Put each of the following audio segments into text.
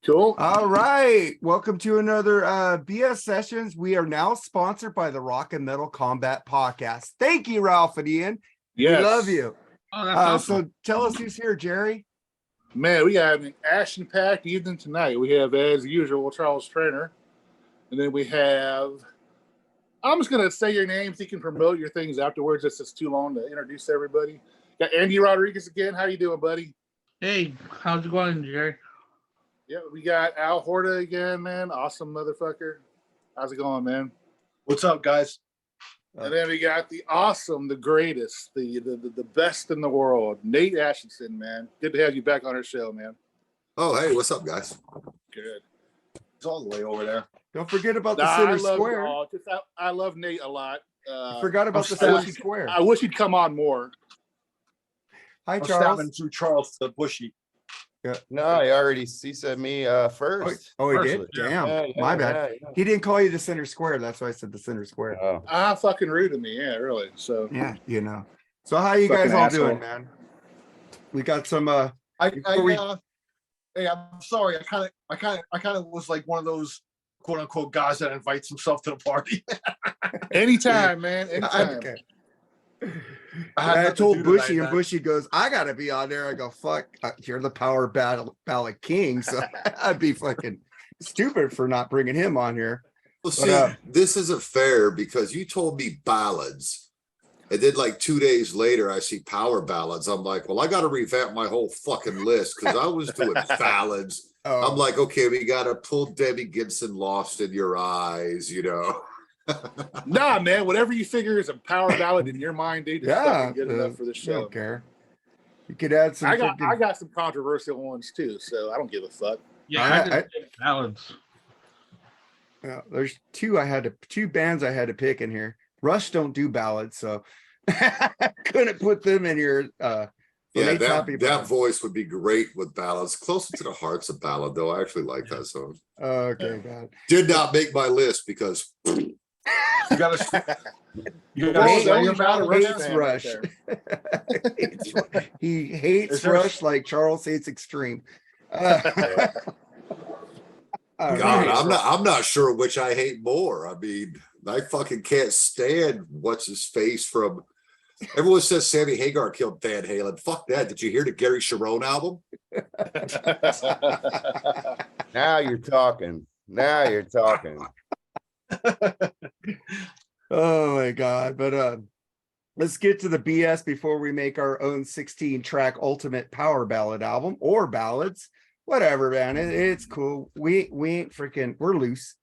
Cool. All right. Welcome to another BS Sessions. We are now sponsored by the Rock and Metal Combat Podcast. Thank you, Ralph and Ian. Yes. We love you. Oh, that's awesome. So tell us who's here, Jerry. Man, we got an action-packed evening tonight. We have, as usual, Charles Traynor. And then we have, I'm just going to say your names. You can promote your things afterwards. It's just too long to introduce everybody. Got Andy Rodriguez again. How you doing, buddy? Hey, how's it going, Jerry? Yeah, we got Al Horta again, man. Awesome motherfucker. How's it going, man? What's up, guys? And then we got the awesome, the greatest, the best in the world, Nate Atchison, man. Good to have you back on our show, man. Oh, hey, what's up, guys? Good. It's all the way over there. Don't forget about the center square. I love Nate a lot. Forgot about the center square. I wish he'd come on more. Hi, I'm Charles. stabbing through Charles to Bushy. Yeah. No, he said me first. Oh, he First, did? yeah. Damn. My bad. He didn't call you the center square. That's why I said the center square. Oh. Fucking rude to me. Yeah, really. So Yeah, you know. So how you guys Fucking all asshole. doing, man? We got some Hey, I'm sorry. I kind of was like one of those quote unquote guys that invites himself to the party. anytime, man. Anytime. okay. had I nothing to told do Bushy, tonight, and man. Bushy goes, I gotta be on there. I go, fuck, you're the power ballad king, so I'd be fucking stupid for not bringing him on here. Well, But, see, this isn't fair because you told me ballads. And then like 2 days later, I see power ballads. I'm like, well, I got to revamp my whole fucking list because I was doing ballads. Oh, I'm like, okay, we got to pull Debbie Gibson, Lost in Your Eyes, you know. Nah, man. Whatever you figure is a power ballad in your mind, dude, is yeah, fucking good enough for the I show. don't care. You could add some. I got some controversial ones too, so I don't give a fuck. Yeah, I- I did ballads. There's two bands I had to pick in here. Rush don't do ballads, so couldn't put them in here. Yeah, Nate's happy about that it. voice would be great with ballads. Closer to the Heart's a ballad, though. I actually like that song. Okay, God. Did not make my list because You gotta Well, say you're about not a it. Rush Hates fan Rush. right He hates Is there- Rush like Charles hates Extreme. All God, right. I'm not sure which I hate more. I mean, I fucking can't stand what's his face from. Everyone says Sammy Hagar killed Van Halen. Fuck that. Did you hear the Gary Sharon album? Now you're talking. Now you're talking. Oh my God. But let's get to the BS before we make our own 16-track ultimate power ballad album or ballads. Whatever, man. It's cool. We ain't freaking, we're loose.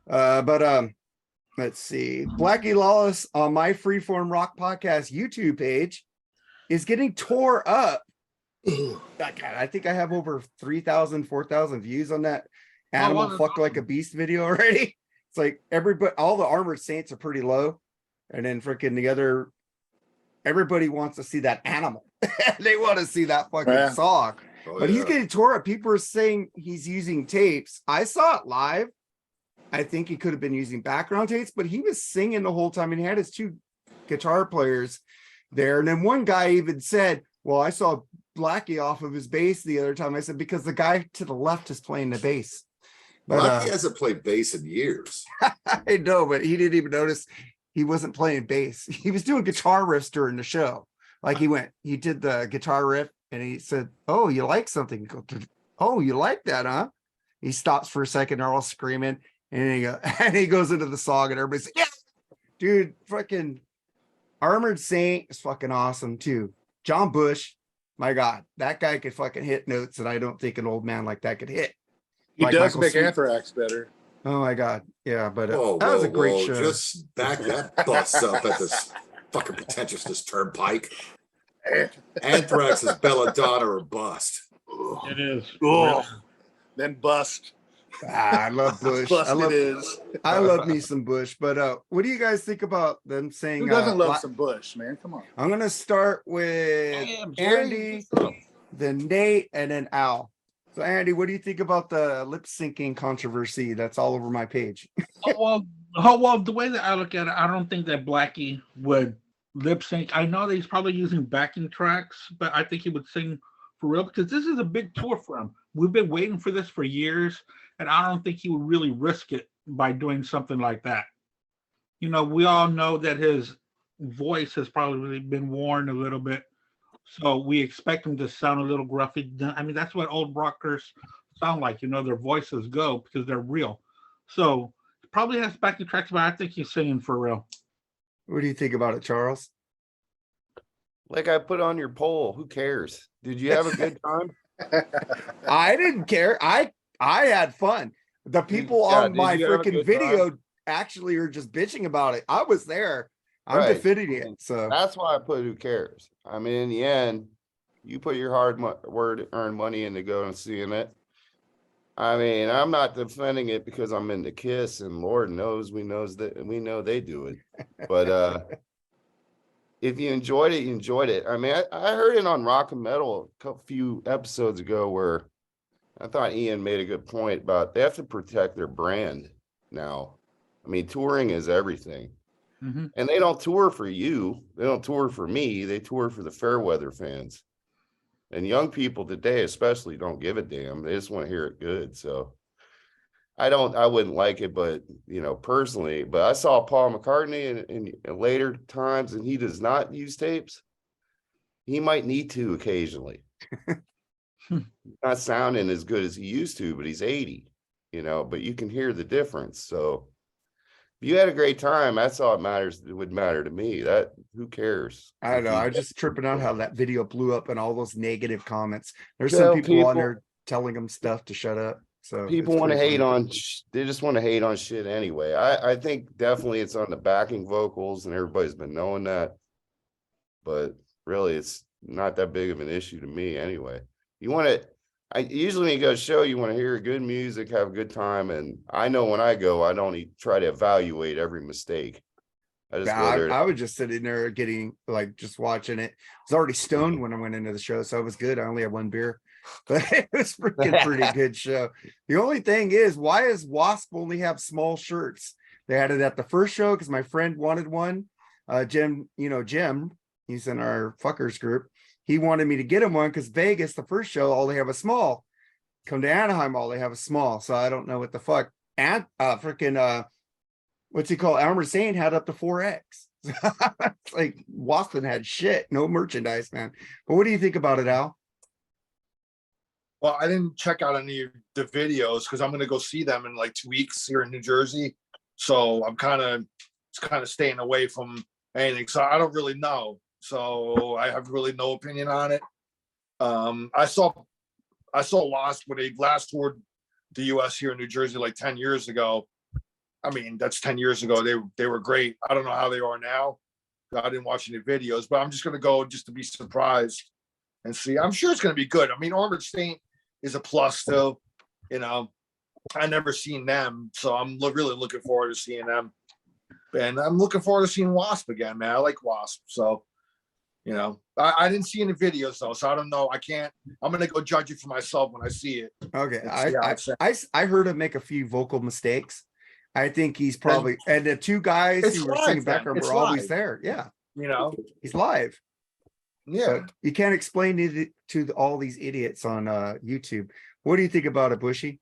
But let's see. Blackie Lawless on my Freeform Rock Podcast YouTube page is getting tore up. God, I think I have over 3,000, 4,000 views on that animal that's fuck like a beast video already. It's like everybody, all the Armored Saints are pretty low. And then freaking the other, everybody wants to see that animal. They want to see that fucking Yeah. song. Oh, But he's yeah. getting tore up. People are saying he's using tapes. I saw it live. I think he could have been using background tapes, but he was singing the whole time. And he had his two guitar players there. And then one guy even said, well, I saw Blackie off of his bass the other time. I said, because the guy to the left is playing the bass. But Blackie hasn't played bass in years. I know, but he didn't even notice he wasn't playing bass. He was doing guitar riffs during the show. Like he did the guitar riff and he said, oh, you like something? Oh, you like that, huh? He stops for a second, they're all screaming, and he goes into the song and everybody's like, yeah, dude, fucking Armored Saint is fucking awesome too. John Bush, my God, that guy could fucking hit notes that I don't think an old man like that could hit. He Like does Michael make Sweet. Anthrax better. Oh my God. Yeah, but Whoa, that was a whoa, great whoa. show. Just back that bus up at this fucking pretentiousness turnpike. Anthrax is belladonna or bust. It is. Oh, then bust. I love Bush. Bust I love it is. I love me some Bush, but what do you guys think about them saying? Who doesn't love some Bush, man? Come on. I'm gonna start with Damn, Jerry, Andy, what's up? then Nate, and then Al. So Andy, what do you think about the lip syncing controversy that's all over my page? Well, the way that I look at it, I don't think that Blackie would lip sync. I know that he's probably using backing tracks, but I think he would sing for real because this is a big tour for him. we've been waiting for this for years, and I don't think he would really risk it by doing something like that. You know, we all know that his voice has probably been worn a little bit, so we expect him to sound a little gruffy. I mean, that's what old rockers sound like. You know, their voices go because they're real. So probably has backing tracks, but I think he's singing for real. What do you think about it, Charles? Like I put on your poll, who cares? Did you have a good time? I didn't care. I had fun. The people on did my you have a freaking good video actually are just bitching about it. I was there. I'm Right. defending it. So That's why I put who cares. I mean, in the end, you put your hard-earned money into going and seeing it. I mean, I'm not defending it because I'm into Kiss, and Lord knows we know they do it. But if you enjoyed it, you enjoyed it. I mean, I heard it on Rock and Metal a few episodes ago where I thought Ian made a good point about they have to protect their brand now. I mean, touring is everything. Mm-hmm. And they don't tour for you. They don't tour for me. They tour for the Fairweather fans. And young people today especially don't give a damn. They just want to hear it good. So I wouldn't like it, but personally, but I saw Paul McCartney in later times and he does not use tapes. He might need to occasionally. Not sounding as good as he used to, but he's 80, but you can hear the difference. So if you had a great time, that's all it matters. It would matter to me. That who cares? I don't know. I just tripping out how that video blew up and all those negative comments. There's some people on there telling them stuff to shut up. So people want to hate on, they just want to hate on shit anyway. I think definitely it's on the backing vocals and everybody's been knowing that, but really it's not that big of an issue to me anyway. You want to, usually when you go to a show, you want to hear good music, have a good time. And I know when I go, I don't try to evaluate every mistake. I just go there. I was just sitting there getting just watching it. I was already stoned when I went into the show, so it was good. I only had one beer, but it was freaking pretty good show. The only thing is, why does Wasp only have small shirts? They had it at the first show because my friend wanted one. Jim, he's in our fuckers group. He wanted me to get him one because Vegas, the first show, all they have a small. Come to Anaheim, all they have a small. So I don't know what the fuck. And what's he called? Elmer Sane had up to 4X. It's like Wasp had shit, no merchandise, man. But what do you think about it, Al? Well, I didn't check out any of the videos because I'm going to go see them in like 2 weeks here in New Jersey. So I'm kind of staying away from anything. So I don't really know. So I have really no opinion on it. I saw Wasp when they last toured the US here in New Jersey like 10 years ago. I mean, that's 10 years ago. They were great. I don't know how they are now. I didn't watch any videos, but I'm just going to go just to be surprised and see. I'm sure it's going to be good. I mean, Armored Saint is a plus still, I never seen them. So I'm really looking forward to seeing them. And I'm looking forward to seeing Wasp again, man. I like Wasp. So, I didn't see any videos though. So I don't know. I'm going to go judge it for myself when I see it. Okay. I heard him make a few vocal mistakes. I think he's probably, and the two guys who were singing background were always there. Yeah. He's live. Yeah. But you can't explain it to all these idiots on YouTube. What do you think about it, Bushy?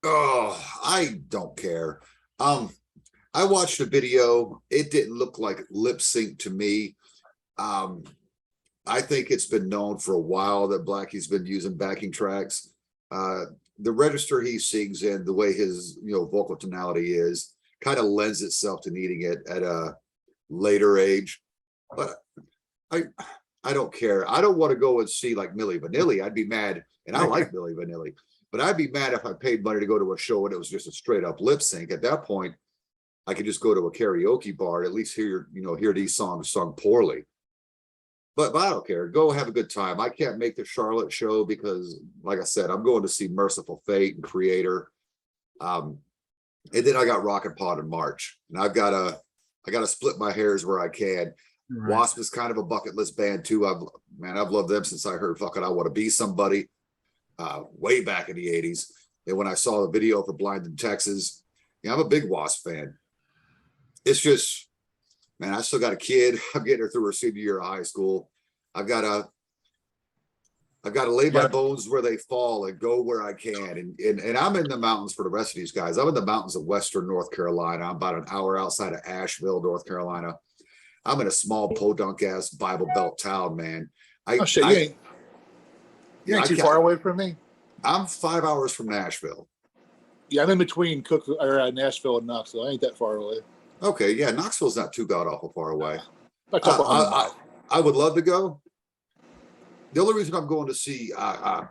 Oh, I don't care. I watched the video. It didn't look like lip sync to me. I think it's been known for a while that Blackie's been using backing tracks. The register he sings in, the way his vocal tonality is, kind of lends itself to needing it at a later age. But I don't care. I don't want to go and see like Milli Vanilli. I'd be mad, and I like Milli Vanilli, but I'd be mad if I paid money to go to a show and it was just a straight up lip sync. At that point, I could just go to a karaoke bar and at least hear these songs sung poorly. But I don't care. Go have a good time. I can't make the Charlotte show because, like I said, I'm going to see Merciful Fate and Creator. And then I got Rocket Pod in March. And I gotta split my hairs where I can. Right. Wasp is kind of a bucket list band too. I've loved them since I heard fucking I Want to Be Somebody way back in the 80s. And when I saw the video for Blind in Texas, I'm a big Wasp fan. It's just, man, I still got a kid. I'm getting her through her senior year of high school. I've got I got to lay my Yeah. bones where they fall and go where I can. And I'm in the mountains for the rest of these guys. I'm in the mountains of Western North Carolina. I'm about an hour outside of Asheville, North Carolina. I'm in a small podunk ass Bible Belt town, man. Oh shit, you ain't too far away from me. I'm 5 hours from Nashville. Yeah, I'm in between Nashville and Knoxville. I ain't that far away. Okay, yeah, Knoxville's not too god awful far away. A couple hundred miles. I would love to go. The only reason I'm going to see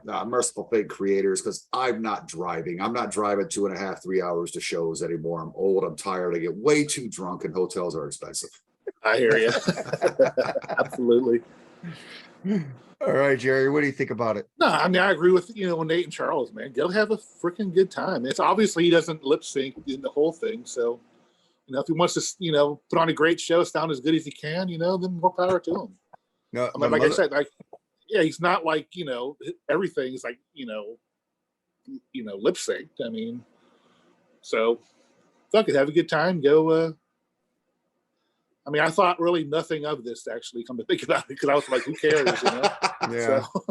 Merciful Fate Creators because I'm not driving. I'm not driving 2.5, 3 hours to shows anymore. I'm old. I'm tired. I get way too drunk, and hotels are expensive. I hear you. Absolutely. All right, Jerry, what do you think about it? No, I mean I agree with Nate and Charles, man. Go have a freaking good time. It's obviously he doesn't lip sync in the whole thing, so if he wants to put on a great show, sound as good as he can, then more power to him. No, I mean, like I said, he's not like everything is like lip synced. I mean, so fuck it, have a good time. Go. I mean, I thought really nothing of this actually. Come to think about it, because I was like, who cares? Yeah. So,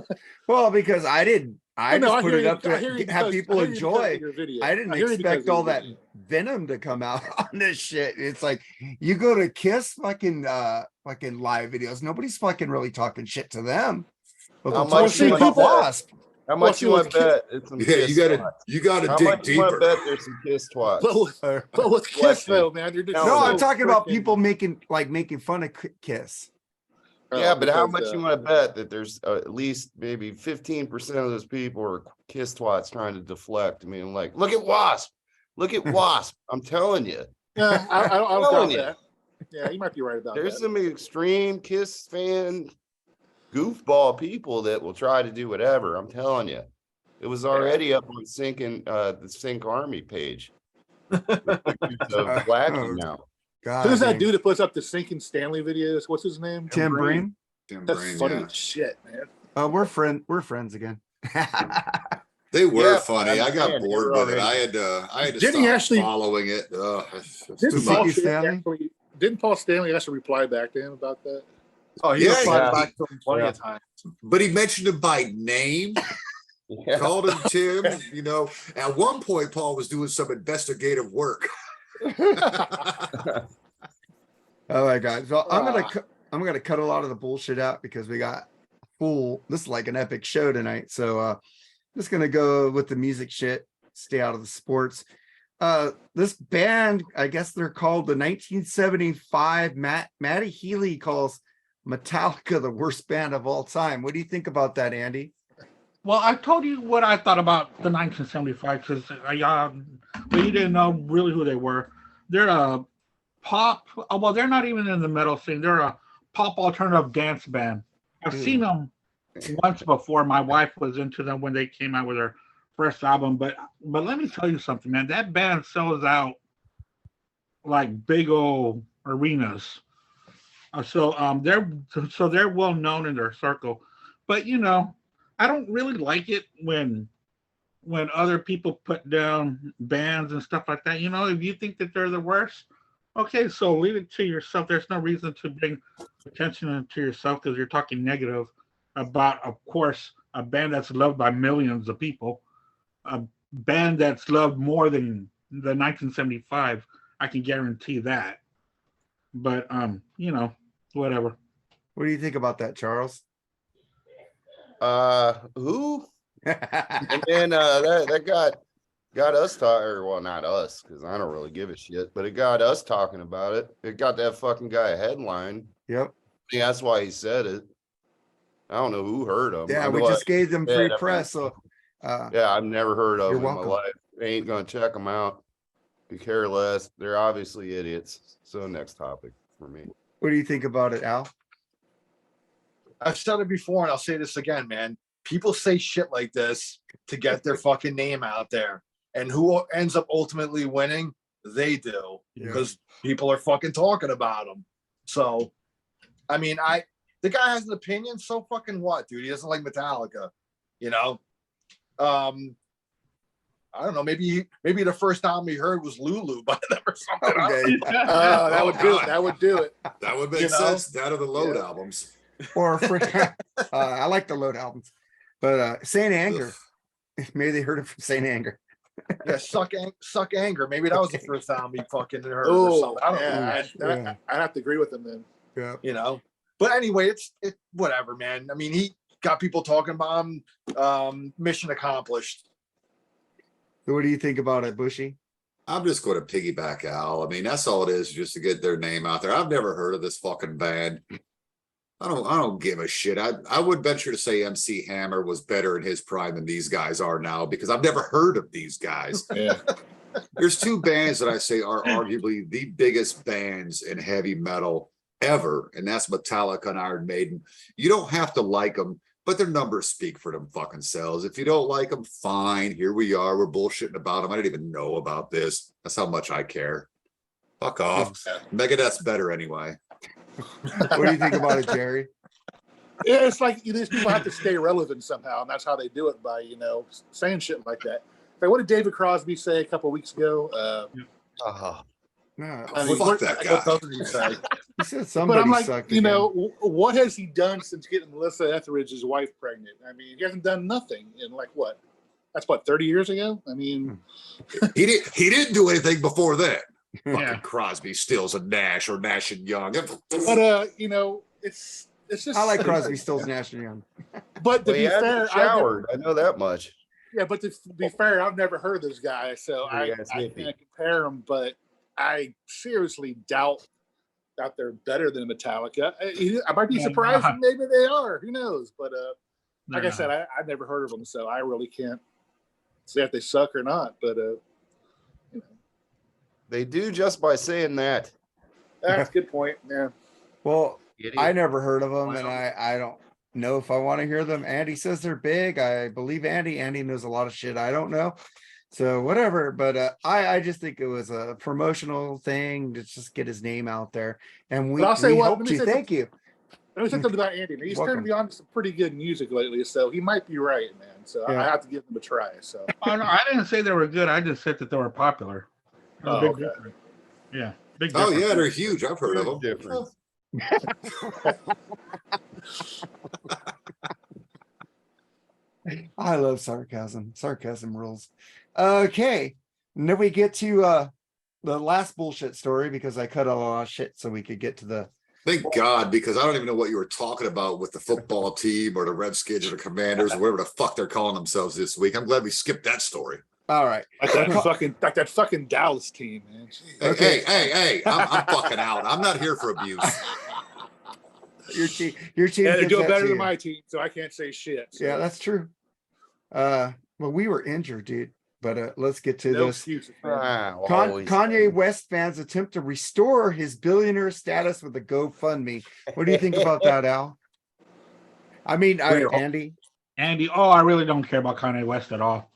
Well, because I just put it up to have people I hear you enjoy. your video. I didn't hear you expect because all of your that video. venom to come out on this shit. It's like you go to Kiss fucking live videos. Nobody's fucking really talking shit to them. But How they'll talk much shit you about want? Wasp. How much see, you want with to bet? It's some Yeah, Kiss you gotta twats. How dig much you want deeper. to bet there's some Kiss twats? But with Kiss Question. though, man, you're just No, No, so I'm talking about freaking- people making fun of Kiss. Yeah, but how because, much you want to bet that there's at least maybe 15% of those people are Kiss twats trying to deflect? I mean, like, look at Wasp. Look at Wasp. I'm telling you. Yeah, I'll telling doubt you. that. Yeah, you might be right about There's that. some extreme Kiss fan goofball people that will try to do whatever. I'm telling you. It was already up on the Sync Army page. With pictures of Blackie now. God, Who's that dang. dude that puts up the Sinking Stanley videos? What's his name? Tim Breen. Tim That's Brain, funny yeah. as shit, man. We're friends again. They were Yeah, funny. I got understand. bored You're with it. I already- had to Didn't he stop actually- following it. Didn't Paul Stanley actually reply back to him about that? Oh, he Yeah, replied yeah. back to him plenty Yeah. of times. But he mentioned him by name, Yeah. called him Tim. At one point, Paul was doing some investigative work. Oh my God. So I'm gonna cut a lot of the bullshit out because we got this is like an epic show tonight. So just gonna go with the music shit, stay out of the sports. This band, I guess they're called the 1975 Matty Healy calls Metallica the worst band of all time. What do you think about that, Andy? Well, I told you what I thought about the 1975 because but you didn't know really who they were. They're a pop. Well, they're not even in the metal scene. They're a pop alternative dance band. I've seen them once before. My wife was into them when they came out with their first album. But let me tell you something, man. That band sells out like big old arenas. So they're well known in their circle. But I don't really like it when other people put down bands and stuff like that. If you think that they're the worst, okay, so leave it to yourself. There's no reason to bring attention to yourself because you're talking negative about, of course, a band that's loved by millions of people, a band that's loved more than the 1975. I can guarantee that. But whatever. What do you think about that, Charles? Who? And then that got us talking, or well, not us, because I don't really give a shit, but it got us talking about it. It got that fucking guy a headline. Yep. Yeah, that's why he said it. I don't know who heard him. Yeah, I we know just gave them free I- press. So Yeah, I've never heard of You're them in welcome. my life. I ain't gonna check them out. Could care less. They're obviously idiots. So next topic for me. what do you think about it, Al? I've said it before and I'll say this again, man. People say shit like this to get their fucking name out there. And who ends up ultimately winning? They do. Yeah. Because people are fucking talking about them. So, I mean, the guy has an opinion, so fucking what, dude? He doesn't like Metallica, I don't know. Maybe the first album he heard was Lulu by them or something. I don't Okay. know. That would do it. That would do it. That would make sense. That are the Load albums. Or I like the Load albums. But Saint Anger, maybe they heard it from Saint Anger. Yeah, suck anger. Maybe that was the first time we fucking heard. Or Oh, something. I don't know. yeah, I have to agree with him then. Yeah. You know. But anyway, it's whatever, man. I mean, he got people talking about him. Mission accomplished. So what do you think about it, Bushy? I'm just going to piggyback Al. I mean, that's all it is, just to get their name out there. I've never heard of this fucking band. I don't give a shit. I would venture to say MC Hammer was better in his prime than these guys are now, because I've never heard of these guys. Yeah. There's two bands that I say are arguably the biggest bands in heavy metal ever, and that's Metallica and Iron Maiden. You don't have to like them, but their numbers speak for them fucking selves. If you don't like them, fine. Here we are. We're bullshitting about them. I didn't even know about this. That's how much I care. Fuck off. Megadeth's better anyway. What do you think about it, Jerry? Yeah, it's like these people have to stay relevant somehow, and that's how they do it, by saying shit like that. Like, what did David Crosby say a couple of weeks ago? No, I mean, Fuck that guy. what else did he say? he said But somebody I'm like, sucked again. what has he done since getting Melissa Etheridge's wife pregnant? I mean, he hasn't done nothing in like what? That's what, 30 years ago? I mean, He didn't do anything before then. Yeah. Fucking Crosby, Stills, and Nash, or Nash and Young. but it's just. I like Crosby, Stills, Nash and Young. But to Well, he be hasn't fair, showered. I know that much. but to be fair, I've never heard of this guy, so I Yeah, it's hippie. can't compare them. But I seriously doubt that they're better than Metallica. I might be No, surprised not. if maybe they are. Who knows? But like I No. said, I've never heard of them, so I really can't say if they suck or not. But They do just by saying that. that's a good point. Yeah. Well, Idiot. I never heard of them, and I don't know if I want to hear them. Andy says they're big. I believe Andy. Andy knows a lot of shit I don't know. So whatever, but I just think it was a promotional thing to just get his name out there, and we But I'll say what, hope let me to. say Thank you. Let me say something about Andy. He's turned me on to some pretty good music lately, so he might be right, man. So Yeah. I have to give him a try. So Oh, no, I didn't say they were good. I just said that they were popular. There's a Oh, big okay. difference. Yeah. Big Oh difference. yeah, they're huge. I've heard of them. Difference. I love sarcasm. Sarcasm rules. Okay, and then we get to the last bullshit story, because I cut a lot of shit so we could get to the. Thank God, because I don't even know what you were talking about with the football team or the Redskins or the Commanders or whatever the fuck they're calling themselves this week. I'm glad we skipped that story. All right. like that fucking Dallas team, man. Hey, hey, I'm fucking out. I'm not here for abuse. Your team. Yeah, they're gives doing that better to than you. my team, so I can't say shit. So. Yeah, that's true. Well, we were injured, dude. But let's get to no this. excuses. Man. Ah, always. Kanye West fans attempt to restore his billionaire status with a GoFundMe. What do you think about that, Al? I mean, Andy. Andy, I really don't care about Kanye West at all.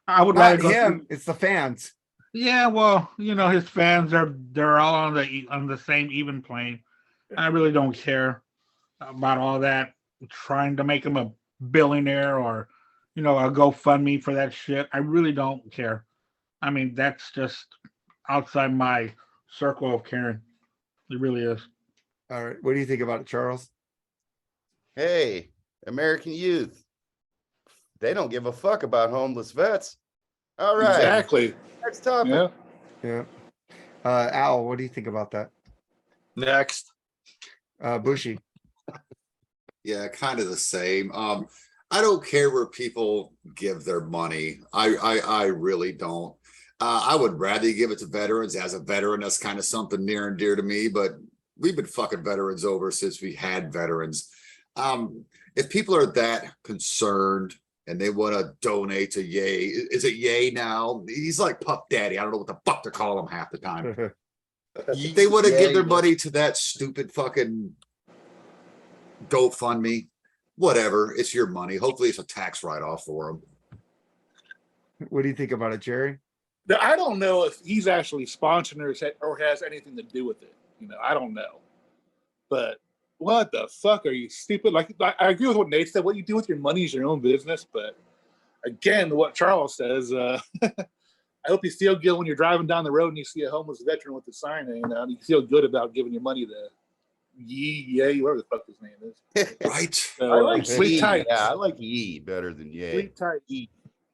I would rather Not go him. through- It's the fans. Yeah, well, his fans they're all on the same even plane. I really don't care about all that trying to make him a billionaire or a GoFundMe for that shit. I really don't care. I mean, that's just outside my circle of caring. It really is. All right. What do you think about it, Charles? Hey, American youth. They don't give a fuck about homeless vets. All right. Exactly. Next topic. Yeah. Yeah. Al, what do you think about that? Next. Bushy. Yeah, kind of the same. I don't care where people give their money. I really don't. I would rather give it to veterans. As a veteran, that's kind of something near and dear to me, but we've been fucking veterans over since we had veterans. If people are that concerned and they want to donate to Ye, is it Ye now? He's like Puff Daddy. I don't know what the fuck to call him half the time. If they want to give their money to that stupid fucking GoFundMe, whatever. It's your money. Hopefully it's a tax write-off for them. What do you think about it, Jerry? I don't know if he's actually sponsoring or has anything to do with it. I don't know. But what the fuck, are you stupid? Like, I agree with what Nate said. What you do with your money is your own business. But again, what Charles says, I hope you feel good when you're driving down the road and you see a homeless veteran with a sign, and you feel good about giving your money to Yee, whatever the fuck his name is. Right. So, I like Sweet Yee. Tights. Yeah, I like Yee better than Yay. Sweet Tights.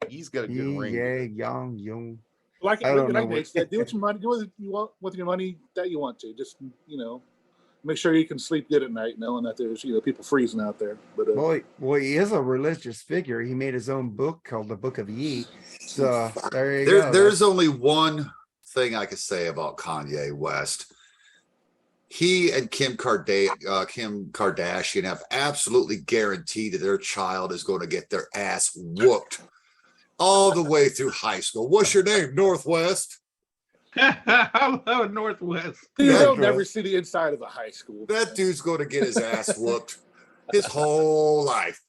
He's got a good ring. Yeah, young. Like I don't know like Nate said, do what your money, do what you want with your money that you want to. Just make sure you can sleep good at night, knowing that there's people freezing out there. But Well, he is a religious figure. He made his own book called the Book of Ye. So there you go. There's only one thing I could say about Kanye West. He and Kim Kardashian have absolutely guaranteed that their child is going to get their ass whooped all the way through high school. What's your name? Northwest. I love Northwest. You'll never see the inside of a high school. That dude's going to get his ass whooped his whole life.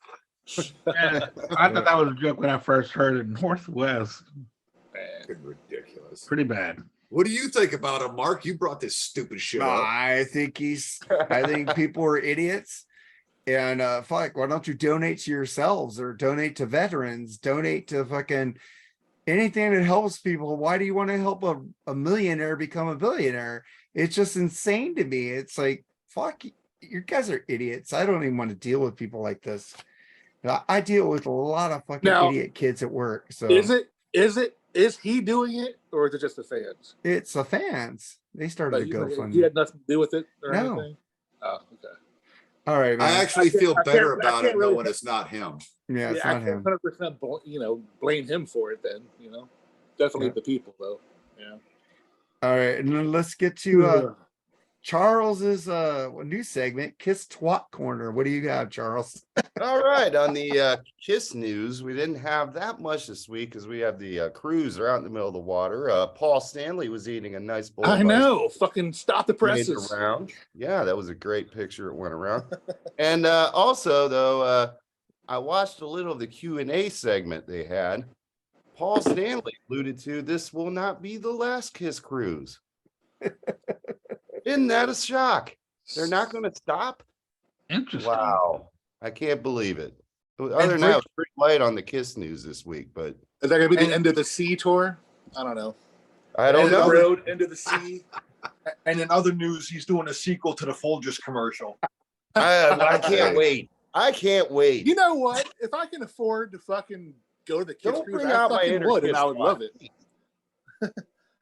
Man, I thought that was a joke when I first heard it. Northwest. Fucking ridiculous. Pretty bad. What do you think about him, Mark? You brought this stupid shit up. I think people are idiots. And fuck, why don't you donate to yourselves or donate to veterans, donate to fucking anything that helps people? Why do you want to help a millionaire become a billionaire? It's just insane to me. It's like, fuck, you guys are idiots. I don't even want to deal with people like this. I deal with a lot of fucking idiot kids at work. So is he doing it, or is it just the fans? It's the fans. They started to GoFundMe. He had nothing to do with it or No. anything? Oh, okay. All right, man. I actually feel better I about can't it really- knowing it's not him. Yeah, it's I not can't him. 100% blame him for it then, Definitely Yeah. the people though. Yeah. All right, and then let's get to Charles's new segment, Kiss Twat Corner. What do you got, Charles? All right, on the Kiss news, we didn't have that much this week because we have the cruise. They're out in the middle of the water. Paul Stanley was eating a nice bowl. I of ice know. Fucking stop the cream. Made it presses. around. Yeah, that was a great picture. It went around. And also, though, I watched a little of the Q&A segment they had. Paul Stanley alluded to this will not be the last Kiss cruise. Isn't that a shock? They're not going to stop? Interesting. Wow. I can't believe it. Other than that, it was pretty light on the Kiss news this week, but Is that gonna be the end of the sea tour? I don't know. I don't End of know. the road, end of the sea. And in other news, he's doing a sequel to the Folgers commercial. I can't wait. I can't wait. You know what? If I can afford to fucking go to the Kiss Don't cruise, bring I out my fucking inner would, and Kiss I would squad. love it.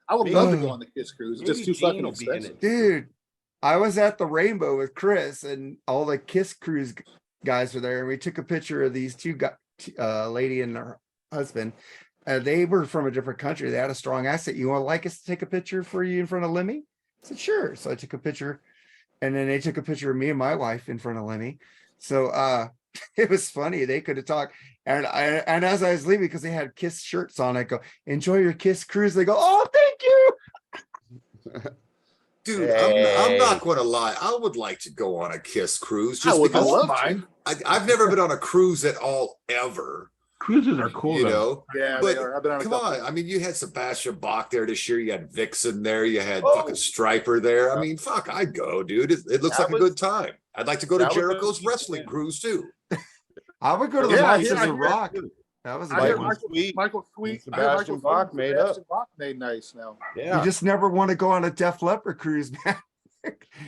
I would love to go on the Kiss cruise. It's just Maybe too Gene fucking will be in expensive. it. Dude, I was at the Rainbow with Chris and all the Kiss Cruise guys were there, and we took a picture of these two lady and her husband. They were from a different country. They had a strong accent. You want to like us to take a picture for you in front of Lemmy? I said, sure. So I took a picture, and then they took a picture of me and my wife in front of Lemmy. So it was funny. They could have talked. And as I was leaving, because they had Kiss shirts on, I go, enjoy your Kiss cruise. They go, oh, thank you. Dude, I'm not going to lie. I would like to go on a Kiss cruise I just would because love mine. I've never been on a cruise at all, ever. Cruises are cool, You though. know? Yeah, But they are. I've been on a come couple. on. I mean, you had Sebastian Bach there this year. You had Vixen there. You had Oh. fucking Striper there. I mean, fuck, I'd go, dude. It looks That like a was- good time. I'd like to go to that was a Jericho's decent wrestling man. cruise too. I would go to the Yeah, Monsters yeah, of yeah. Rock. That was a I good hear one. Michael Sweet. And I hear Sebastian Bach made up. Sebastian Bach made nice now. Yeah. You just never want to go on a Def Leppard cruise, man.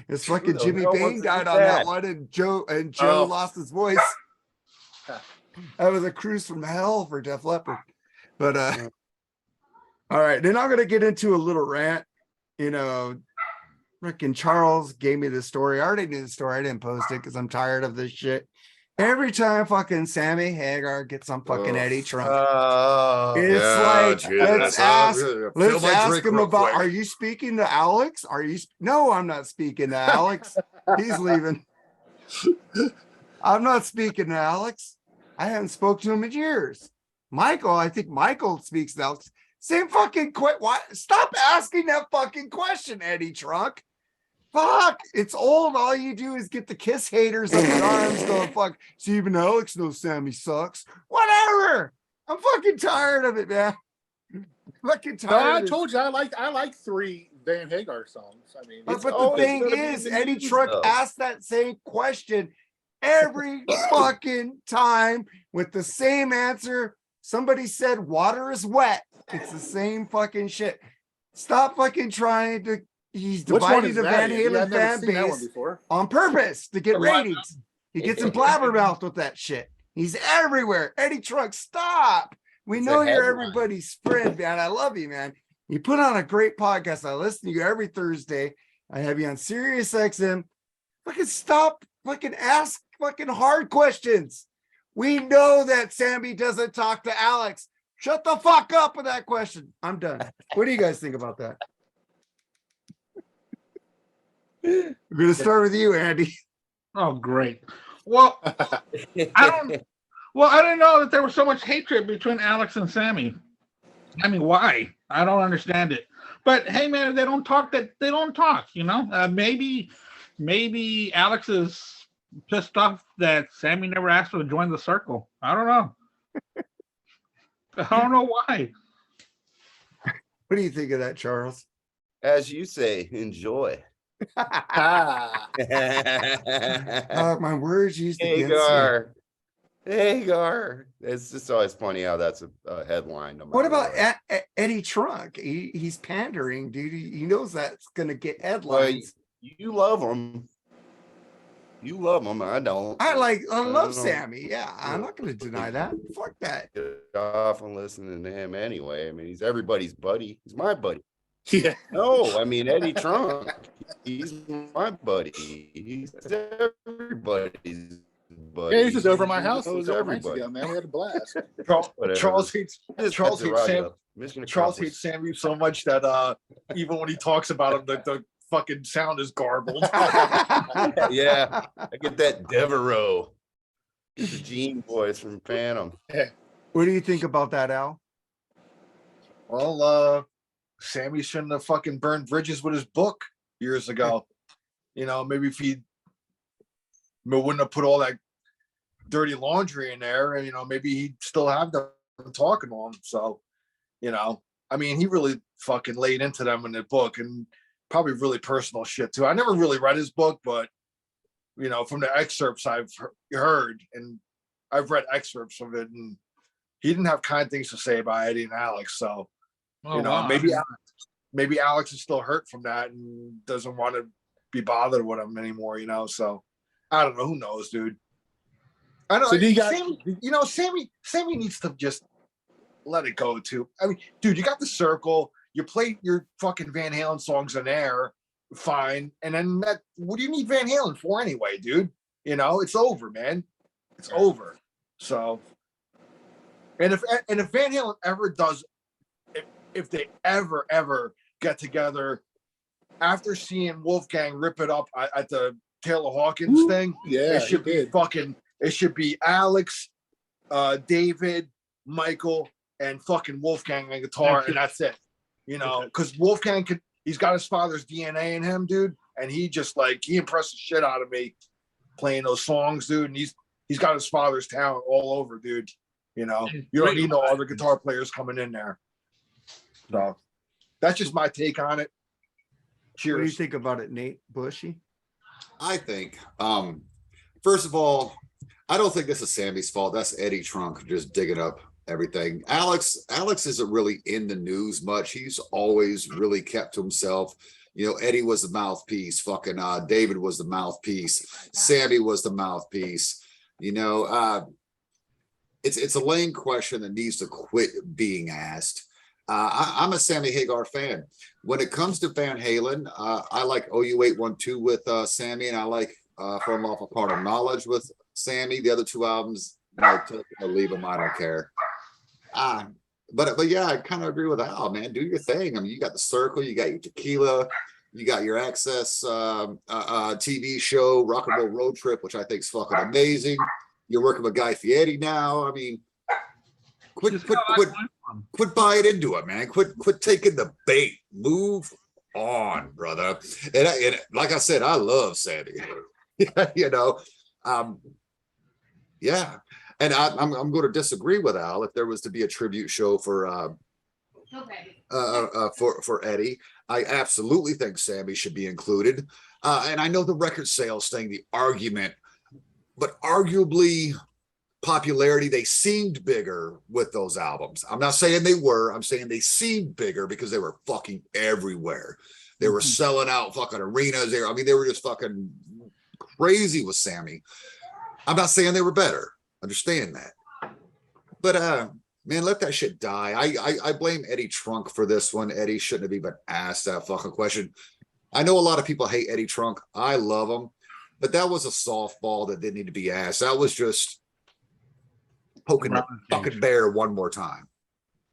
It's fucking the Jimmy hell Bain wants to died do on that that? one, and Joe Oh. lost his voice. That was a cruise from hell for Def Leppard. But all right, then I'm gonna get into a little rant. Frickin' Charles gave me the story. I already knew the story. I didn't post it because I'm tired of this shit. Every time fucking Sammy Hagar gets on fucking Ugh. Eddie Trunk, Oh, it's like, let's ask him about, are you speaking to Alex? No, I'm not speaking to Alex. He's leaving. I'm not speaking to Alex. I haven't spoken to him in years. Michael, I think Michael speaks to Alex. Same fucking why? Stop asking that fucking question, Eddie Trunk. Fuck, it's old. All you do is get the Kiss haters up in arms going, fuck, see, even Alex knows Sammy sucks. Whatever. I'm fucking tired of it, man. Fucking No, tired. I of it. told you I like 3 Van Hagar songs. I mean, But the always thing gonna be is, the Eddie news, Trunk though. asked that same question every fucking time with the same answer. Somebody said water is wet. It's the same fucking shit. Stop fucking trying to He's Which one dividing is the that? Van Andy? Halen I've never fan seen that one base before. on purpose to get Right. ratings. He gets in blabbermouth with that shit. He's everywhere. Eddie Trunk, stop. We It's know a you're headline. everybody's friend, man. I love you, man. You put on a great podcast. I listen to you every Thursday. I have you on Sirius XM. Fucking stop. Fucking ask fucking hard questions. We know that Sammy doesn't talk to Alex. Shut the fuck up with that question. I'm done. What do you guys think about that? We're gonna start with you, Andy. Oh, great. Well, I didn't know that there was so much hatred between Alex and Sammy. I mean, why? I don't understand it. But hey, man, they don't talk. You know. Maybe Alex is pissed off that Sammy never asked him to join the circle. I don't know. I don't know why. What do you think of that, Charles? As you say, enjoy. Ah, My words used against you. Hagar. It's just always funny how that's a headline. No What matter about Eddie Trunk? He's pandering, dude. He knows that's gonna get headlines. You love him. You love him. I don't. I love don't know. Sammy. Yeah, I'm not gonna deny that. Fuck that. Get off and listening to him anyway. I mean, he's everybody's buddy. He's my buddy. yeah. No, I mean Eddie Trunk. He's my buddy. He's everybody's buddy. Yeah, he's just over my house. He knows a couple nights everybody. ago, man. We had a blast. Whatever. Charles hates Just Charles had to hates ride Sam. the mission Charles accomplished. hates Sammy so much that even when he talks about him, the fucking sound is garbled. Yeah, I get that Devereaux. The Gene voice from Phantom. What do you think about that, Al? Well, Sammy shouldn't have fucking burned bridges with his book years ago. You know, maybe if he wouldn't have put all that dirty laundry in there, and you know, maybe he'd still have them talking to him. So, you know, I mean, he really fucking laid into them in the book, and probably really personal shit too. I never really read his book, but you know, from the excerpts I've heard, and I've read excerpts of it, and he didn't have kind things to say about Eddie and Alex. So, you know, wow. maybe Alex is still hurt from that and doesn't want to be bothered with him anymore. You know, so I don't know. Who knows, dude? I know. So do you got- Sammy, you know, Sammy needs to just let it go too. I mean, dude, you got the circle. You play your fucking Van Halen songs in there, fine. And then that, what do you need Van Halen for anyway, dude? You know, it's over, man. It's over. So, and if Van Halen ever does, if they ever get together after seeing Wolfgang rip it up at the Taylor Hawkins thing, Yeah, it should he be did. fucking. It should be Alex, David, Michael, and fucking Wolfgang on guitar, and that's it. You know, because Wolfgang he's got his father's DNA in him, dude, and he just he impressed the shit out of me playing those songs, dude. And he's got his father's talent all over, dude. You know, you don't need no other guitar players coming in there. So that's just my take on it. What do you Cheers. think about it, Nate Bushy? I think, first of all, I don't think this is Sammy's fault. That's Eddie Trunk just digging up everything. Alex isn't really in the news much. He's always really kept to himself. You know, Eddie was the mouthpiece. Fucking David was the mouthpiece. Sammy was the mouthpiece. You know, it's a lame question that needs to quit being asked. I'm a Sammy Hagar fan. When it comes to Van Halen, I like OU812 with Sammy, and I like From Off a Part of Knowledge with Sammy. The other two albums, take them or leave them. I don't care. But yeah, I kind of agree with Al, man. Do your thing. I mean, you got the circle, you got your tequila, you got your Access TV show, Rock and Roll Road Trip, which I think is fucking amazing. You're working with Guy Fieri now. I mean, quit buying into it, man. Quit taking the bait. Move on, brother. And like I said, I love Sammy. You know, yeah. And I'm going to disagree with Al. If there was to be a tribute show for Eddie, I absolutely think Sammy should be included. And I know the record sales thing, the argument, but arguably popularity. They seemed bigger with those albums. I'm not saying they were. I'm saying they seemed bigger because they were fucking everywhere. They were selling out fucking arenas. I mean, they were just fucking crazy with Sammy. I'm not saying they were better. Understand that. But man, let that shit die. I blame Eddie Trunk for this one. Eddie shouldn't have even asked that fucking question. I know a lot of people hate Eddie Trunk. I love him. But that was a softball that didn't need to be asked. That was just poking the fucking bear one more time.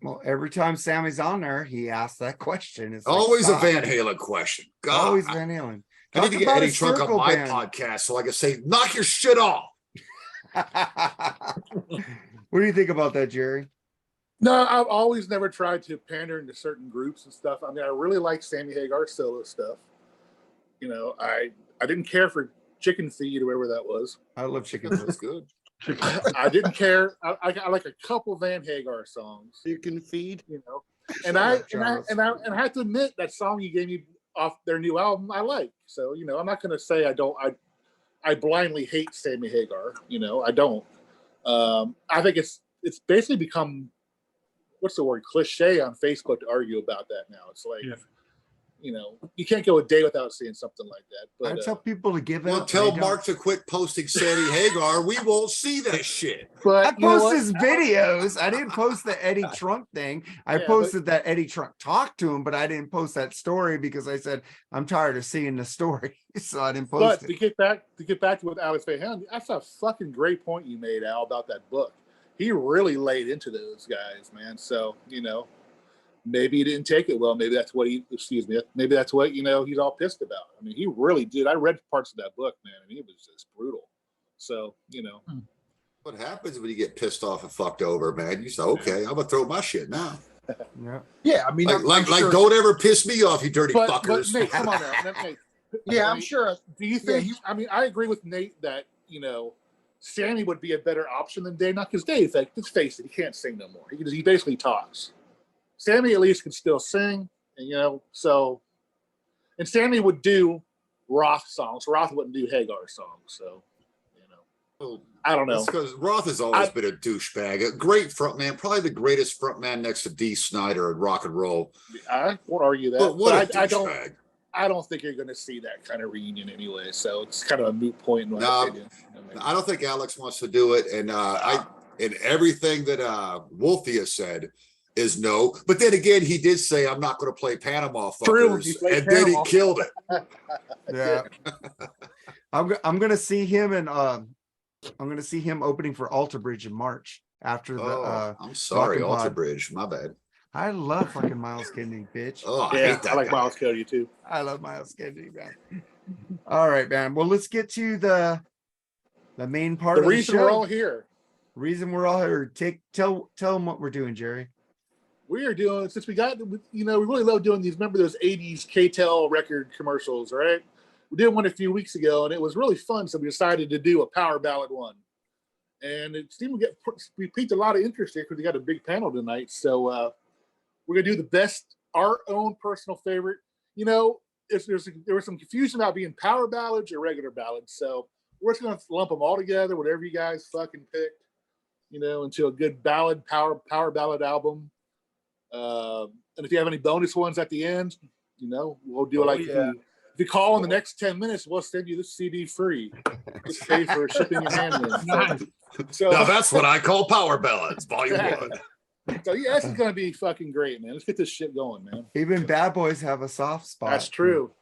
Well, every time Sammy's on there, he asks that question. It's always like, a Van Halen question. God, always Van Halen. I need to get Eddie Trunk on my podcast so I can say, knock your shit off. What do you think about that, Jerry? No, I've always never tried to pander into certain groups and stuff. I mean, I really like Sammy Hagar's solo stuff. You know, I didn't care for Chicken Feed or whatever that was. I love Chicken Feed. That's good. I didn't care. I like a couple Van Hagar songs. Chicken Feed, you know, and I have to admit that song you gave me off their new album I like. So you know, I'm not going to say I don't. I blindly hate Sammy Hagar. You know, I don't. I think it's basically become, what's the word, cliche on Facebook to argue about that now. It's like, you know, you can't go a day without seeing something like that. But I tell people to give it. Well, tell Mark to quit posting Sammy Hagar. We won't see that shit. But I post his videos. I didn't post the Eddie Trunk thing. I posted that Eddie Trunk talked to him, but I didn't post that story because I said I'm tired of seeing the story, so I didn't post it. But to get back to what Alex Van Halen, that's a fucking great point you made, Al, about that book. He really laid into those guys, man. So you know, maybe he didn't take it well. Maybe that's what maybe that's what, you know, he's all pissed about. I mean, he really did. I read parts of that book, man, and it was just brutal. So, you know. What happens when you get pissed off and fucked over, man? You say, okay, I'm going to throw my shit now. Yeah, I mean, like don't ever piss me off, you dirty fuckers. But Nate, come on now. Nate, yeah, I'm sure. Do you think, I mean, I agree with Nate that, you know, Sammy would be a better option than Dave. Not because Dave, like, let's face it, he can't sing no more. He basically talks. Sammy at least can still sing, and you know, so, and Sammy would do Roth songs. Roth wouldn't do Hagar songs, so, you know, Well, I don't know. because Roth has always been a douchebag, a great frontman, probably the greatest frontman next to Dee Snider in rock and roll. I won't argue that, But what but a douchebag. I don't think you're going to see that kind of reunion anyway. So it's kind of a moot point in my opinion. I don't think Alex wants to do it, and and everything that Wolfie has said is no. But then again, he did say, "I'm not going to play Panama fuckers," and then he killed it. Yeah, I'm going to see him, and I'm going to see him opening for Alter Bridge in March after the. I'm sorry, Rock and Alter Pod. Bridge. My bad. I love fucking Miles Kennedy, bitch. Oh, I Yeah, hate that I like guy. Miles Cody too. I love Miles Kennedy, man. All right, man. Well, let's get to the main part The of the reason show. we're all here. Reason we're all here. Tell them what we're doing, Jerry. We are doing, since we got, you know, we really love doing these. Remember those 80s KTEL record commercials, right? We did one a few weeks ago, and it was really fun. So we decided to do a power ballad one. And it seemed to we piqued a lot of interest here because we got a big panel tonight. So we're going to do the best, our own personal favorite. You know, there was some confusion about being power ballads or regular ballads. So we're just going to lump them all together, whatever you guys fucking picked, you know, into a good ballad, power ballad album. And if you have any bonus ones at the end, you know, we'll do it like if you call in the next 10 minutes, we'll send you this CD free. Just pay for shipping and handling. So Now that's what I call Power Ballads, Volume 1. So yeah, this is gonna be fucking great, man. Let's get this shit going, man. Even bad boys have a soft spot. That's true.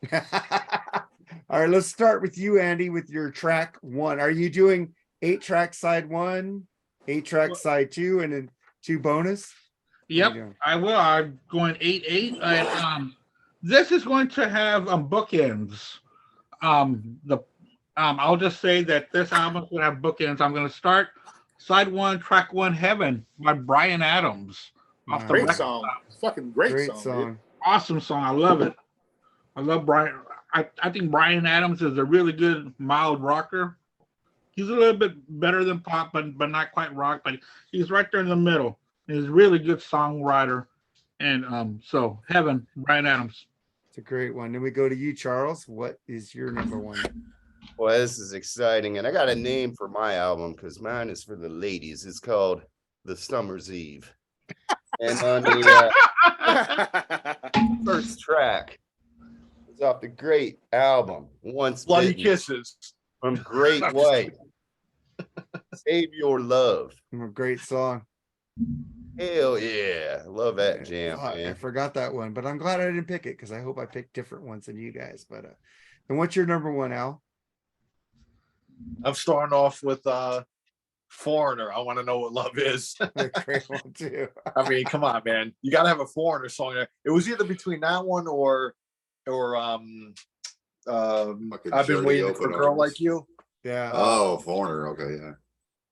All right, let's start with you, Andy, with your track 1. Are you doing 8-track side 1, 8-track side 2, and then 2 bonus? Yep, I will. I'm going 8-8. And this is going to have bookends. I'll just say that this album will have bookends. I'm going to start side 1, track 1, Heaven by Bryan Adams. Off the Great record. song. Fucking great song. Dude. Awesome song. I love it. I love Bryan. I think Bryan Adams is a really good mild rocker. He's a little bit better than pop, but not quite rock. But he's right there in the middle. He's a really good songwriter. And so Heaven, Bryan Adams. It's a great one. Then we go to you, Charles. What is your number 1? Well, this is exciting, and I got a name for my album because mine is for the ladies. It's called The Summer's Eve. And on the first track, it's off the great album, Once Bloody Bitten, kisses. from Great White. Save Your Love. A great song. Hell yeah. Love that jam, I man. forgot that one, but I'm glad I didn't pick it because I hope I picked different ones than you guys. But and what's your number one, Al? I'm starting off with Foreigner. I want to know what love is. A great one too. I mean, come on, man. You gotta have a Foreigner song there. It was either between that one or I've been waiting for a girl like you. Yeah. Oh, Foreigner. Okay,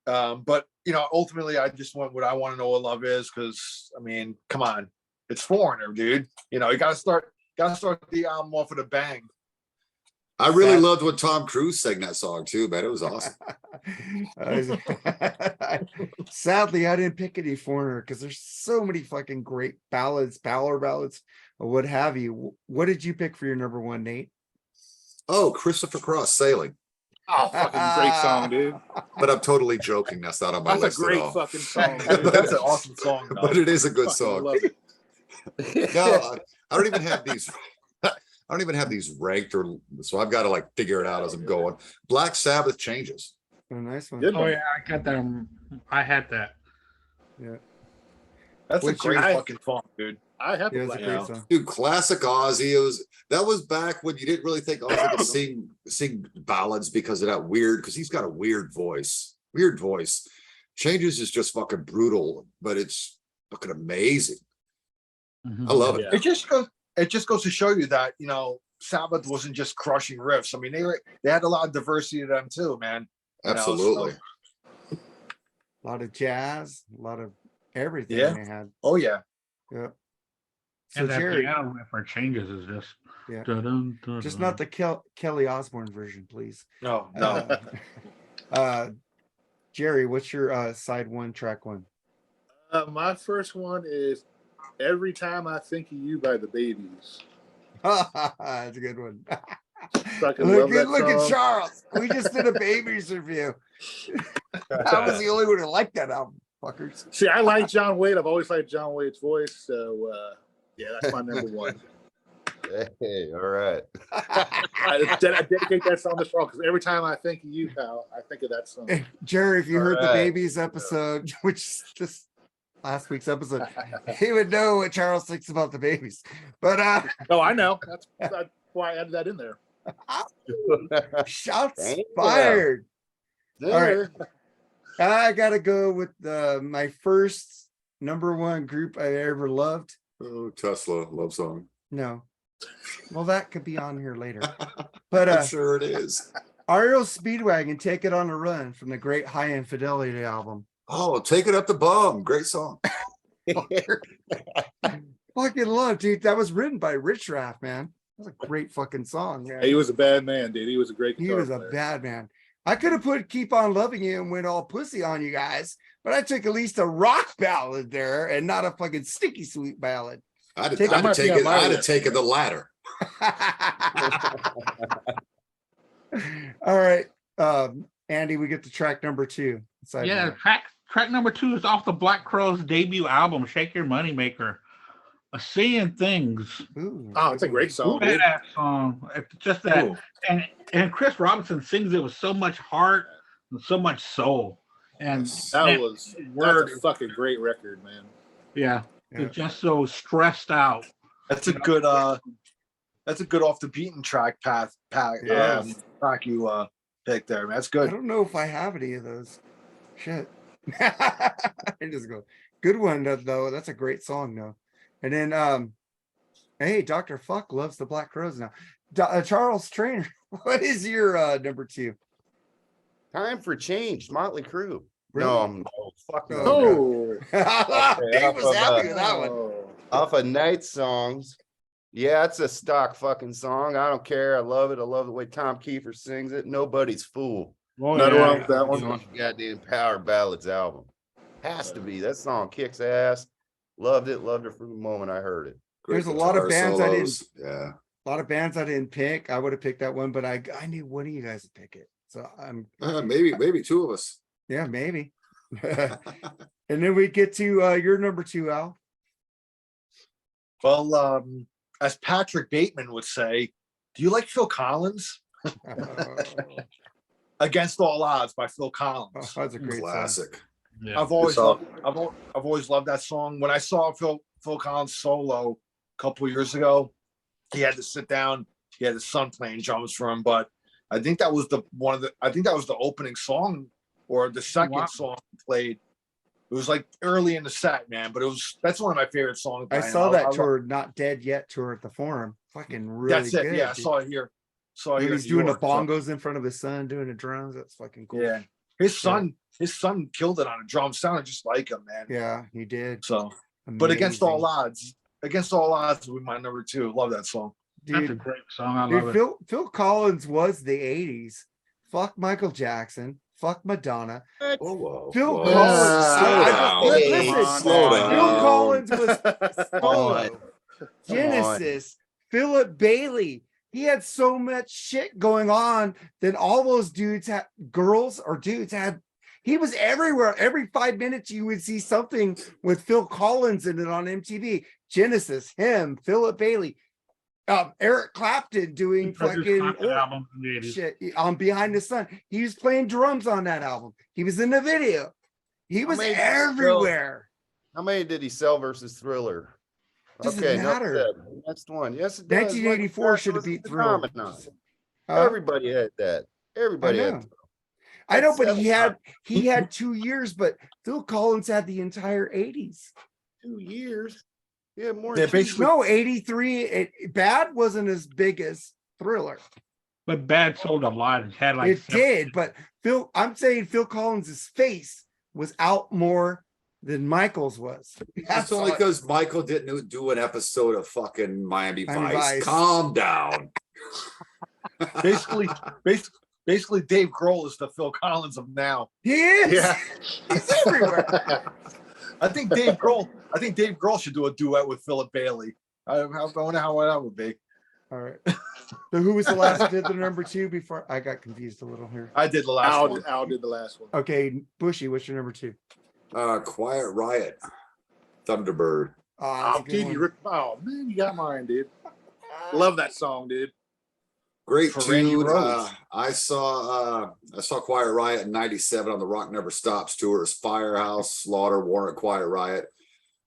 yeah. But you know, ultimately I just went with I want to know what love is, because I mean, come on, it's Foreigner, dude. You know, you gotta start the album off with a bang. I really loved when Tom Cruise sang that song too, man. It was awesome. Sadly, I didn't pick any Foreigner because there's so many fucking great ballads, power ballads, or what have you. What did you pick for your number one, Nate? Oh, Christopher Cross, Sailing. Oh, fucking great song, dude. But I'm totally joking. That's not on my That's list a at great all. fucking song. Dude. That's an awesome song, though. But it is a good Fucking song. love it. No, I don't even have these. I don't even have these ranked, or so I've got to like figure it out as I'm going. Black Sabbath, Changes. A nice one. Good Oh one. yeah, I got that. I had that. Yeah. That's a Which great I- fucking song, dude. I have Yeah, to it's a play great it. song. Dude, classic Ozzy. That was back when you didn't really think Ozzy could sing ballads because of that weird, because he's got a weird voice. Weird voice. Changes is just fucking brutal, but it's fucking amazing. I love it. Yeah. It just goes to show you that, you know, Sabbath wasn't just crushing riffs. I mean, they had a lot of diversity to them too, man. You know, Absolutely. so- A lot of jazz, a lot of everything Yeah. they had. oh yeah. Yeah. So And that Jerry, piano riff for Changes is just. Yeah. Dun-dun, dun-dun. just not the Kelly Osbourne version, please. No, no. Jerry, what's your side one, track one? My first one is Every Time I Think of You by the Babies. That's a good one. Fucking Look, love that look at song. Charles. We just did a Babies review. I was the only one who liked that album, fuckers. See, I like John Wade. I've always liked John Wade's voice. So, yeah, that's my number one. Hey, all right. I dedicate that song to Charles because every time I think of you, pal, I think of that song. Jerry, if you heard the Alright. Babies episode, which is just last week's episode, he would know what Charles thinks about the Babies. But Oh, I know. That's why I added that in there. shots Thank you. fired. All right. I gotta go with my first number one group I ever loved. Oh, Tesla love song. No. Well, that could be on here later. But I'm sure it is. REO Speedwagon, Take It on a Run from the great High Infidelity album. Oh, Take It Up the Bum. Great song. Fucking love, dude. That was written by Rich Raff, man. That's a great fucking song. Man. He was a bad man, dude. He was a great He guitar was a player. bad man. I could have put Keep On Loving You and went all pussy on you guys, but I took at least a rock ballad there and not a fucking sticky sweet ballad. I'd Take- have might be on my I'd have list. taken the latter. All right. Andy, we get to track number two. Side Yeah, one. track number 2 is off the Black Crowes debut album, Shake Your Moneymaker. Seeing Things. Ooh, Oh, it's a great song, dude. That song. It's just that. Ooh. And Chris Robinson sings it with so much heart and so much soul. And That's a fucking great record, man. yeah, Yeah. it's just so stressed out. That's a good off the beaten track path Yes. track you picked there, man. That's I good. don't know if I have any of those. Shit. I just go. Good one though. That's a great song though. And then hey, Dr. Fuck loves the Black Crowes now. Charles Traynor, what is your number two? Time for Change, Motley Crue. Really? No, fuck no. Oh, Oh, Dave was off of, happy with that one. oh. Off of Night Songs. Yeah, it's a stock fucking song. I don't care. I love it. I love the way Tom Kiefer sings it. Nobody's fool. Oh, Not yeah. wrong with that It's one. on the goddamn Power Ballads album. Has to be. That song kicks ass. Loved it. Loved it from the moment I heard it. There's a Great lot of guitar bands I solos. Yeah. A lot of bands I didn't pick. I would have picked that one, but I knew one of you guys would pick it. So I'm Maybe two of us. yeah, maybe. And then we get to your number 2, Al. Well, as Patrick Bateman would say, do you like Phil Collins? Against All Odds by Phil Collins. That's a great song. Classic. Yeah. I've always song. loved, I've always loved that song. When I saw Phil Collins solo a couple of years ago, he had to sit down. He had his son playing drums for him, but I think that was the opening song or the second song he played. It was like early in the set, man. But that's one of my favorite songs. I saw that tour, Not Dead Yet tour at the Forum. Fucking really That's it. good. Yeah, I dude. saw it here. When in he's New doing York, the bongos in front of his son, doing the drums. That's fucking cool. Yeah, his son killed it on a drum. Sounded just like him, man. Yeah, he did. So, but Against All Amazing. Odds would be my number 2. Love that song. That's a Dude, great song. I love dude, it. Phil Collins was the 80s. Fuck Michael Jackson. Fuck Madonna. Whoa. Phil Whoa. Collins. Slow Phil down. Collins was Come solo. on. Genesis. Philip Bailey. He had so much shit going on that all those dudes had, girls or dudes had. He was everywhere. Every 5 minutes, you would see something with Phil Collins in it on MTV. Genesis, him, Philip Bailey, Eric Clapton doing fucking album in the 80s. shit on Behind the Sun. He was playing drums on that album. He was in the video. He was many everywhere. How many did he sell versus Thriller? Doesn't enough matter. said. Next one. Yes, it does. 1984 Michael should have Jackson beat was a Thriller. phenomenon. Huh? Everybody had that. Everybody I had know. that. I know, but That's he had 2 years, but Phil Collins had the entire 80s. 2 years. Yeah, more. Yeah, than 2 basically- No, 83. Bad wasn't as big as Thriller. But Bad sold a lot. It had like It did, but I'm saying Phil Collins's face was out more than Michael's was. That's only because Michael didn't do an episode of fucking Miami Miami Vice. Vice. Calm down. Basically, Dave Grohl is the Phil Collins of now. He is. Yeah. He's everywhere. I think Dave Grohl should do a duet with Philip Bailey. I wonder how that would be. All right. So who was the last that did the number 2 before? I got confused a little here. I did the last one. Al did the last one. Okay, Bushy, what's your number 2? Quiet Riot. Thunderbird. Oh, Oh, dude, man, you got mine, dude. Love that song, dude. Great For Randy tune. Rhoads. I saw Quiet Riot in '97 on the Rock Never Stops tour. It was Firehouse, Slaughter, Warrant, Quiet Riot.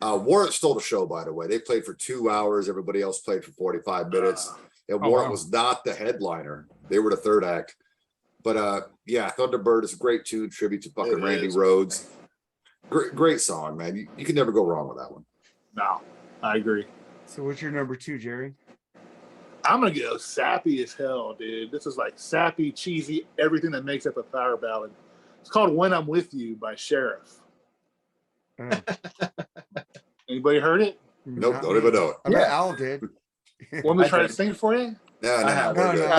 Warrant stole the show, by the way. They played for 2 hours. Everybody else played for 45 minutes. And Warrant was not the headliner. They were the third act. But yeah, Thunderbird is a great tune, tribute to fucking It Randy is. Rhoads. Great song, man. You can never go wrong with that one. No, I agree. So what's your number 2, Jerry? I'm gonna go sappy as hell, dude. This is like sappy, cheesy, everything that makes up a power ballad. It's called "When I'm With You" by Sheriff. Uh, Anybody heard it? Nope, not don't me. even know it. I bet Yeah. Al did. Want me to I try to did. sing it for you? No, I have. we're good.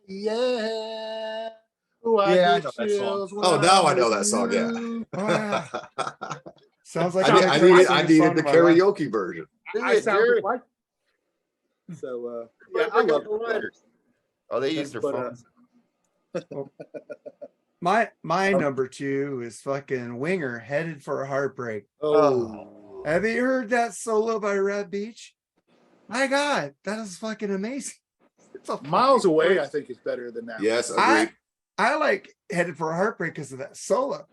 Yeah. Oh, Yeah, I get know that song. chills when Oh, now I I'm know with that song, yeah. you. Oh, yeah. Sounds like I needed the karaoke version. I sound Jerry. like. So, Yeah, yeah, I love the writers. Oh, they use their But, phones. my number 2 is fucking Winger, Headed for a Heartbreak. Oh, Have you heard that solo by Red Beach? My God, that is fucking amazing. It's a Miles fucking Away, great- I think is better than that. Yes, I- agreed. I like Headed for a Heartbreak because of that solo.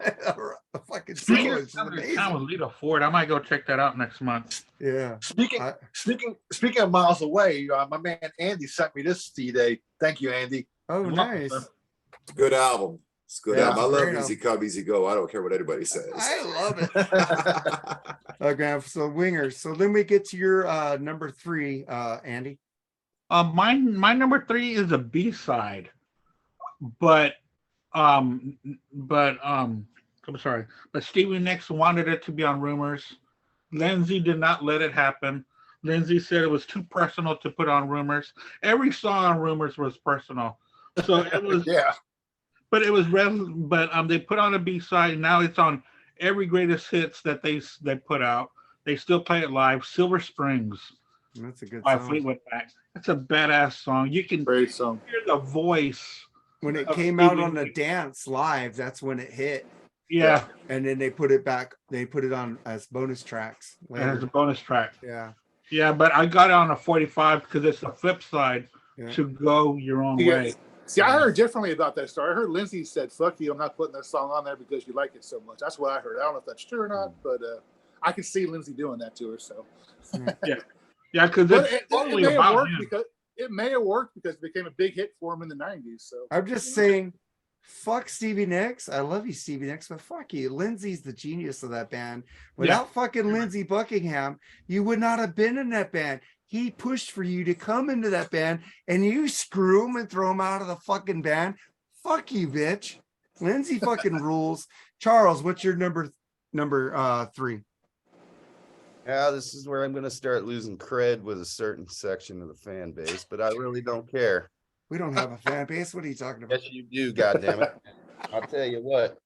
A fucking Speaking solo of is Time amazing. with Lita Ford. I might go check that out next month. Yeah. Speaking of Miles Away, my man Andy sent me this CD. Thank you, Andy. Oh, Love nice. it. Good album. It's a good Yeah, album. I love great Easy Come, Easy Go. I don't care what anybody says. I love it. Okay, so Winger. So then we get to your number 3, Andy. My number 3 is a B-side, but I'm sorry, but Stevie Nicks wanted it to be on Rumors. Lindsay did not let it happen. Lindsay said it was too personal to put on Rumors. Every song on Rumors was personal, so it was. Yeah. But it was they put on a B-side, and now it's on every greatest hits that they put out. They still play it live. Silver Springs That's a good by song. Fleetwood Mac. That's a badass song. You can Great song. hear the voice. When it of came out Stevie on the Nicks. dance live, that's when it hit. Yeah, And then they put it back. They put it on as bonus tracks it has a later. bonus track. Yeah. Yeah, but I got it on a 45 because it's the flip side Yeah. to Go Your Own Yeah. Way. See, I heard differently about that story. I heard Lindsay said, "Fuck you, I'm not putting that song on there because you like it so much." That's what I heard. I don't know if that's true or not, but I can see Lindsay doing that to her. So, Yeah, because but it's it totally may have about worked him. because it may have worked because it became a big hit for him in the '90s. So I'm just saying, fuck Stevie Nicks. I love you, Stevie Nicks, but fuck you. Lindsay's the genius of that band. Without fucking Lindsey Buckingham, you would not have been in that band. He pushed for you to come into that band, and you screw him and throw him out of the fucking band. Fuck you, bitch. Lindsay fucking rules. Charles, what's your number 3? Yeah, this is where I'm going to start losing cred with a certain section of the fan base, but I really don't care. We don't have a fan base. What are you talking about? Yes, you do, goddammit. I'll tell you what.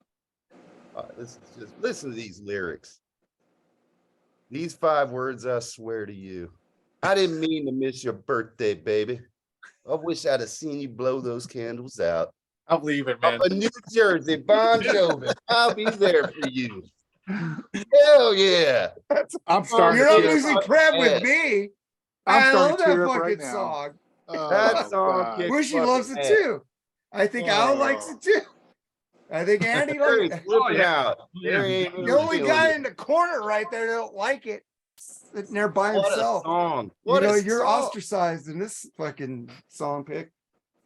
Listen to these lyrics. These 5 words, I swear to you. I didn't mean to miss your birthday, baby. I wish I'd have seen you blow those candles out. I'm leaving, man. Up in New Jersey, Bon Jovi. I'll be there for you. Hell yeah. I'm starting. You're to not tear losing up. cred with me. I'm I starting love to that tear up fucking right now. song. That song kicks Bushy loves it fucking ass. too. I think Al likes it too. I think Andy There likes he's it. flipping yeah. out. There he ain't The only feeling guy it. in the corner right there that don't like it, sitting there by What a himself. song. You What know, a you're song. ostracized in this fucking song pick.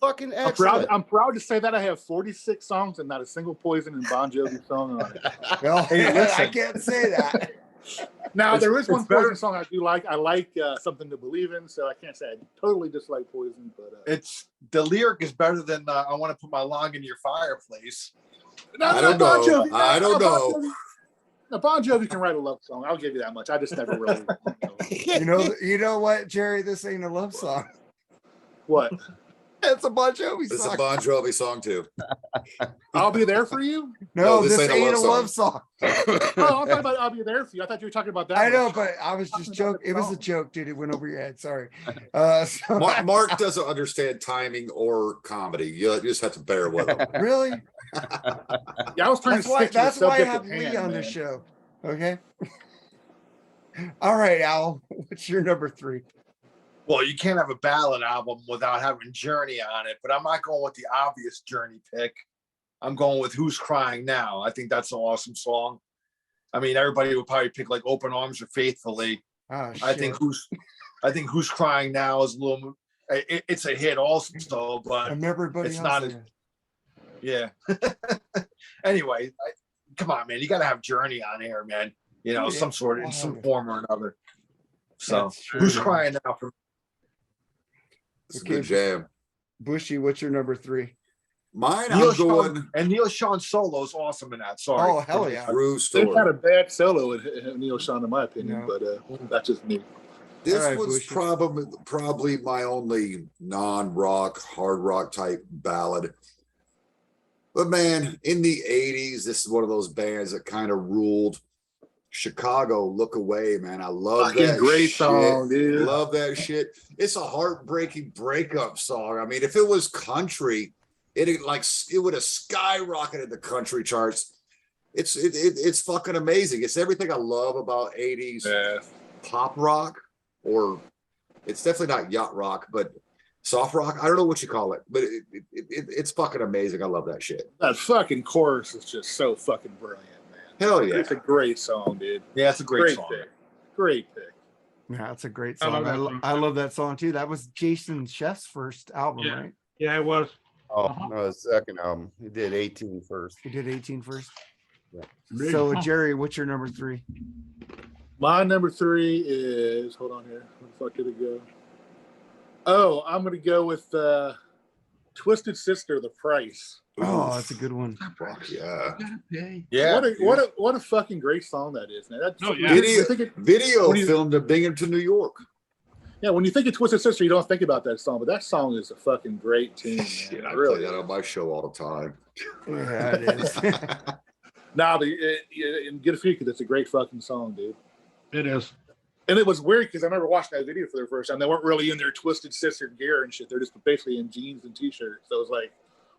Fucking I'm excellent. proud to say that I have 46 songs and not a single Poison and Bon Jovi song on it. Well, Hey, I listen. can't say that. Now there is one it's better- Poison song I do like. I like Something to Believe in, so I can't say I totally dislike Poison, but It's the lyric is better than I want to put my log in your fireplace. I don't know. I don't know. Now, Bon Jovi can write a love song. I'll give you that much. I just never really. You know what, Jerry? This ain't a love song. What? It's a Bon Jovi It's a song. Bon Jovi song too. I'll be there for you. No, No, this ain't a love song. Oh, I'm talking about I'll be there for you. I thought you were talking about that. I know, one. but I was just joking. It was a joke, dude. It went over your head. Sorry. So- Mark doesn't understand timing or comedy. You just have to bear with him. Really? Yeah, I was trying That's to why. stick to the That's why I subject have at Lee hand, on the man. show. Okay. All right, Al. What's your number 3? Well, you can't have a ballad album without having Journey on it, but I'm not going with the obvious Journey pick. I'm going with Who's Crying Now. I think that's an awesome song. I mean, everybody would probably pick like Open Arms or Faithfully. Oh, shit. I think Who's Crying Now is a little. It's a hit also, I but remember everybody it's else not there. yeah. Anyway, come on, man. You got to have Journey on here, man. You know, Yeah, some sort of in some form or another. So, That's true. Who's Crying Now? For It's a Okay. good jam. Bushy, what's your number 3? Mine, Neil I'm going Sean, and Neil Sean solo is awesome in that. Sorry. Oh, hell yeah. true They've had story. a bad solo with Neil Sean, in my opinion, No. but that's just me. This All right, was Bushy. probably my only non-rock, hard rock type ballad. But man, in the 80s, this is one of those bands that kind of ruled. Chicago, Look Away, man. I love Fucking that great shit. song, dude. Love that shit. It's a heartbreaking breakup song. I mean, if it was country, it would have skyrocketed the country charts. It's fucking amazing. It's everything I love about 80s Yeah. pop rock, or it's definitely not yacht rock, but soft rock. I don't know what you call it, but it's fucking amazing. I love that shit. That fucking chorus is just so fucking brilliant, man. Hell yeah. It's a great song, dude. Yeah, it's a great song. pick. Great pick. Yeah, it's a great I song. love that I song. I love that song too. That was Jason Chef's first album, Yeah. right? Yeah, it was. Oh, no, the second album. He did 18 first. He did 18 first. Big So, song. Jerry, what's your number 3? My number 3 is, hold on here. Where the fuck did it go? Oh, I'm going to go with Twisted Sister, The Price. Oh, that's a good one. Fuck yeah. Yeah. What a fucking great song that is, man. That's, Oh, yeah. Video What do you- filmed in Binghamton, New York. yeah, when you think of Twisted Sister, you don't think about that song, but that song is a fucking great tune, man. Shit, I It play really that is. on my show all the time. Yeah, it is. Nah, and get a few because it's a great fucking song, dude. It is. And it was weird because I remember watching that video for the first time. They weren't really in their Twisted Sister gear and shit. They're just basically in jeans and t-shirts. So it was like,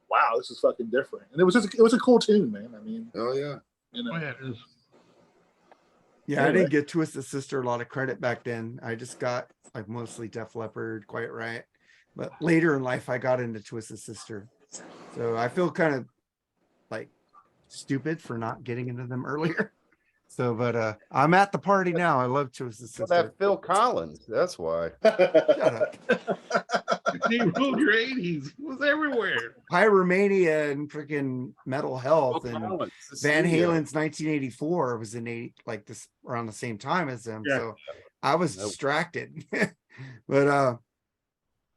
wow, this is fucking different. And it was a cool tune, man. I mean, Oh yeah. you know. Oh, yeah, it is. Yeah, I Anyway. didn't get Twisted Sister a lot of credit back then. I just got like mostly Def Leppard, Quite Right. But later in life, I got into Twisted Sister. So I feel kind of like stupid for not getting into them earlier. So, but I'm at the party now. I love Twisted Well, Sister. that Phil Collins, that's why. Shut up. He ruled your 80s. He was everywhere. Pyromania and freaking Metal Health Phil and Collins, Van Cecilia. Halen's 1984 was in like this around the same time as them. Yeah. So I was Nope. distracted. But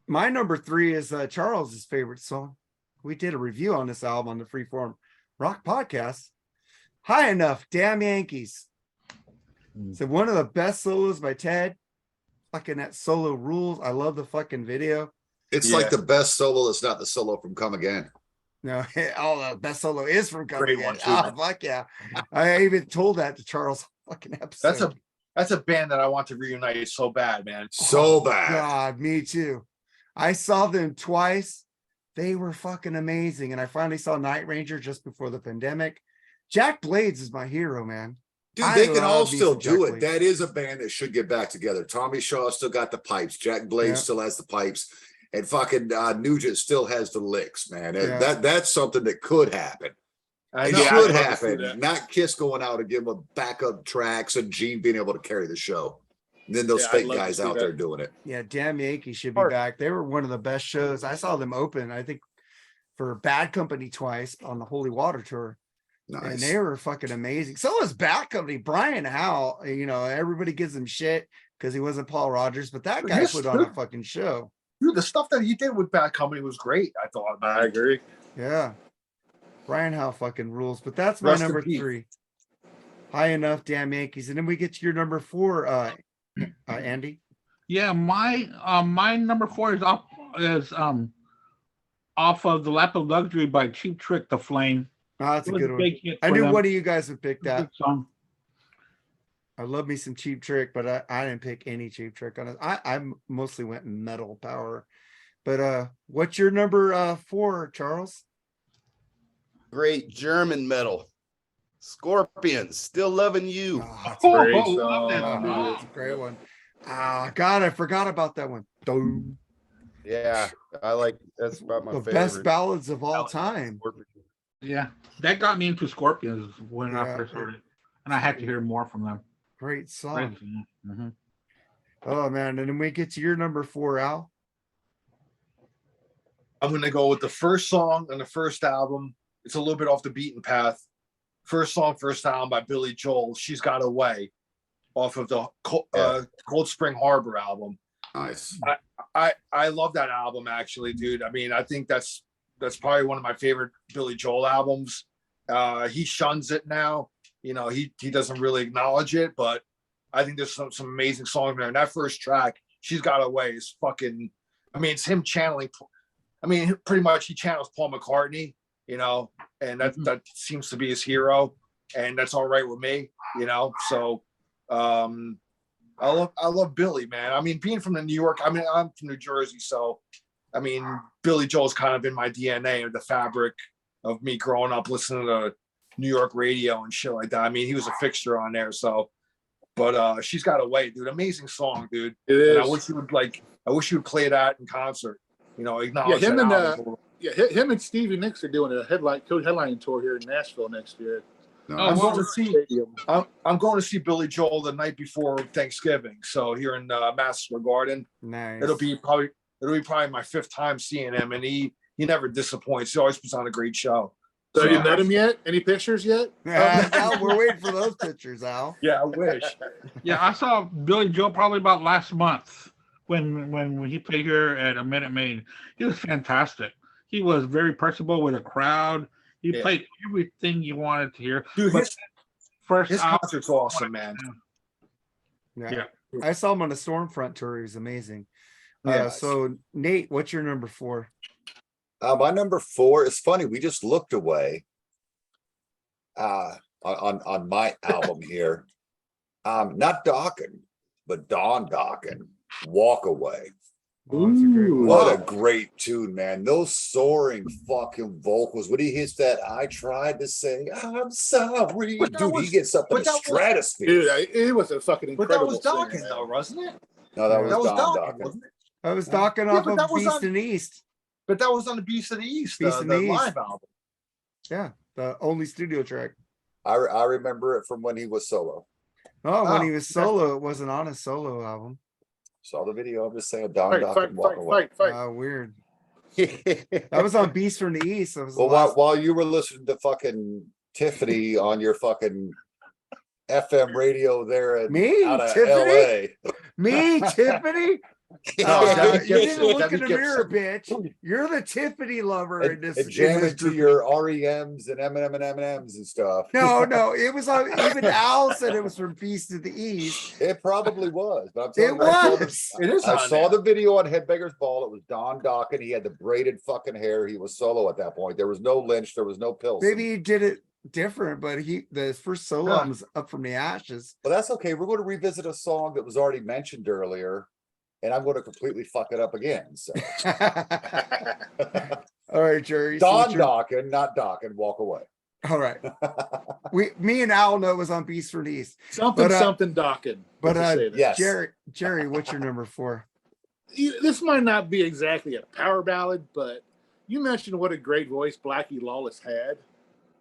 my number 3 is Charles's favorite song. We did a review on this album on the Freeform Rock podcast. High Enough, Damn Yankees. So one of the best solos by Ted. Fucking that solo rules. I love the fucking video. It's Yeah. like the best solo that's not the solo from Come Again. No, the best solo is from Coming Great one, too, Oh, man. fuck yeah. I even told that to Charles fucking episode. That's a band that I want to reunite so bad, man. So bad. God, me too. I saw them twice. They were fucking amazing. And I finally saw Night Ranger just before the pandemic. Jack Blades is my hero, man. Dude, I they can love all me still some do Jack it. Blades. That is a band that should get back together. Tommy Shaw still got the pipes. Jack Blades Yeah. still has the pipes. And fucking Nugent still has the licks, man. And Yeah. that's something that could happen. I It know. should I'd love to see happen. that. Not Kiss going out and give them a backup tracks and Gene being able to carry the show. And then those Yeah, I'd fake love to guys see out that. there doing it. Yeah, damn Yankees should be Or- back. They were one of the best shows. I saw them open, I think, for Bad Company twice on the Holy Water tour. And Nice. they were fucking amazing. So was Bad Company. Brian Howe, everybody gives him shit because he wasn't Paul Rogers, but that guy Yes, put on a dude. fucking show. Dude, the stuff that he did with Bad Company was great. I thought. I agree. Yeah. Brian Howe fucking rules. But that's my Rest in number peace. 3. High Enough, Damn Yankees. And then we get to your number 4, Andy. Yeah, my number 4 is off of The Lap of Luxury by Cheap Trick, The Flame. Oh, that's a It was good one. big hit I for knew them. one of you guys would pick It was a that. good song. I love me some Cheap Trick, but I didn't pick any Cheap Trick on it. I mostly went metal power. But what's your number 4, Charles? Great German metal. Scorpions, Still Loving You. Oh, that's Oh, Great love that song. song. That's a great one. Ah, God, I forgot about that one. Dun. Yeah, I like that's about my The favorite. best ballads of all time. Yeah, that got me into Scorpions when Yeah. I first heard it, and I had to hear more from them. Great song. Mhm. Oh man, and then we get to your number 4, Al. I'm gonna go with the first song on the first album. It's a little bit off the beaten path. First song, first album by Billy Joel. She's Got Away, off of the Cold Spring Harbor album. Nice. I love that album actually, dude. I mean, I think that's probably one of my favorite Billy Joel albums. He shuns it now. He doesn't really acknowledge it, but I think there's some amazing songs there. And that first track, She's Got Away, is fucking. I mean, it's him channeling. I mean, pretty much he channels Paul McCartney, and that seems to be his hero, and that's all right with me, So, I love Billy, man. I mean, being from New York, I'm from New Jersey, so I mean, Billy Joel's kind of in my DNA or the fabric of me growing up listening to New York radio and shit like that. I mean, he was a fixture on there. So, but She's Got Away, dude. Amazing song, dude. It is. And I wish you would play that in concert. Acknowledge him that and, album. him and Stevie Nicks are doing a headline tour here in Nashville next year. I'm Nice. going to see. Stadium. I'm going to see Billy Joel the night before Thanksgiving. So here in Madison Square Garden, Nice. it'll be probably my 5th time seeing him, and he never disappoints. He always puts on a great show. So you met him yet? Any pictures yet? Al, we're waiting for those pictures, Al. Yeah, I wish. Yeah, I saw Billy Joel probably about last month when he played here at a Minute Maid. He was fantastic. He was very personable with a crowd. He Yeah. played everything you wanted to hear. Dude, But first his album, concert's awesome, man. Yeah. Yeah. I saw him on the Stormfront tour. He was amazing. Yeah. So Nate, what's your number 4? My number 4 is funny. We just looked away on my album here. Not Dawkins, but Don Dawkins, Walk Away. Oh, that's a great Ooh. one. What a great tune, man. Those soaring fucking vocals. When he hits that, I tried to say, I'm sorry. But that Dude, he was- gets up in but the that was- stratosphere. Dude, it was a fucking But incredible. that was singer, Dawkins, man. though, wasn't it? No, that was That was Don Dawkins, Dawkins. wasn't it? I was talking Yeah, off but of that was Beast on- and East. But that was on the Beast of the East, Beast of the the East. live album. Yeah, the only studio track. I remember it from when he was solo. Oh, when Oh, he was solo, it wasn't on his solo album. Saw the video. I'm just saying, Don Fight, Dawkins, fight, Walk fight, Away. fight. Weird. That was on Beast from the East. That was the Well, last- while you were listening to fucking Tiffany on your fucking FM radio there at Me, out of Tiffany? LA. Me, Tiffany? Debbie You didn't Gibson, look Debbie in the mirror, Gibson. bitch. You're the Tiffany lover in this. And jam in this it to group. your REMs and Eminem and M&Ms and stuff. No, it was on. Even Al said it was from Beast of the East. It probably was, but I'm It telling you, I saw the- was. It is I on saw there. the video on Headbangers Ball. It was Don Dawkins. He had the braided fucking hair. He was solo at that point. There was no Lynch. There was no Pilsen. Maybe he did it different, but the first solo Huh. album was Up from the Ashes. But that's okay. We're going to revisit a song that was already mentioned earlier, and I'm going to completely fuck it up again. So All right, Jerry. so Don what's your- Dawkins, not Dawkins, Walk Away. All right. Me and Al know it was on Beast from the East. Something, But, something Dawkins. but, Let's say that. Yes. Jerry, what's your number 4? This might not be exactly a power ballad, but you mentioned what a great voice Blackie Lawless had.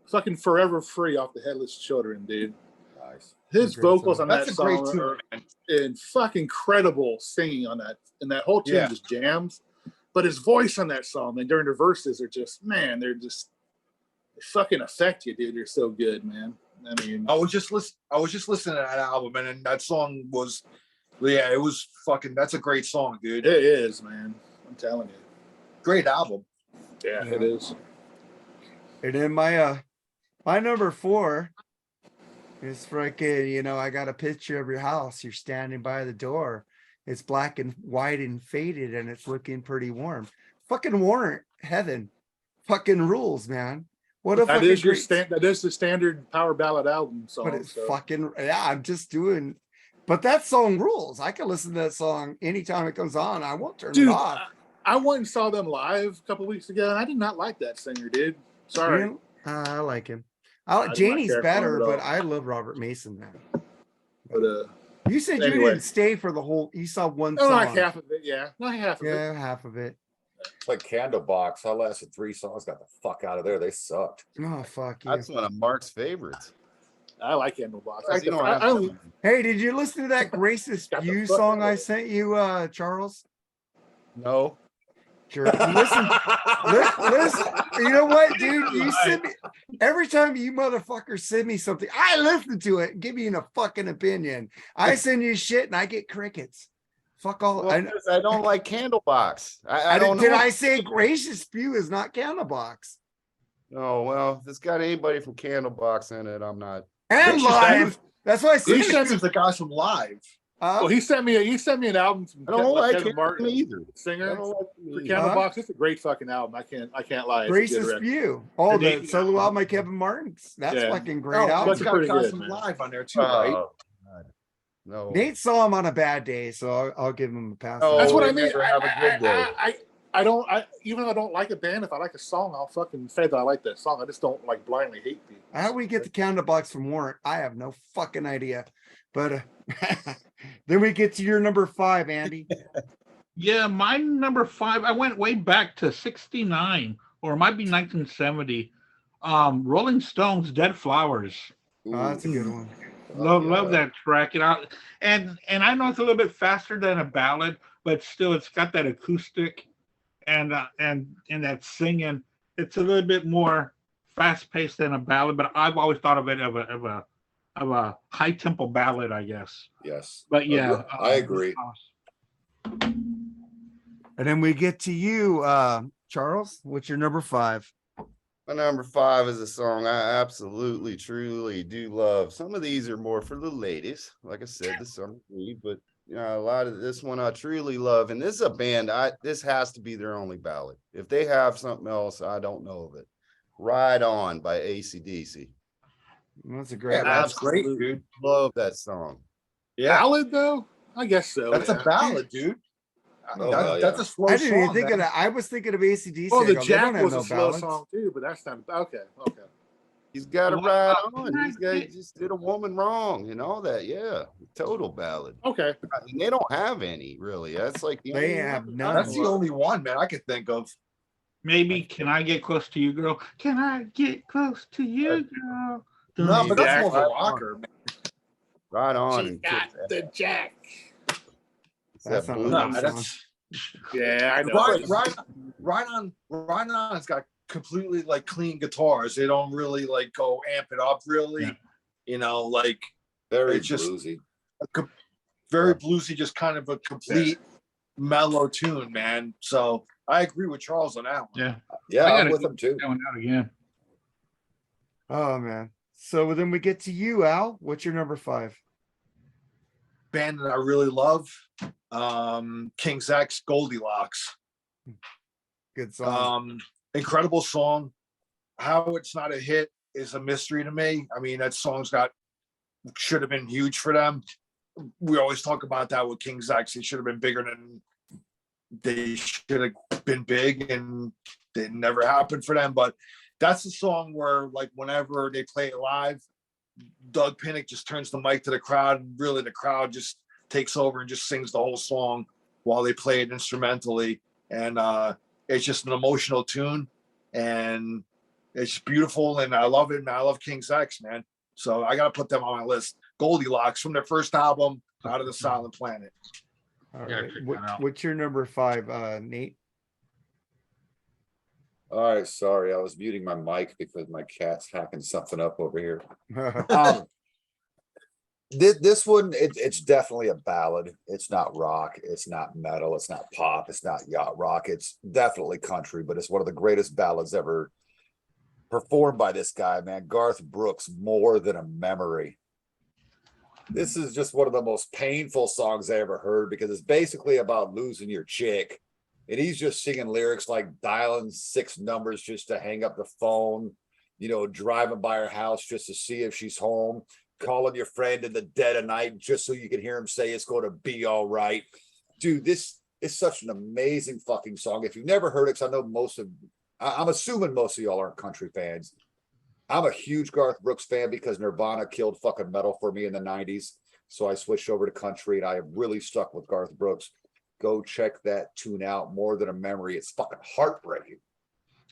Fucking Forever Free off the Headless Children, dude. Nice. His Great vocals song. on That's that a great song tune, are man. and fucking incredible singing on that, and that whole tune Yeah. just jams. But his voice on that song and during the verses are just, man, they fucking affect you, dude. They're so good, man. I mean, I was just listening to that album, and then that song was, yeah, it was fucking. That's a great song, dude. it is, man. I'm telling you. Great album. Yeah, Yeah. it is. And then my number 4 is freaking, I got a picture of your house. You're standing by the door. It's black and white and faded, and it's looking pretty warm. Fucking warrant heaven. Fucking rules, man. What a That fucking is your great- that is the standard power ballad album song. But it's so. fucking, yeah, I'm just doing, but that song rules. I can listen to that song anytime it comes on. I won't turn Dude, it off. I went and saw them live a couple weeks ago, and I did not like that singer, dude. Sorry. You know, I like him. I do not Janie's care for him better, at but all. I love Robert Mason, man. But You said you Anyway. didn't stay for the whole, you saw one no, song. like half of it, yeah. Not half of it. Yeah, half of it. It's like Candlebox. I lasted 3 songs. Got the fuck out of there. They sucked. Oh, fuck you. That's one of Mark's favorites. I like Candlebox. Because you don't have Hey, did you listen to that Racist Got the View fuck song out I of it. sent you, Charles? No. Sure. Listen, listen. You know what, dude? You send me every time you motherfuckers send me something, I listen to it, and give you a fucking opinion. I send you shit and I get crickets. Fuck all. Well, because I don't like Candlebox. I don't know. Did I say Gracious Few is not Candlebox? Oh, well, if it's got anybody from Candlebox in it, I'm not. And Gracious live. That's why I He said. sent This is the guys from Live. Well, he sent me an album from I don't like Kevin him Martin, either. I singer don't like for him either. Candlebox. It's a great fucking album. I can't lie. It's a good Gracious record. View. Oh, And the he- solo album by Kevin Martin's. That's Yeah. fucking great Oh, album. it's got pretty guys good, from man. Live on there too, right? Oh, God. No. Nate saw him on a bad day, so I'll give him a pass. Oh, That's what they I mean. never have a good day. Even though I don't like a band, if I like a song, I'll fucking say that I like that song. I just don't like blindly hate people. How we get the Candlebox from Warrant? I have no fucking idea. But then we get to your number 5, Andy. Yeah, my number 5, I went way back to 69, or it might be 1970. Rolling Stones, Dead Flowers. Oh, that's a good one. Love that track. And I know it's a little bit faster than a ballad, but still it's got that acoustic and that singing. It's a little bit more fast paced than a ballad, but I've always thought of it of a high tempo ballad, I guess. Yes. But yeah, I agree. And then we get to you, Charles. What's your number 5? My number 5 is a song I absolutely, truly do love. Some of these are more for the ladies, like I said, the summer Eve, but a lot of this one I truly love. And this is a band, this has to be their only ballad. If they have something else, I don't know of it. Ride On by AC/DC. That's a great Yeah, one. that's great, Absolutely dude. Love that song. Yeah, Ballad though? I guess so. that's yeah. a ballad, dude. Oh, That's a slow I didn't even song, think of man. that. I was thinking of AC/DC. Oh, I the go, they Jack don't have was no a slow ballads. song too, but that's not okay. Okay. He's got to Well, ride can on. I He's got get- just did a woman wrong and all that. Yeah, total ballad. Okay. I mean, they don't have any really. That's like the They only have one. none. That's the only one, man, I could think of. Maybe Can I Get Close to You, Girl? Can I get close to you, girl? No, but that's Jack more of a right rocker, man. Right on She's and got kick that. the Jack. It's that That's not blues. a No, song. that's Yeah, I know. right on. It's got completely like clean guitars. They don't really like go amp it up, really. Yeah. You know, like Very It's just- bluesy. very bluesy, just kind of a complete mellow tune, man. So I agree with Charles on that one. Yeah, Yeah, I I'm gotta with go him too. that one out again. Oh man. So then we get to you, Al. What's your number 5? Band that I really love, King's X, Goldilocks. Good song. Incredible song. How it's not a hit is a mystery to me. I mean, that song's should have been huge for them. We always talk about that with King's X. It should have been bigger than they should have been big, and it never happened for them. But that's the song where, like, whenever they play it live, Doug Pinnick just turns the mic to the crowd, and really the crowd just takes over and just sings the whole song while they play it instrumentally. And it's just an emotional tune, and it's beautiful, and I love it. And I love King's X, man. So I gotta put them on my list. Goldilocks from their first album, Out of the Silent Planet. All Yeah, right. check that out. What's your number 5, Nate? All right, sorry, I was muting my mic because my cat's hacking something up over here. Oh, This one, it's definitely a ballad. It's not rock. It's not metal. It's not pop. It's not yacht rock. It's definitely country, but it's one of the greatest ballads ever performed by this guy, man. Garth Brooks, More Than a Memory. This is just one of the most painful songs I ever heard because it's basically about losing your chick. And he's just singing lyrics like dialing 6 numbers just to hang up the phone, driving by her house just to see if she's home, calling your friend in the dead of night just so you can hear him say it's going to be all right. Dude, this is such an amazing fucking song. If you've never heard it, because I know I'm assuming most of y'all aren't country fans. I'm a huge Garth Brooks fan because Nirvana killed fucking metal for me in the 90s. So I switched over to country, and I have really stuck with Garth Brooks. Go check that tune out, More Than a Memory. It's fucking heartbreaking.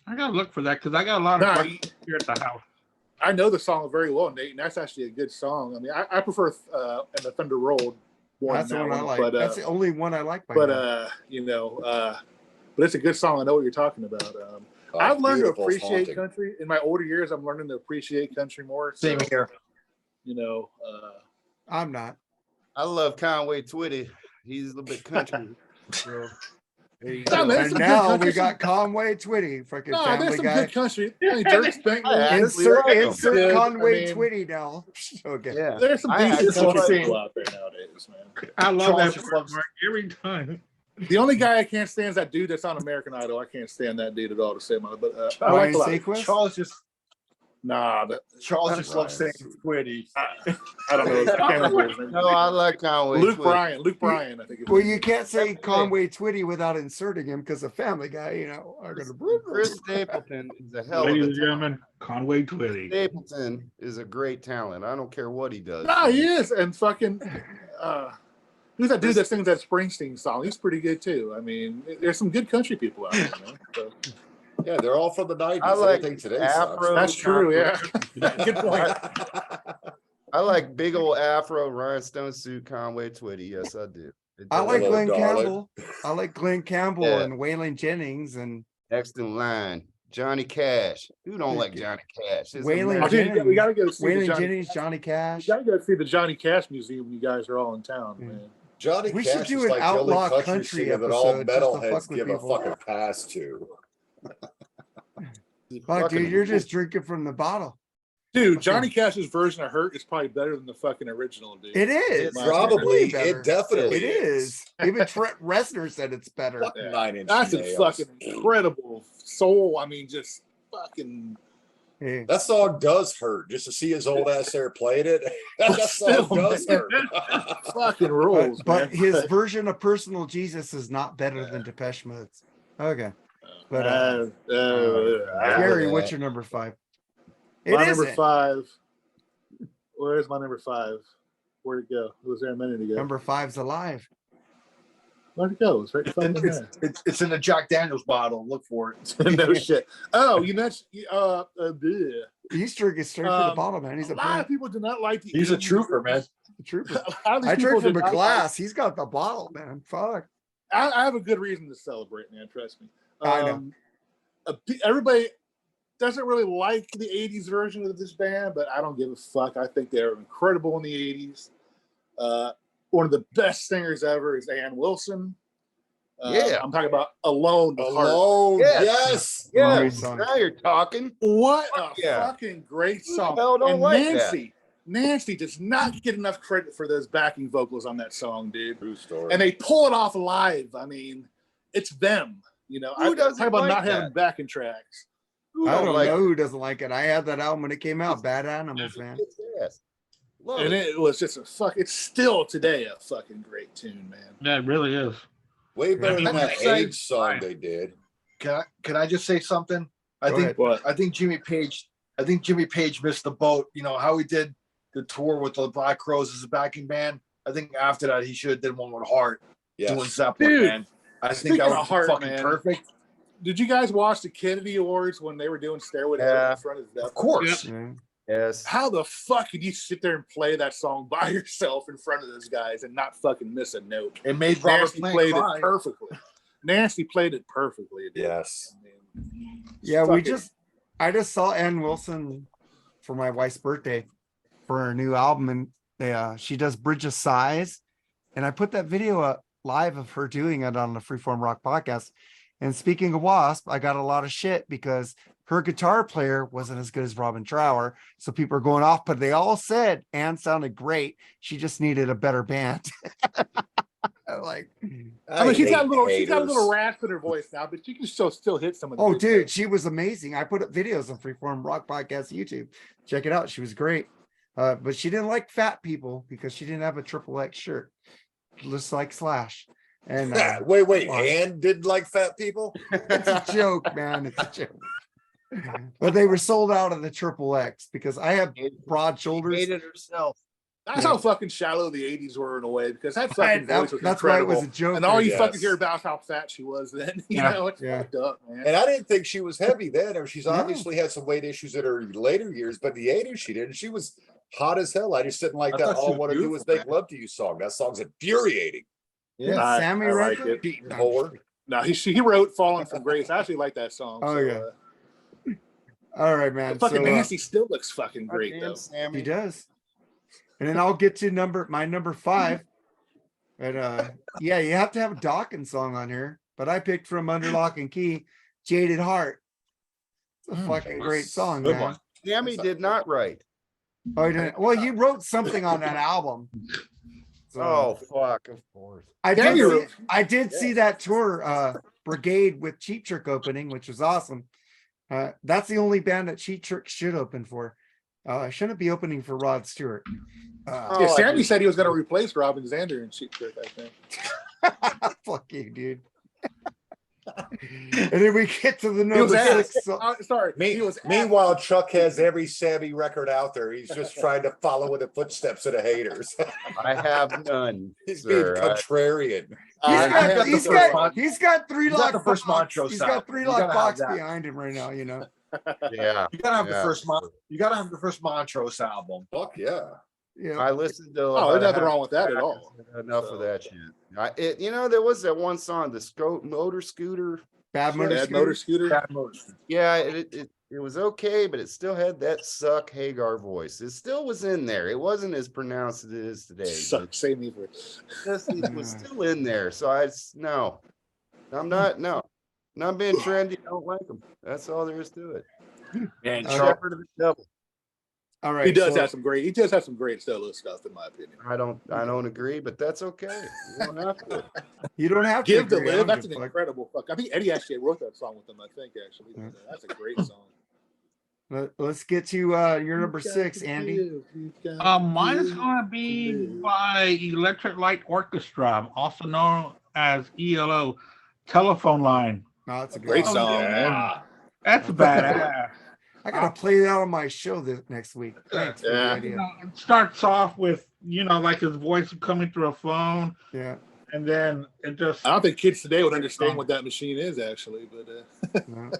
I gotta look for that because I got a lot of Nah, questions here at the house. I know the song very well, Nate, and that's actually a good song. I mean, I prefer "And the Thunder Rolled" more that's the than one that I one, like. but That's the only one I like. but it's a good song. I know what you're talking about. Oh, I've learned to beautiful, it's appreciate haunting. country in my older years. I'm learning to appreciate country more. So, Same here. I'm not. I love Conway Twitty. He's a little bit country. So, there you No, go. man, There's And some good now country we got Conway Twitty, fucking no, there's Family some Guy. good country. I mean, Dirk Spangley, Insert good. Conway I mean, Twitty now. Okay. Yeah. There's some I decent actually- country people out there nowadays, man. I love Charles that just part, loves- Mark, every time. The only guy I can't stand is that dude that's on American Idol. I can't stand that dude at all to say my, but I like Ryan a lot. Seacrest? Charles just That's loves saying Twitty. I don't know. I can't remember his name. No, I like Conway Luke Twitty. Bryan, I think. his Well, name you is. can't say That's it. Conway Twitty without inserting him because the Family Guy, are going to. Chris Stapleton is a hell of Ladies a and gentlemen, Conway Twitty. Stapleton is a great talent. I don't care what he does. No, he is, and fucking. Who's that dude that sings that Springsteen song? He's pretty good too. I mean, there's some good country people out there, man. So, Yeah, they're all from the 90s. I like Everything today Afro. that's true. Yeah. Good point. I like big old Afro rhinestone suit Conway Twitty. Yes, I do. I like Hello, Glenn darling. Campbell. I like Glenn Campbell Yeah. and Waylon Jennings and Next in line, Johnny Cash. Who don't like Johnny Cash? It's Waylon American. Dude, we got to go see the Waylon Johnny. Jennings, Johnny Cash. You got to go see the Johnny Cash Museum when you guys are all in town, Yeah. man. Johnny We should Cash do is an like the only outlaw country country singer that all episode just to fuck metalheads with give a people. fucking pass to. Fuck, Fucking- dude, you're just drinking from the bottle. Dude, Johnny Cash's version of "Hurt" is probably better than the fucking original, dude. It is. It's Probably, Way better. it definitely It is. Even Trent Reznor said it's better. Fucking Yeah. 9-inch That's a nails. fucking incredible soul. I mean, just fucking. Yeah. That song does hurt just to see his old ass there playing it. That song Still, does man. hurt. fucking rules, but man. his version of Personal Jesus is not better than Depeche Mode's. Okay. But Gary, what's your number 5? My number 5. Where's my number 5? Where'd it go? It was there a minute ago. Number 5's alive. Where'd it go? It's right fucking there. It's in the Jack Daniels bottle. Look for it. No shit. Oh, you know, Easter gets straight for the bottle, man. He's a lot of people do not like the. He's a 80s trooper, man. A trooper. I I drink from a glass. He's got the bottle, man. Fuck. I have a good reason to celebrate, man. Trust me. I know. Everybody doesn't really like the 80s version of this band, but I don't give a fuck. I think they're incredible in the 80s. One of the best singers ever is Ann Wilson. Yeah. I'm talking about Alone. The Heart. Alone. Yes. Yes. Great song. Now you're talking. What a Yeah. fucking great Who the song. hell don't And like that? Nancy does not get enough credit for those backing vocals on that song, dude. True story. And they pull it off live. I mean, it's them. You know, Who I doesn't talk about like not having that? backing tracks. Who I don't like know who doesn't like it. I had that album when it came out. Bad Animals, man. Yes. Love And it. it was just it's still today a fucking great tune, man. That really is. Way better than that Say- age song they did. Can I just say something? I Go think ahead. What? I think Jimmy Page missed the boat. You know how he did the tour with the Black Crowes as a backing band. I think after that he should have did one with Heart doing Yes. Zeppelin, Dude, man. I think speaking that of was Heart, fucking man. perfect. Did you guys watch the Kennedy Awards when they were doing Stairway to Heaven Yeah. in front of Of Zeppelin? course. Yeah. Yes. How the fuck could you sit there and play that song by yourself in front of those guys and not fucking miss a note? It made Robert Nancy Plant played cry. it perfectly. Nancy played it perfectly. Dude. Yes. I mean, Yeah, fucking- I just saw Ann Wilson for my wife's birthday for her new album, and she does Bridge of Sighs, and I put that video up live of her doing it on the Freeform Rock podcast. And speaking of Wasp, I got a lot of shit because her guitar player wasn't as good as Robin Trower, so people are going off. But they all said Ann sounded great. She just needed a better band. Like, I mean, she's got a little haters. rasp in her voice now, but she can still hit some of the oh, good dude, notes. she was amazing. I put up videos on Freeform Rock Podcast YouTube. Check it out. She was great. But she didn't like fat people because she didn't have a triple X shirt, just like Slash. And Wait, well, Ann didn't like fat people? it's a joke, man. It's a joke. But they were sold out of the triple X because I have broad shoulders. Made it herself. That's how fucking shallow the 80s were in a way, because that I- fucking voice was that's why it incredible. was a joke. And all you Yes. fucking hear about how fat she was then. You Yeah. know, it's Yeah. fucked up, man. And I didn't think she was heavy then, or she's No. obviously had some weight issues in her later years, but in the 80s she didn't. She was hot as hell. I just didn't like I that thought she All I was Want to Do Is beautiful, Make Love to You song. That song's infuriating. Yeah, I- Sammy I like Record. it. Beating whore. No, he wrote "Falling from Grace." I actually like that song. Oh, so, yeah. All right, man. fucking So, Nancy still looks fucking great Goddamn though. Sammy. he does. And then I'll get to my number 5. And yeah, you have to have a Dawkins song on here, but I picked from Under Lock and Key, Jaded Heart. It's a fucking great song, Good man. one. Sammy did not write. Oh, he didn't. Well, he wrote something on that album. So, Oh fuck, of course. I Yeah, did. you See, wrote- I did see that tour, Brigade with Cheap Trick opening, which was awesome. That's the only band that Cheap Trick should open for. Shouldn't be opening for Rod Stewart. Oh, Yeah, I Sammy just- said he was going to replace Robin Zander in Cheap Trick, I think. Fuck you, dude. And then we get to the He was number asked. 6. So, Sorry, he was Meanwhile, Chuck has every Sammy record out there. He's just trying to follow in the footsteps of the haters. I have none. He's being sir. contrarian. he's got 3 You got lock the first box. Montrose He's got out. 3 You lock gotta have box that. behind him right now, you know. Yeah, You gotta have Yeah. the first you gotta have the first Montrose album. Fuck yeah. Yeah. I listened to. Oh, about there's a nothing half- wrong with that at all. Enough So- of that shit. There was that one song, the motor scooter. Bad motor Bad scooter. motor scooter. Bad Motors. Yeah, it was okay, but it still had that suck Hagar voice. It still was in there. It wasn't as pronounced as it is today. Suck, save me for it. It was still in there. So I'm not being trendy. I don't like them. That's all there is to it. And Okay. Chuck, Shepherd of the Devil. All right. He does so- have some great. He does have some great solo stuff, in my opinion. I don't agree, but that's okay. You don't have to. You don't have to Give the agree, I live. don't That's an give a fuck. incredible fuck. I think Eddie actually wrote that song with them. I think actually, Yeah. that's a great song. Let's get to your number 6, Andy. Mine is going to be by Electric Light Orchestra, also known as ELO, Telephone Line. No, that's a good Great one. song, Yeah. man. That's badass. I gotta play that on my show this next week. Thanks for the Yeah. idea. It starts off with, like his voice coming through a phone, Yeah. and then it just. I don't think kids today would understand what that machine is, actually. But No.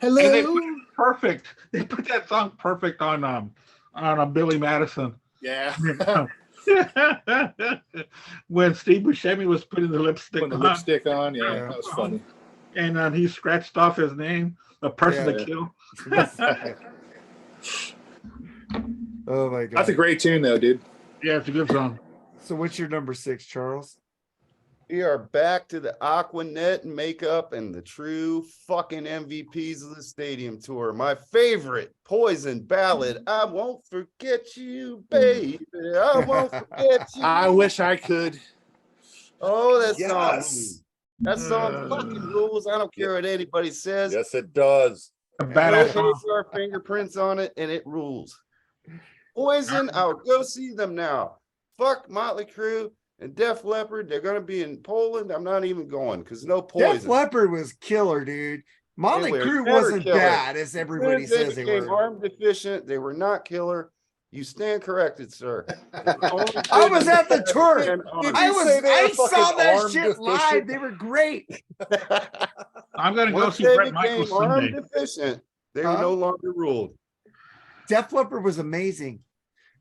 hello. And they put it perfect. They put that song perfect on Billy Madison. Yeah. When Steve Buscemi was putting the lipstick Putting the on, lipstick on. Yeah, Yeah. that was funny. and he scratched off his name, the person Yeah. to kill. Oh my god. That's a great tune, though, dude. Yeah, it's a good song. So what's your number 6, Charles? We are back to the Aquanet and makeup and the true fucking MVPs of the stadium tour. My favorite Poison ballad. I won't forget you, baby. I won't forget you. I wish I could. Oh, that song. Yes. rules. That song fucking rules. I don't care what anybody says. Yes, it does. A Throw badass song. our fingerprints on it and it rules. Poison, I'll go see them now. Fuck Motley Crue and Def Leppard. They're gonna be in Poland. I'm not even going because no Def Poison. Leppard was killer, dude. Motley They were Crue never wasn't killer. bad as everybody says they became were. arm deficient. They were not killer. You stand corrected, sir. I was at the tour. I saw fucking that arm shit deficient? live. They were great. I'm gonna go Once see they Bret Michaels became arm Sunday. deficient, they were Huh? no longer ruled. Def Leppard was amazing.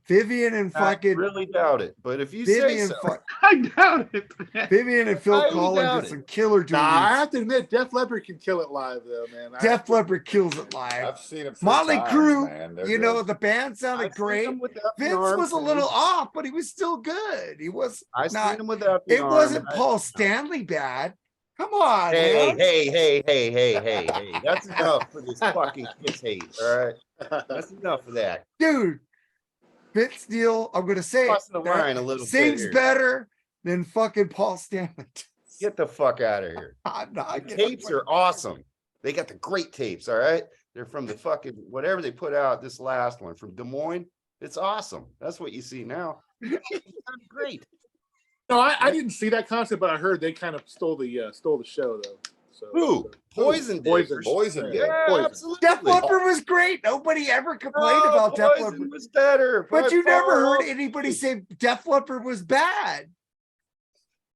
Vivian and I fucking really doubt it, but if you say Vivian, so, I doubt it. Vivian and Phil Highly Collins doubt did it. some killer dudes. Nah, I have to admit, Def Leppard can kill it live, though, man. Def Leppard kills it live. I've seen it. Motley Crue, man. They're you know, good. the band sounded I've seen great. them without the Vince arm, was a too. little off, but he was still good. He was I not. seen them without the It arm. wasn't Paul Stanley bad. Come on, Hey, man. hey. That's enough for this fucking kiss hate. All right. That's enough of that. Dude, Vince Neil, I'm gonna say it, Crossing the line a little bit sings here. better than fucking Paul Stanley. Get the fuck out of here. I'm not The getting- tapes are awesome. They got the great tapes, all right? They're from the fucking whatever they put out this last one from Des Moines. It's awesome. That's what you see now. It's great. No, I didn't see that concert, but I heard they kind of stole the show, though. So Who? Poison did. Poison. Poison did. Yeah, Poison. absolutely. Def Leppard was great. Nobody ever complained No, about Def Poison Leppard. was better. But by you never far. heard anybody say Def Leppard was bad.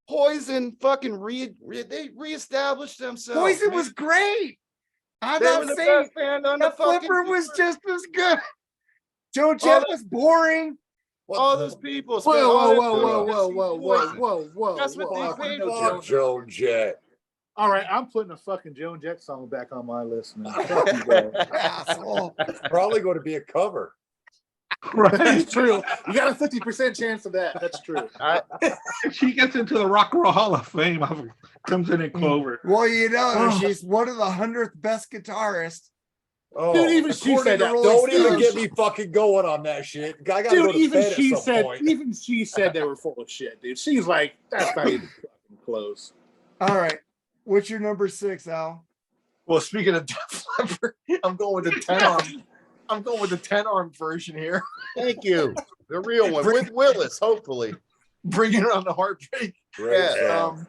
Poison fucking they reestablished themselves. Poison man. was great. I'm They were not the saying best band on the Def fucking Leppard was tour. just as good. Joe Jett that- was boring. All those people. Whoa, spent all that whoa, time whoa, to whoa, see whoa, whoa, Poison. whoa, whoa, That's what whoa. they paid Fuck for. Joan Jett. All right, I'm putting a fucking Joan Jett song back on my list, man. Fuck you guys. Asshole. It's probably going to be a cover. Right? That's true. You got a 50% chance of that. That's true. If she gets into the Rock and Roll Hall of Fame of Crimson and Clover. Well, you know, Oh. she's one of the 100th best guitarists. Oh, Dude, even she according said to that. Rolling don't even Stones. get me fucking going on that shit. I gotta go Dude, to even bed she at some said, point. even she said they were full of shit, dude. She's like, that's not even fucking close. All right. What's your number 6, Al? Well, speaking of Def Leppard, I'm going with the 10-arm. I'm going with the 10-arm version here. Thank you. The real one with Willis, hopefully. Bringing it on the heartbreak. Great Yeah, song.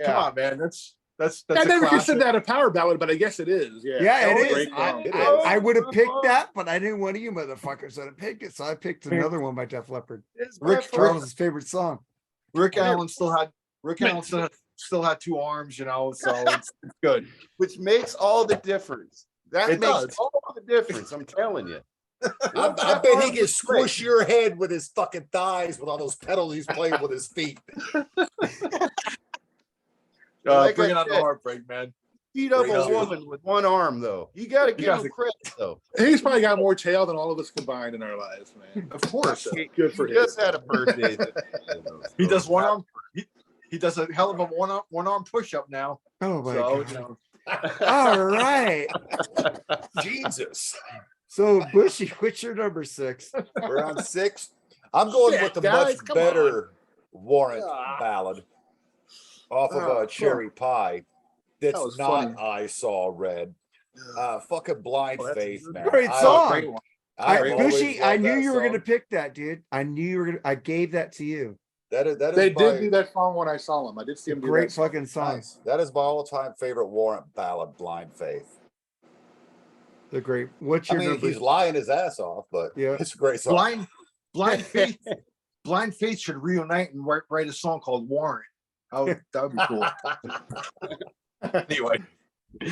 Come on, man. That's I a never classic. considered that a power ballad, but I guess it is. Yeah, Yeah, That was it a is. great song. It I, is. I would have picked that, but I didn't want you motherfuckers to pick it, so I picked another one by Def Leppard. It's Rick- by far- Charles's favorite song. Rick Allen still had 2 arms, you know, so it's good. which makes all the difference. That It makes does. all the difference. I'm telling you. I bet he can squish your head with his fucking thighs with all those pedals he's playing with his feet. Like Bring I it on the said, heartbreak, man. Beat up Great a song. woman with one arm, though. You got to give guys him are- credit, though. He's probably got more tail than all of us combined in our lives, man. Of course. So, good for He him. just had a birthday. He does one arm. He does a hell of a one arm push up now. Oh my So, god. you know, All right. Jesus. So Bushy, what's your number 6? We're on 6. I'm going Shit, with the guys, much come better Warrant Ah. ballad off of Ah, Cherry Pie. That That's was not funny. I Saw Red. Fucking Blind Oh, that's a Faith, good- man. Great I- song. Great one. I have always Bushy, I loved knew that you were song. gonna pick that, dude. I knew you were gonna. I gave that to you. That is They my, did do that song when I saw them. I did see them do Great that song. fucking song. nice. That is my all-time favorite Warrant ballad, Blind Faith. They're great. What's I your mean, number? he's lying his ass off, but Yeah. it's a great song. Blind Faith. Blind Faith should reunite and write a song called Warrant. That would be cool. Anyway,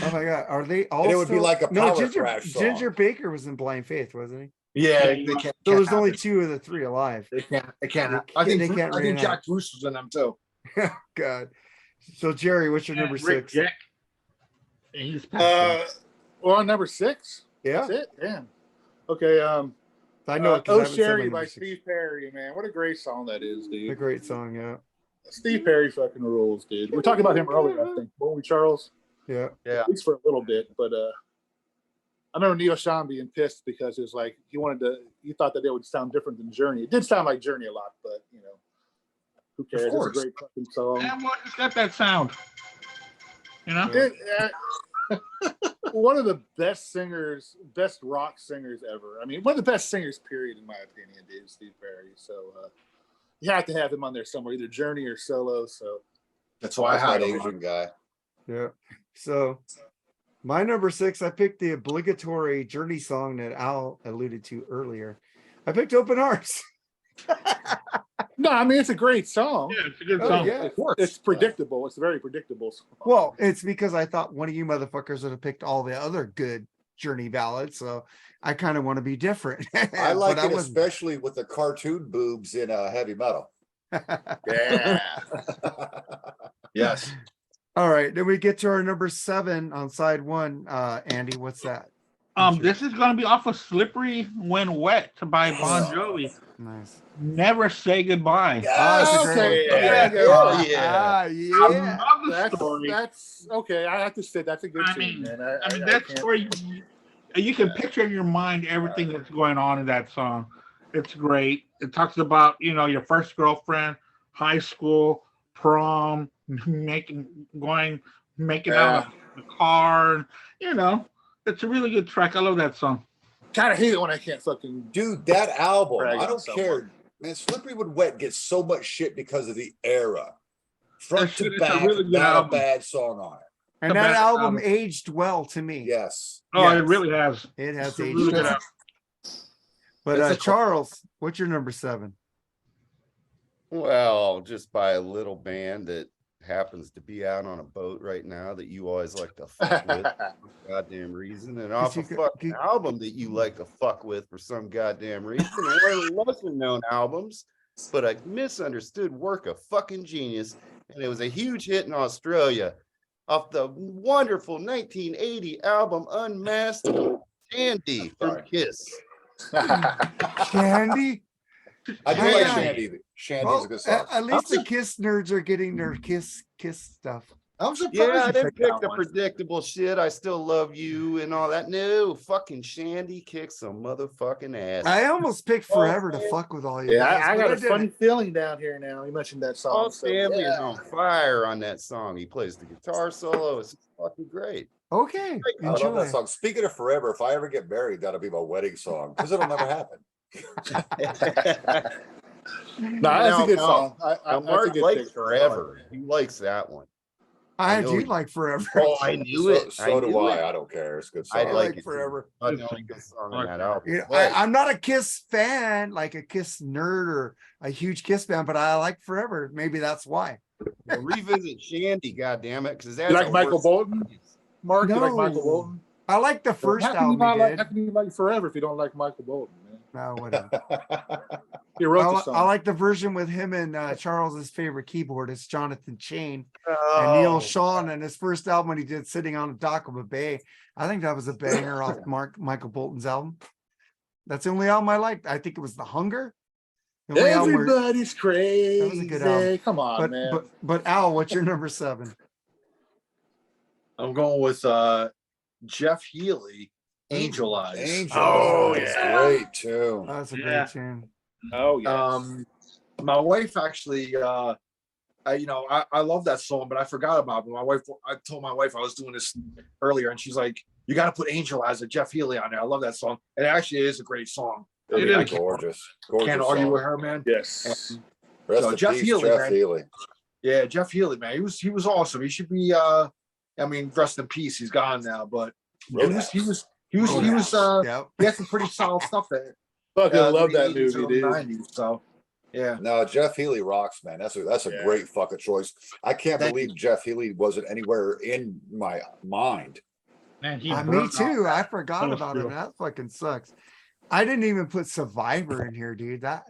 Oh my god, are they all? And it would be still- like a no. Power Ginger, Crash song. Ginger Baker was in Blind Faith, wasn't he? yeah, they can't. So there's happen. only 2 of the 3 alive. They can't. They can't. They I think. can't I think reunite. Jack Bruce was in them too. God. So Jerry, what's your number Rick 6? Jack. And he's passed Well, number 6. Yeah, That's it. Damn. Okay. I know it. 'cause I Oh haven't said my Sherry number by 6. Steve Perry, man. What a great song that is, A dude. great song, yeah, Steve Perry fucking rules, dude. We were talking about him earlier, I think. Weren't we, Charles? yeah. At least for a little bit. But I remember Neil Sean being pissed because it was like he thought that it would sound different than Journey. It did sound like Journey a lot, but who cares? It's a course. great fucking song. And what has got that sound? You know? It, one of the best singers, best rock singers ever. I mean, one of the best singers, period, in my opinion, dude, Steve Perry. So you have to have him on there somewhere, either Journey or solo. So That's why I had that him. Asian guy. Yeah. So my number 6, I picked the obligatory Journey song that Al alluded to earlier. I picked Open Hearts. no, I mean it's a great song. Yeah, it's a good Oh, song. yeah. It's predictable. It's a very predictable song. Well, it's because I thought one of you motherfuckers would have picked all the other good Journey ballads. So I kind of want to be different. I like But it, wasn't. especially with the cartoon boobs in heavy metal. Yeah. Yes. All right. Then we get to our number 7 on side 1. Andy, what's that? This is gonna be off of Slippery When Wet by Bon Jovi. Nice. Never Say Goodbye. Yes. Okay. Yeah. Yeah. Ah, I yeah. love the That's story. okay. I have to say that's a good I tune, mean- man. I mean, I that can't- story, you can picture in your mind everything that's going on in that song. It's great. It talks about, your first girlfriend, high school, prom, making out of the car. It's a really good track. I love that song. kind of hate it when I can't fucking. Dude, that album, Brag I on don't someone. care. Man, Slippery When Wet gets so much shit because of the era. Front It's to a back, really good not album. a bad song on it. And The that best album album. aged well to me. Yes. Oh, Yes. it really has. It has It's a aged really good well. album. But It's a- Charles, what's your number 7? Well, just by a little band that happens to be out on a boat right now that you always like to fuck with for some goddamn reason, and off a you could- fucking you- album that you like to fuck with for some goddamn reason, and one of the lesser known albums, but a misunderstood work of fucking genius, and it was a huge hit in Australia off the wonderful 1980 album Unmasked, Shandy from Sorry. Kiss. Candy? I do Hey, like yeah. Shandy. Shandy's Well, a good song. at least the Kiss nerds are getting their Kiss stuff. I'm surprised Yeah, I you didn't picked pick that the one. predictable shit. I still love you and all that. No, fucking Shandy kicks some motherfucking ass. I almost picked Forever to fuck with all you Yeah, guys. I but got a didn't. funny feeling down here now. You mentioned that song. Paul So, Stanley is yeah. on fire on that song. He plays the guitar solo. It's fucking great. Okay, I love enjoy. that song. Speaking of Forever, if I ever get married, that'll be my wedding song because it'll never happen. No, that's a good No, song. Now, that's a Mark good likes pick. Forever. He likes that one. I I know do you- like Forever. Oh, I knew it. So do knew I. it. I don't care. It's a good I song. like like it Forever. But the only good song on that Okay. album. You know, But I'm not a Kiss fan, like a Kiss nerd or a huge Kiss fan, but I like Forever. Maybe that's why. we'll revisit Shandy, goddammit, because that's You like a Michael worse- Bolton? Mark, you like No. Michael Bolton? I like the first how can you album not he like, did. how can you like Forever if you don't like Michael Bolton, man? No, whatever. He wrote the I song. like the version with him and Charles's favorite keyboardist, Jonathan Chain, and Oh, Neil Sean, and his first album when he did Sitting on the Dock of a Bay. I think that was a banger off Michael Bolton's album. That's the only album I liked. I think it was The Hunger. The only album where- Everybody's crazy. That was a good album. Come on, but, man. but Al, what's your number 7? I'm going with Jeff Healy, Angel Eyes. Angel. Oh, It's yeah. great too. That's a Yeah. great tune. Oh yeah. My wife actually, I love that song, but I forgot about it. I told my wife I was doing this earlier, and she's like, You got to put Angel Eyes of Jeff Healey on there. I love that song. It actually is a great song. I It mean, I is. Gorgeous. can't argue with her, man. Yes. Rest So in Jeff peace, Healey, Jeff man. Healey. Yeah, Jeff Healey, man. He was awesome. He should be I mean, rest in peace. He's gone now, but he was he had some pretty solid stuff there. Fucking love the that 80s, movie, early dude. 90s, so yeah. No, Jeff Healey rocks, man. That's a Yeah. great fucking choice. I can't Thank believe Jeff Healey wasn't anywhere in my mind. Man, he Me burned too. out I that forgot about him. poster. That fucking sucks. I didn't even put Survivor in here, dude. That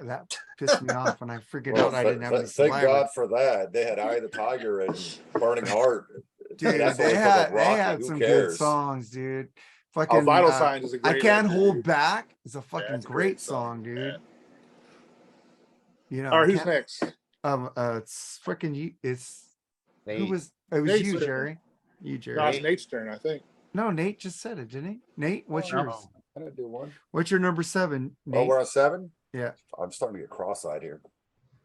pissed me off when I figured out I didn't have any Thank Survivor. God for that. They had Eye of the Tiger and Burning Heart. Dude, That's they only 'cause had of Rocky. Who some good cares? songs, dude. Oh, Fucking Vital Signs is a I great Can't one, Hold dude. Back is a fucking it's a great great song, song, dude. yeah. You know, All right, who's Can't- next? it's freaking you. It's who Nate. was it was Nate's you, turn. Jerry. You, Jerry. No, it's Nate's turn, I think. No, Nate just said it, didn't he? Nate, what's no. yours? I didn't do one. What's your number 7, Oh, Nate? we're on 7? Yeah. I'm starting to get cross-eyed here.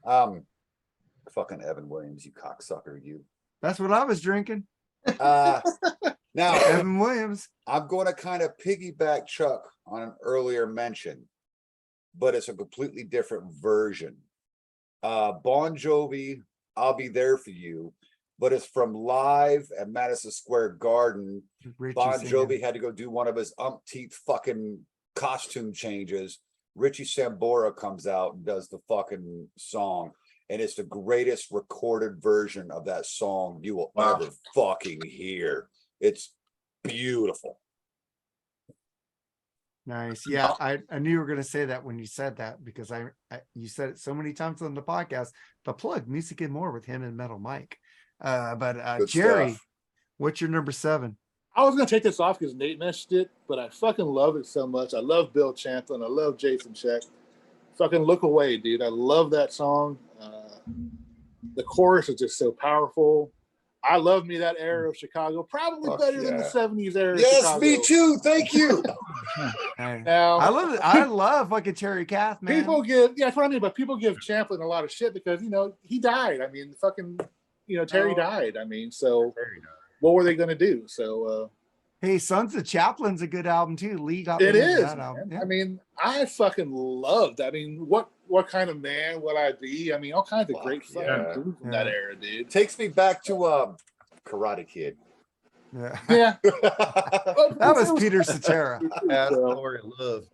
Fucking Evan Williams, you cocksucker, you. That's what I was drinking. Now, Evan Williams. I'm going to kind of piggyback Chuck on an earlier mention, but it's a completely different version. Bon Jovi, I'll Be There For You, but it's from Live at Madison Square Garden. Richie Bon singing. Jovi had to go do one of his umpteenth fucking costume changes. Richie Sambora comes out and does the fucking song. And it's the greatest recorded version of that song you will ever fucking hear. It's beautiful. Nice. Yeah, I knew you were going to say that when you said that because you said it so many times on the podcast. The plug Music and More with him and Metal Mike. But Good Jerry, stuff. what's your number 7? I was gonna take this off because Nate mentioned it, but I fucking love it so much. I love Bill Champlin. I love Jason Scheck. Fucking Look Away, dude. I love that song. The chorus is just so powerful. I love me that era of Chicago, probably Fuck better than the yeah. 70s era. Yes, of Chicago. me too. Thank you. Now, I love fucking Terry Kath, man. people give, yeah, that's what I mean, but people give Champlin a lot of shit because, he died. I mean, fucking, Terry died. I mean, so what were they going to do? So, Hey, Sons of Chaplin's a good album too. Lee got it me into is. that album. Man. Yeah. I mean, I fucking loved. I mean, what kind of man would I be? I mean, all kinds of great fucking yeah. tunes from that era, dude. Takes me back to Karate Kid. Yeah. Yeah, That was Peter Cetera. That's So, Glory of Love.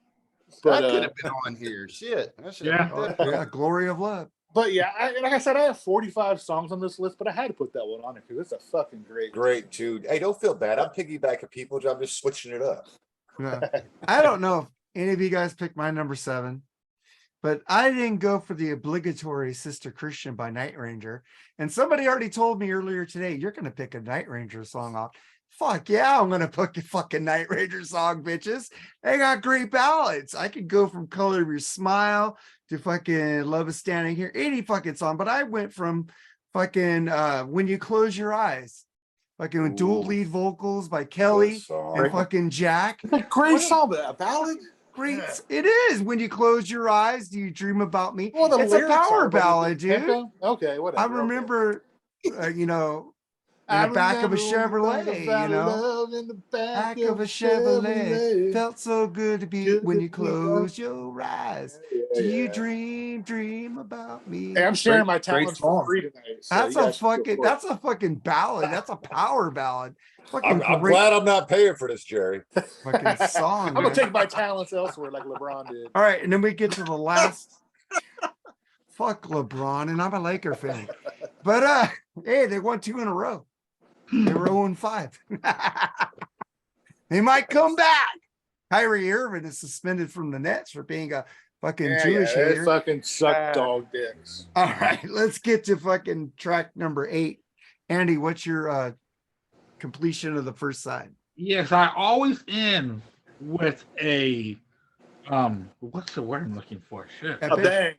but, That could have been on here. Shit. That should Yeah. have been Yeah, Glory of Love. but yeah, like I said, I have 45 songs on this list, but I had to put that one on there because it's a fucking Great tune. Hey, don't feel bad. I'm piggybacking people. I'm just switching it up. Yeah. I don't know if any of you guys picked my number 7, but I didn't go for the obligatory Sister Christian by Night Ranger. And somebody already told me earlier today, you're going to pick a Night Ranger song off. Fuck yeah, I'm going to pick a fucking Night Ranger song, bitches. They got great ballads. I could go from Color of Your Smile to fucking Love Is Standing Here, any fucking song. But I went from fucking When You Close Your Eyes, fucking with dual Ooh. lead vocals by Kelly Good song. and fucking Jack. great song, but a ballad. Great. Yeah. It is. When you close your eyes, do you dream about me? Well, the It's a lyrics power are, but ballad, the dude. tempo? Okay, whatever. I okay. remember, in the back of a Chevrolet, Love in the back of a Chevrolet. Felt so good to be when you close your eyes. Do you dream about me? Hey, I'm sharing my Great talents for song. free tonight. So That's you a guys can go for it. that's a fucking ballad. That's a power ballad. Fucking I'm great glad I'm not paying for this, Jerry. fucking song. I'm gonna man. take my talents elsewhere, like LeBron did. All right, and then we get to the last. Fuck LeBron, and I'm a Laker fan. But hey, they won 2 in a row. They were 0-5. They might come back. Kyrie Irving is suspended from the Nets for being a fucking Jewish they hater. fucking suck dog dicks. All right, let's get to fucking track number 8. Andy, what's your completion of the first side? Yes, I always end with a what's the word I'm looking for? Shit. A Epic? bang,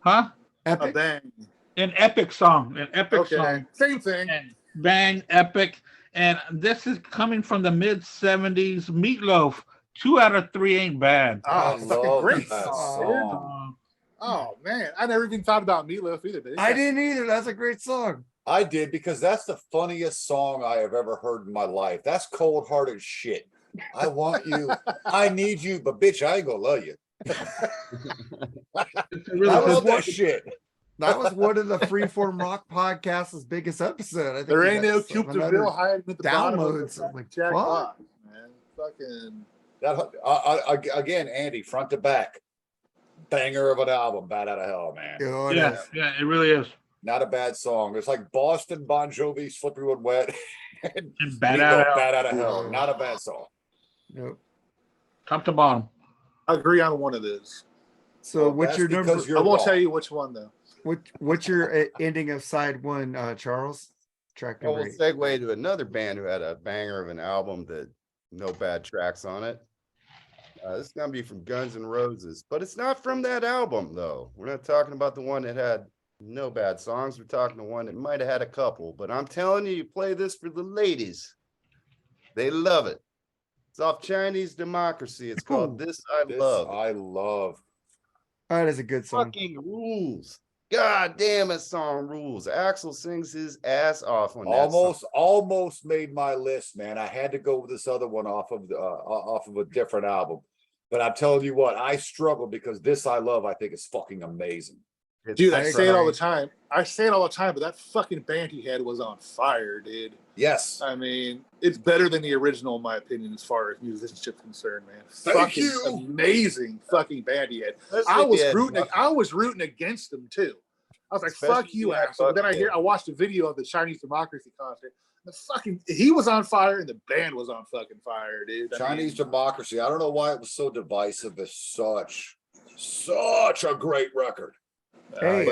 Huh? a Epic? bang. An epic song. An epic Okay, song. same thing. And bang, epic. And this is coming from the mid 70s. Meatloaf. 2 out of 3 ain't bad. Oh, I fucking love great that song. song. Oh man, I never even thought about Meatloaf either. But I didn't either. That's a great song. I did because that's the funniest song I have ever heard in my life. That's cold-hearted shit. I want you. I need you, but bitch, I ain't gonna love you. It's a really I good love that book. shit. That was one of the Freeform Rock podcast's biggest episode. I think There we ain't got no 700 Coupe de Ville hiding at the bottom of the downloads. I'm like, Jack fuck. box, man. Fucking. That again, Andy, front to back, banger of an album, Bad Out of Hell, man. Oh, it Yeah, is. yeah, it really is. Not a bad song. It's like Boston, Bon Jovi, Slippery When Wet, and And Bad Meatloaf, Out of Hell. Bad Out of Hell. Yeah. Not a bad song. Nope. Top to bottom. I agree on one of those. So Well, what's that's your number? because you're I won't wrong. tell you which one though. What's your ending of side one, Charles? Track Well, number we'll 8. segue to another band who had a banger of an album that no bad tracks on it. This is gonna be from Guns N' Roses, but it's not from that album though. We're not talking about the one that had no bad songs. We're talking the one that might have had a couple. But I'm telling you, you play this for the ladies. They love it. It's off Chinese Democracy. It's called This I This Love. I love. That is a good song. Fucking rules. God damn, it song rules. Axl sings his ass off on that song. Almost made my list, man. I had to go with this other one off of a different album. But I'm telling you what, I struggle because This I Love, I think is fucking amazing. Dude, I I say it all agree. the time. I say it all the time, but that fucking band he had was on fire, dude. Yes. I mean, it's better than the original, in my opinion, as far as musicianship's concerned, man. Thank fucking you. amazing fucking band he had. Especially I was rooting against him too. I was like, Especially fuck you, if you had asshole. But then Buckethead. I watched a video of the Chinese Democracy concert. He was on fire and the band was on fucking fire, dude. I Chinese mean, Democracy. I don't know why it was so divisive. It's such a great record. Hey,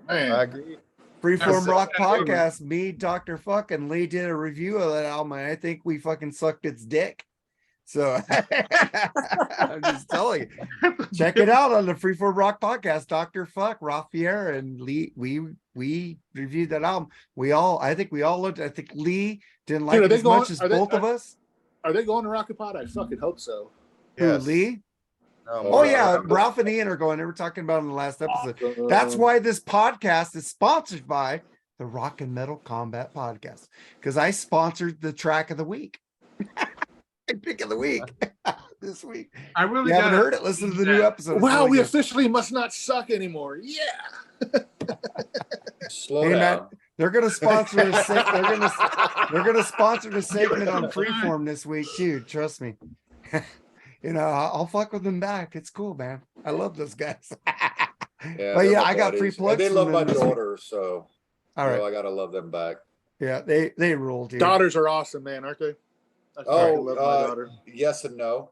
I man. agree. Freeform That's- Rock that's- podcast. Me, Dr. Fuck, and Lee did a review of that album, and I think we fucking sucked its dick. So I'm just telling you, check it out on the Freeform Rock podcast. Dr. Fuck, Rafier, and Lee. We reviewed that album. I think we all looked. I think Lee didn't like Dude, it as much as both of us. Are they going to Rocket Pod? I fucking hope so. Who, Yes. Lee? No, Oh more yeah, about- Ralph and Ian are going. They were talking about it in the last episode. That's why this podcast is sponsored by the Rock and Metal Combat Podcast, because I sponsored the track of the week. Pick of the week this week. I really You haven't gotta- heard it? Listen to the new Yeah. episode. It's Wow, really we good. officially must not suck anymore. Yeah. Slow Hey, down. man, they're gonna sponsor a they're gonna sponsor the segment on Freeform this week too. Trust me. I'll fuck with them back. It's cool, man. I love those guys. Yeah, But they're yeah, my I got free buddies. plugs And they from love them my this week. daughter, so All right. I gotta love them back. Yeah, they rule, dude. Daughters are awesome, man, aren't they? I fucking love my daughter. Yes and no.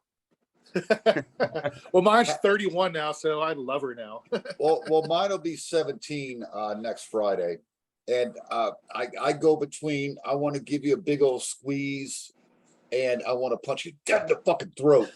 Well, mine's 31 now, so I love her now. Well, mine will be 17 next Friday. And I go between I want to give you a big old squeeze and I want to punch you dead in the fucking throat.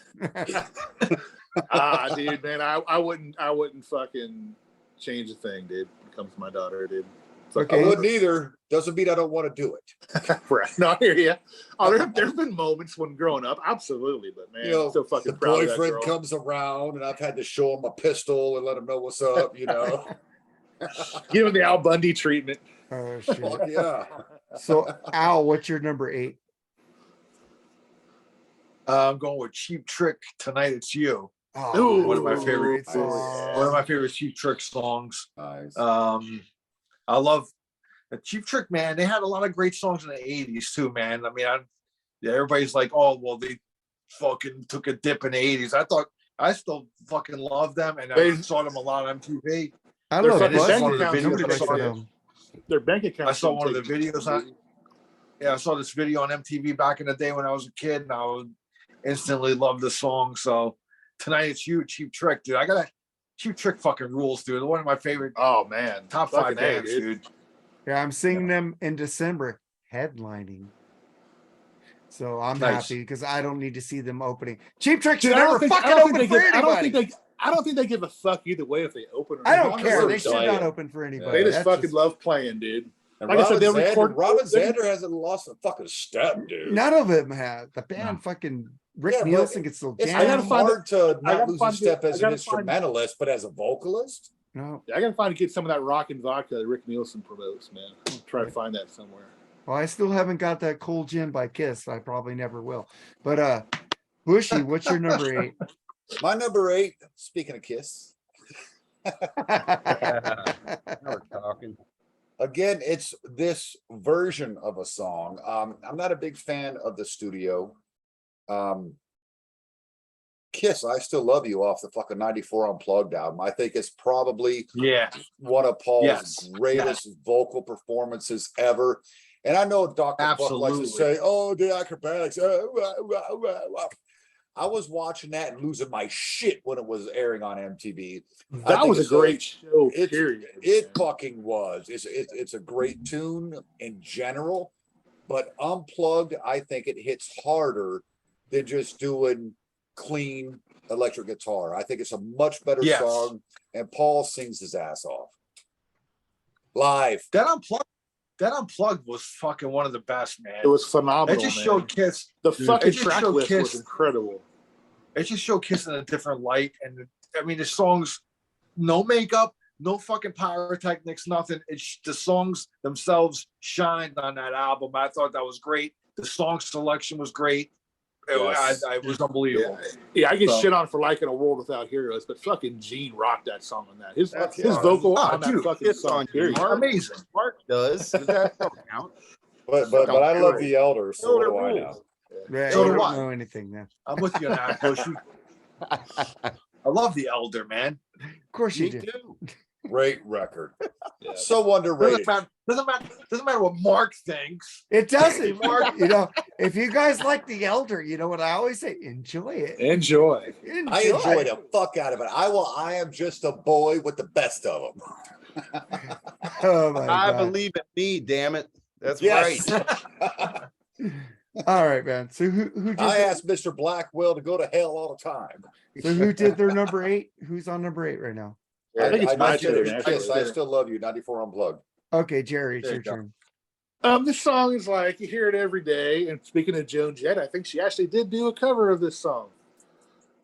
Dude, man, I wouldn't fucking change a thing, dude. When it comes to my daughter, dude. Fuck, I Okay. wouldn't either. Doesn't mean I don't want to do it. Right. No, I hear you. Oh, there's been moments when growing up, absolutely, but man, You know, I'm so the fucking proud of that boyfriend girl. comes around and I've had to show him a pistol and let him know what's up, you know. Give him the Al Bundy treatment. Oh shit. Fuck yeah. So Al, what's your number 8? I'm going with Cheap Trick. Tonight It's You. Oh, Ooh, one of my favorite- great song. One of my favorite Cheap Trick songs. Nice. I love the Cheap Trick, man. They had a lot of great songs in the 80s too, man. I mean, everybody's like, oh, well, they fucking took a dip in the 80s. I still fucking love them, and I saw them a lot on MTV. I They're love fucking Buzz. bank one of the accounts videos Nobody I likes saw them. Their bank account. I saw one of the videos I saw this video on MTV back in the day when I was a kid, and I would instantly love the song. So Tonight It's You, Cheap Trick, dude. Cheap Trick fucking rules, dude. One of my favorite Oh man, top 5 Fucking A, bands, dude. dude. Yeah, I'm singing them in December, headlining. So I'm Nice. happy because I don't need to see them opening. Cheap Trick should Dude, never fucking open for anybody. I don't think they give a fuck either way if they open. Or I not. don't As long care. as They should dying. not open for anybody. They just That's fucking love playing, dude. And Like I said, Robin they record- Robin they- Zander hasn't lost a fucking step, dude. None of them have. The band fucking Rick Yeah, but Nielsen can still It's jam. I gotta find hard to I not gotta lose a find step it- as I an gotta find it. instrumentalist, but as a vocalist. No. I gotta find to get some of that rock and vodka that Rick Nielsen promotes, man. I'll try to find that somewhere. Well, I still haven't got that Cool Gin by Kiss. I probably never will. But Bushy, what's your number 8? My number 8, speaking of Kiss, Now we're talking. again, it's this version of a song. I'm not a big fan of the studio. Kiss, I Still Love You off the fucking 94 Unplugged album. I think it's probably Yeah. one of Paul's Yes. greatest vocal performances ever. And I know Dr. Buck likes to Absolutely. say, oh, the acrobatics. I was watching that and losing my shit when it was airing on MTV. I That think was a it's great show. It's, Period. it fucking was. It's a great tune in general, but Unplugged, I think it hits harder than just doing clean electric guitar. I think it's a much better Yes. song, and Paul sings his ass off live. That unplugged was fucking one of the best, man. It was phenomenal. It just man. showed Kiss. the Dude, fucking it just track showed list was Kiss. incredible. It just showed Kiss in a different light. And I mean, the songs, no makeup, no fucking pyrotechnics, nothing. It's the songs themselves shined on that album. I thought that was great. The song selection was great. Yes. It was unbelievable. Yeah, I get So- shit on for liking A World Without Heroes, but fucking Gene rocked that song on that. His That's his fine. vocal Oh, on that dude, fucking it's song. on Period. Mark. Amazing. Mark does. Does that don't count? But Don't I love do it. the Elders. So what do I Elder know? Yeah, So you do don't I. know anything now. I'm with you on that, Bushy. I love the Elder, man. Of course Me you do. too. Great record. Yeah. So underrated. Doesn't matter what Mark thinks. It doesn't, Mark. You know, if you guys like the Elder, you know what I always say: enjoy it. Enjoy. Enjoy. I enjoy the fuck out of it. I am just a boy with the best of them. Oh my I God. believe in me, damn it. That's Yes. right. All right, man. So who did I the- ask Mr. Blackwell to go to hell all the time. so who did their number 8? Who's on number 8 right now? I think it's my said it turn. was Kiss, actually. I Still Love You, 94 Unplugged. Okay, Jerry, it's There your you go. turn. This song is like you hear it every day. And speaking of Joan Jett, I think she actually did do a cover of this song.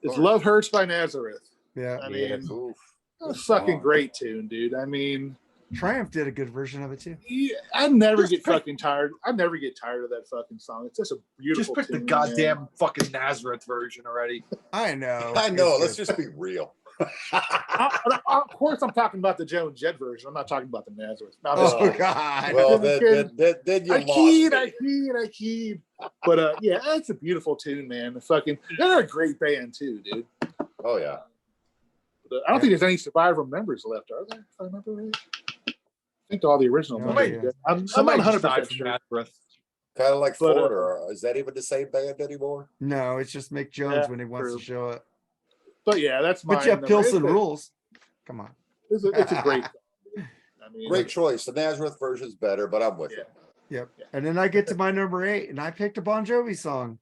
It's "Love Hurts" by Nazareth. Yeah. I Yeah. mean, Oof. a fucking great tune, dude. I mean, Triumph did a good version of it too. yeah, I never get fucking tired. I never get tired of that fucking song. It's just a beautiful. Just pick the tune, goddamn man. fucking Nazareth version already. I know. I know. It's Let's good. just be real. Of course, I'm talking about the Joan Jett version. I'm not talking about the Nazareth. No, I'm just Oh kidding. God. Well, Then then you I lost keyed, me. I keyed. But yeah, it's a beautiful tune, man. The fucking they're a great band too, dude. Oh yeah. But I don't think there's any Survivor members left, are there? If I remember right. I think all the original No members. idea. I'm not Somebody 100 just died percent from sure. Nazareth. Kind of like But, Florida. Is that even the same band anymore? No, it's just Mick Jones Yeah, when he wants true. to show it. But yeah, that's my. But you have Pilsen rules. Come on. It's a great song. Dude. I mean, Great choice. The Nazareth version's better, but I'm with Yeah. you. Yep. Yeah. And then I get to my number 8, and I picked a Bon Jovi song.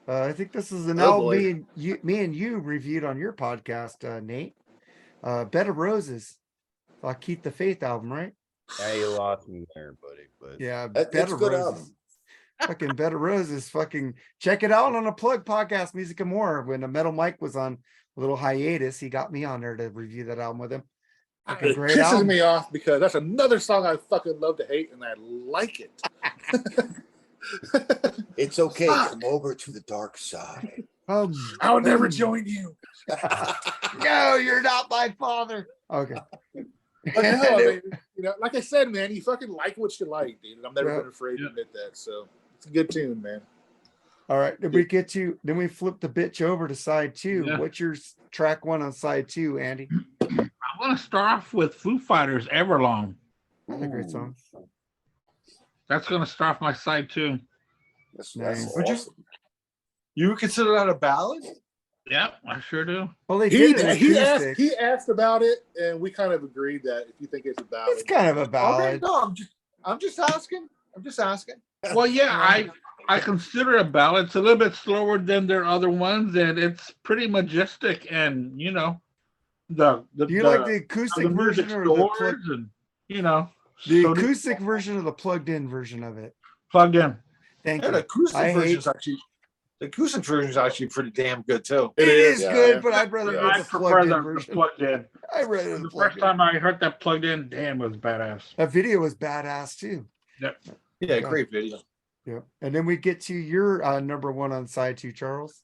I think this is an Oh, album boy. me and you reviewed on your podcast, Nate. Bed of Roses. Keep the Faith album, right? Yeah, you lost me there, buddy. But Yeah, It's Bed a of good Roses. album. Fucking Bed of Roses. Fucking check it out on a plug podcast, Music and More. When a Metal Mike was on a little hiatus, he got me on there to review that album with him. Fucking It great pisses album. me off because that's another song I fucking love to hate, and I like it. It's okay. Fuck. Come over to the dark side. I would never join you. No, you're not my father. Okay. But no, I mean, you know, like I said, man, you fucking like what you like, dude. And I'm never Yeah. been afraid to admit that. So it's a good tune, man. All right. Then we flip the bitch over to side 2. Yeah. What's your track 1 on side 2, Andy? I want to start off with Foo Fighters Everlong. That's a great song. That's going to start off my side 2. That's Nice. Would you- awesome. You would consider that a ballad? Yep, I sure do. Well, they He did an he acoustic. asked about it, and we kind of agreed that if you think it's a ballad, It's kind of a Okay, ballad. no, I'm just asking. I'm just asking. Well, yeah, I consider it a ballad. It's a little bit slower than their other ones, and it's pretty majestic. And you know, the Do you like the acoustic the music version or the scores and you know the so acoustic version or the plugged in version of it? plugged in. Thank Yeah, you. the acoustic I version hate- is actually pretty damn good too. It is Yeah. good, but I'd rather Yeah. get I the prefer plugged in the version. plugged in. I'd rather The the first plugged in. time I heard that plugged in, damn, it was badass. That video was badass too. Yeah, great video. Yeah. And then we get to your number 1 on side 2, Charles.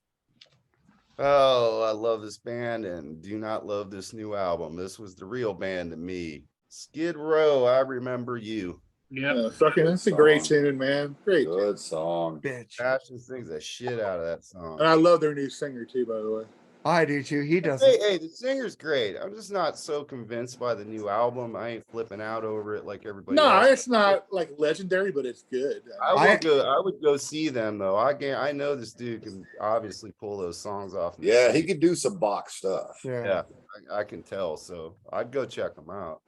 Oh, I love this band and do not love this new album. This was the real band to me. Skid Row, I remember you. Yeah. Fucking, that's a great Song. tune, man. Great. Good song. Bitch. Ashton sings the shit out of that song. And I love their new singer too, by the way. I do too. He Hey, doesn't. hey, the singer's great. I'm just not so convinced by the new album. I ain't flipping out over it like everybody No, else. it's not like legendary, but it's good. I would go see them though. I know this dude can obviously pull those songs off. Yeah, he could do some box stuff. Yeah, I can tell. So I'd go check them out.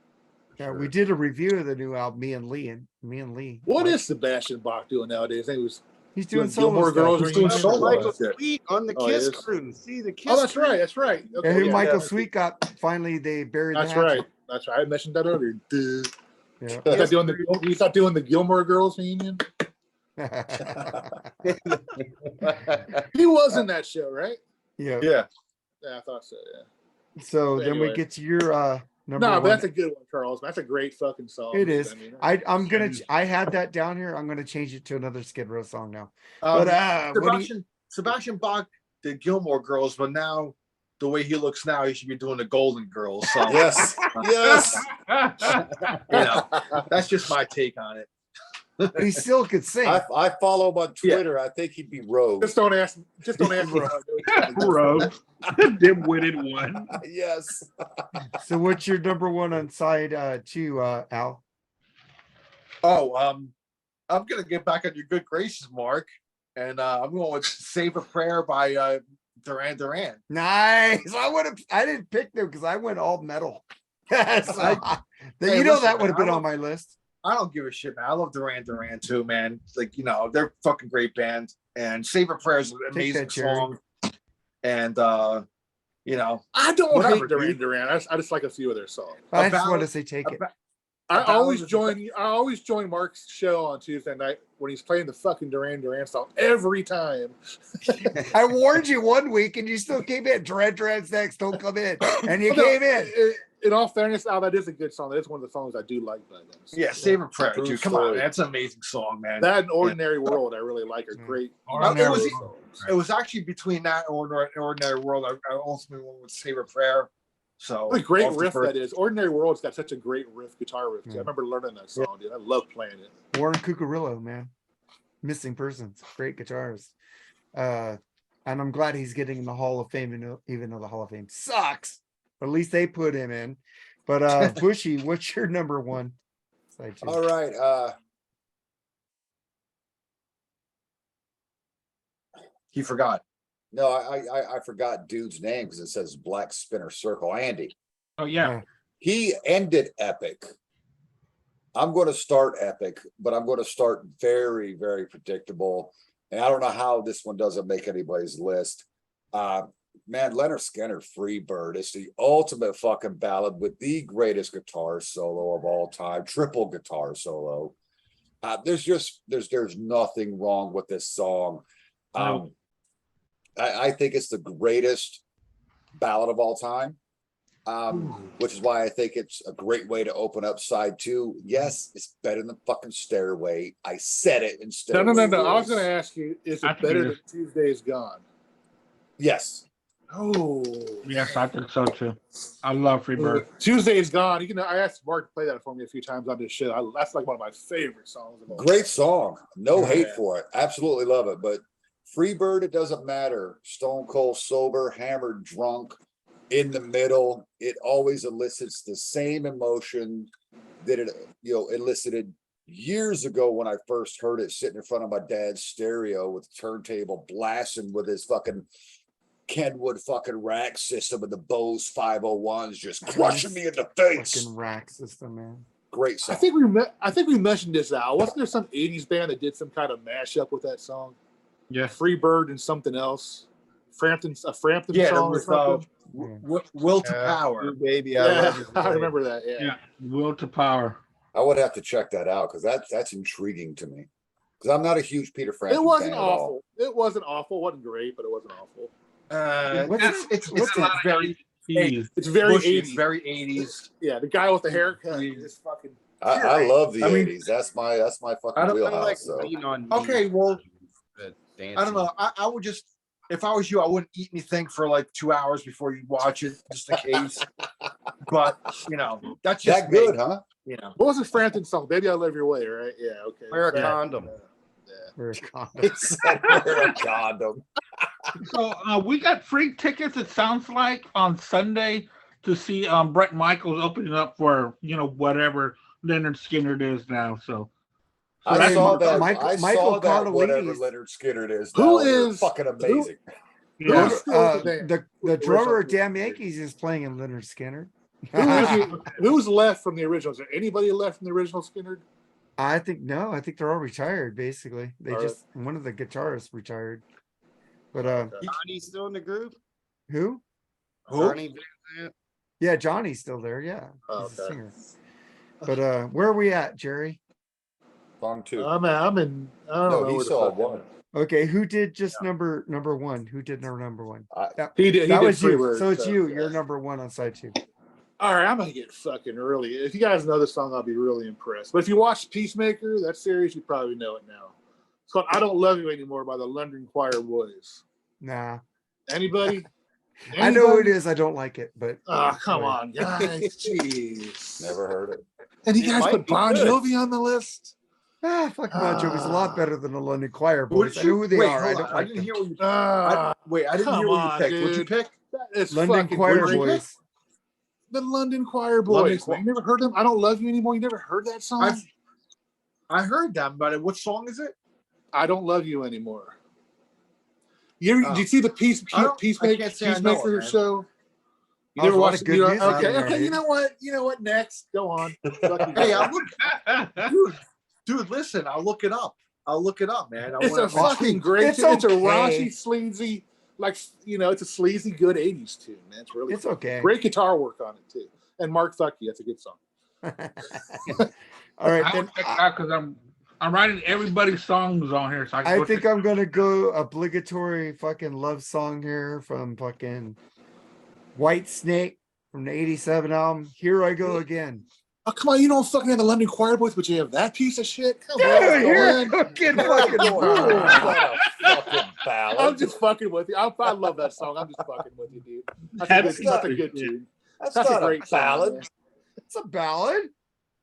Yeah, we did a review of the new album, me and Lee. What is Sebastian Bach doing nowadays? I think he was He's doing Gilmore solo Girls. stuff. He's doing reunion. solo. Michael Yeah. Sweet on the Oh, Kiss it is. Crew. See the Kiss. Oh, that's Crew? right. That's right. Yeah, Okay, who yeah, Michael yeah. Sweet got finally they buried. That's the hatchet. right. That's right. I mentioned that earlier. Duh. Yeah. You thought doing the Gilmore Girls reunion? He was in that show, right? Yeah. Yeah. Yeah, I thought so. Yeah. So then we Anyway. get to your number No, one. but that's a good one, Charles. That's a great fucking song. It is. I mean, I had that down here. I'm gonna change it to another Skid Row song now. Um, But what do you- Sebastian Bach did Gilmore Girls, but now the way he looks now, he should be doing the Golden Girls. So Yes, yes. you know, that's just my take on it. he still could sing. I follow him on Twitter. I think he'd be rogue. just don't ask. Just don't ask. Bro, dim-witted one. Yes. So what's your number one on side two, Al? Oh, I'm gonna get back on your good graces, Mark, and I'm going with "Save a Prayer" by Duran Duran. Nice. I didn't pick them because I went all metal. So, Hey, you know listen, that would have been I on my list. I don't give a shit, man. I love Duran Duran too, man. Like, you know, they're a fucking great band, and "Save a Prayer" is an amazing that, Jerry. song. And you know, I don't Whatever, hate Duran dude. Duran. I just like a few of their songs. I just ballad- want to say take it. I Ballad always is join Mark's show on Tuesday night when he's playing the fucking Duran Duran song every time. I warned you one week and you still came in. Duran's next, don't come in. And you No, came in. In all fairness, Al, that is a good song. That is one of the songs I do like by them. So, yeah, "Save a Prayer," True dude. Come story. on, man. That's an amazing song, man. That and Ordinary World I really like are Mm. great. It was- songs. It was actually between that and Ordinary World. I ultimately went with "Save a Prayer." So What a great off the riff first- that is. Ordinary World's got such a great riff, guitar riff. Too. Yeah. I remember learning that song, dude. I love playing it. Warren Cucurullo, man. Missing persons. Great guitarist. And I'm glad he's getting in the Hall of Fame, even though the Hall of Fame sucks. But at least they put him in. But Bushy, what's your number one? Side two. All right. He forgot. No, I forgot dude's name because it says Blackspinner Circle. Andy. Oh yeah. He ended Epic. I'm going to start Epic, but I'm going to start very, very predictable. And I don't know how this one doesn't make anybody's list. Man, Leonard Skinner, Freebird. It's the ultimate fucking ballad with the greatest guitar solo of all time, triple guitar solo. There's nothing wrong with this song. I think it's the greatest ballad of all time. Which is why I think it's a great way to open up side two. Yes, it's better than fucking Stairway. I said it instead. No. I was Rules. going to ask you, is I it think better it than is. Tuesday's Gone? Yes. Oh, Yes, I think so too. I love Freebird. Tuesday's Gone. You can. I asked Mark to play that for me a few times on this show. That's like one of my favorite songs of all time. Great song. No Yeah. hate for it. Absolutely love it. But Freebird, it doesn't matter. Stone cold sober, hammered, drunk, in the middle. It always elicits the same emotion that it elicited years ago when I first heard it sitting in front of my dad's stereo with the turntable blasting with his fucking Kenwood fucking rack system and the Bose 501s just crushing me in the face. Fucking rack system, man. Great song. I think we mentioned this, Al. Wasn't there some '80s band that did some kind of mashup with that song? Yeah. Freebird and something else. Frampton Yeah, song or with something. Will to Power. Baby, Yeah, I remember that. Yeah. Yeah. Will to Power. I would have to check that out because that's intriguing to me. Because I'm not a huge Peter Frampton It wasn't fan at all. awful. It wasn't awful. It wasn't great, but it wasn't awful. It's very Jeez. It's very bushy, it's 80s. very 80s. Yeah, the guy with the haircut is fucking. I love the I mean- 80s. That's my I fucking don't- wheelhouse. like So lean on Okay, me, well, but I don't know. I would just if I was you, I wouldn't eat anything for like 2 hours before you watch it, just in case. But that's just That good, me, huh? What was the Frampton song? Baby, I Love Your Way, right? Yeah, okay. Wear a That- condom. Yeah. We're a condom. He said wear a condom. So we got free tickets, it sounds like, on Sunday to see Brett Michaels opening up for whatever Leonard Skinner is now. So I saw that. Michael- I Michael saw that. Whatever Carlini's- Leonard Skinner is. Who Now, and they're is- fucking amazing? yeah, Who's still with the band? the Who's drummer of original? Damn Yankees is playing in Leonard Skinner. Who's left from the original? Is there anybody left from the original Skinner? I think no, I think they're all retired basically. They Are just one of the guitarists retired. But Johnny's still in the group? who? Johnny Van Zant? Yeah, Johnny's still there. Yeah. Oh, He's a okay. singer. But where are we at, Jerry? Song 2. I'm in. I don't know. No, he where the saw fuck- one. Okay, who did just number one? Who did number one? He did. That did was you. Freebird, So it's you. yeah. You're number one on side 2. All right, I'm gonna get fucking early. If you guys know this song, I'll be really impressed. But if you watch Peacemaker, that series, you probably know it now. It's called "I Don't Love You Anymore" by the London Choir Boys. Nah. Anybody? I know who it Anybody? is. I don't like it, but Oh, come on, guys. Jeez. Never heard it. And you It guys might put be Bon good. Jovi on the list? fuck Bon Jovi's a lot better than the London Choir Boys. I know who they Wait, are. I hold don't on. I like didn't them. hear what you. Wait, I didn't hear come what you on, picked. What'd you dude. pick? It's London fucking Choir great. Boys. The London Choir London Boys. Man. You never heard them? I Don't Love You Anymore. You never heard that song? I heard them, but what song is it? I Don't Love You Anymore. Did you see the I Peacemaker can't say I know it, man. show? You Oh, never a lot watched of it? good You know- music in Okay, there, okay. You dude. know what? You know what? Next, go on. Hey, dude, listen. I'll look it up. Man. It's a fucking great. It's It's a okay. raunchy, sleazy, it's a sleazy, good '80s tune. Man, it's really It's fun. okay. Great guitar work on it too. And Mark Fuck You, that's a good song. All right, I then will check it out because I'm writing everybody's songs on here. So I think I'm gonna go obligatory fucking love song here from fucking White Snake from the '87 album. Here I Go Again. Oh, come on, you don't fucking have the London Choir Boys, but you have that piece of shit. Come Dude, on, here I man. go again. Here I Fucking go rule. again. What a fucking ballad. I'm just fucking with you. I love that song. I'm just fucking with you, dude. That's That's a good tune. That's That's a not a great song, ballad. man. It's a ballad.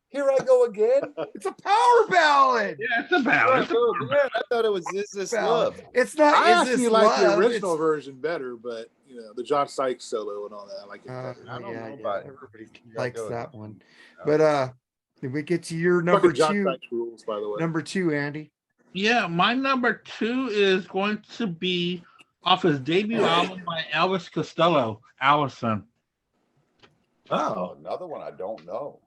Here I go again. It's a power ballad. Yeah, it's a ballad. I thought it was This Ballad. Love. It's not. I Is actually This like the Love? original It's- version better, but the John Sykes solo and all that, I like it better. I don't yeah, know yeah, about everybody Here I likes Go that Again. one. But did we get to your number Fucking John two? Sykes rules, by the way. Number 2, Andy. Yeah, my number 2 is going to be off his debut album by Elvis Costello, Allison. Oh, another one I don't know.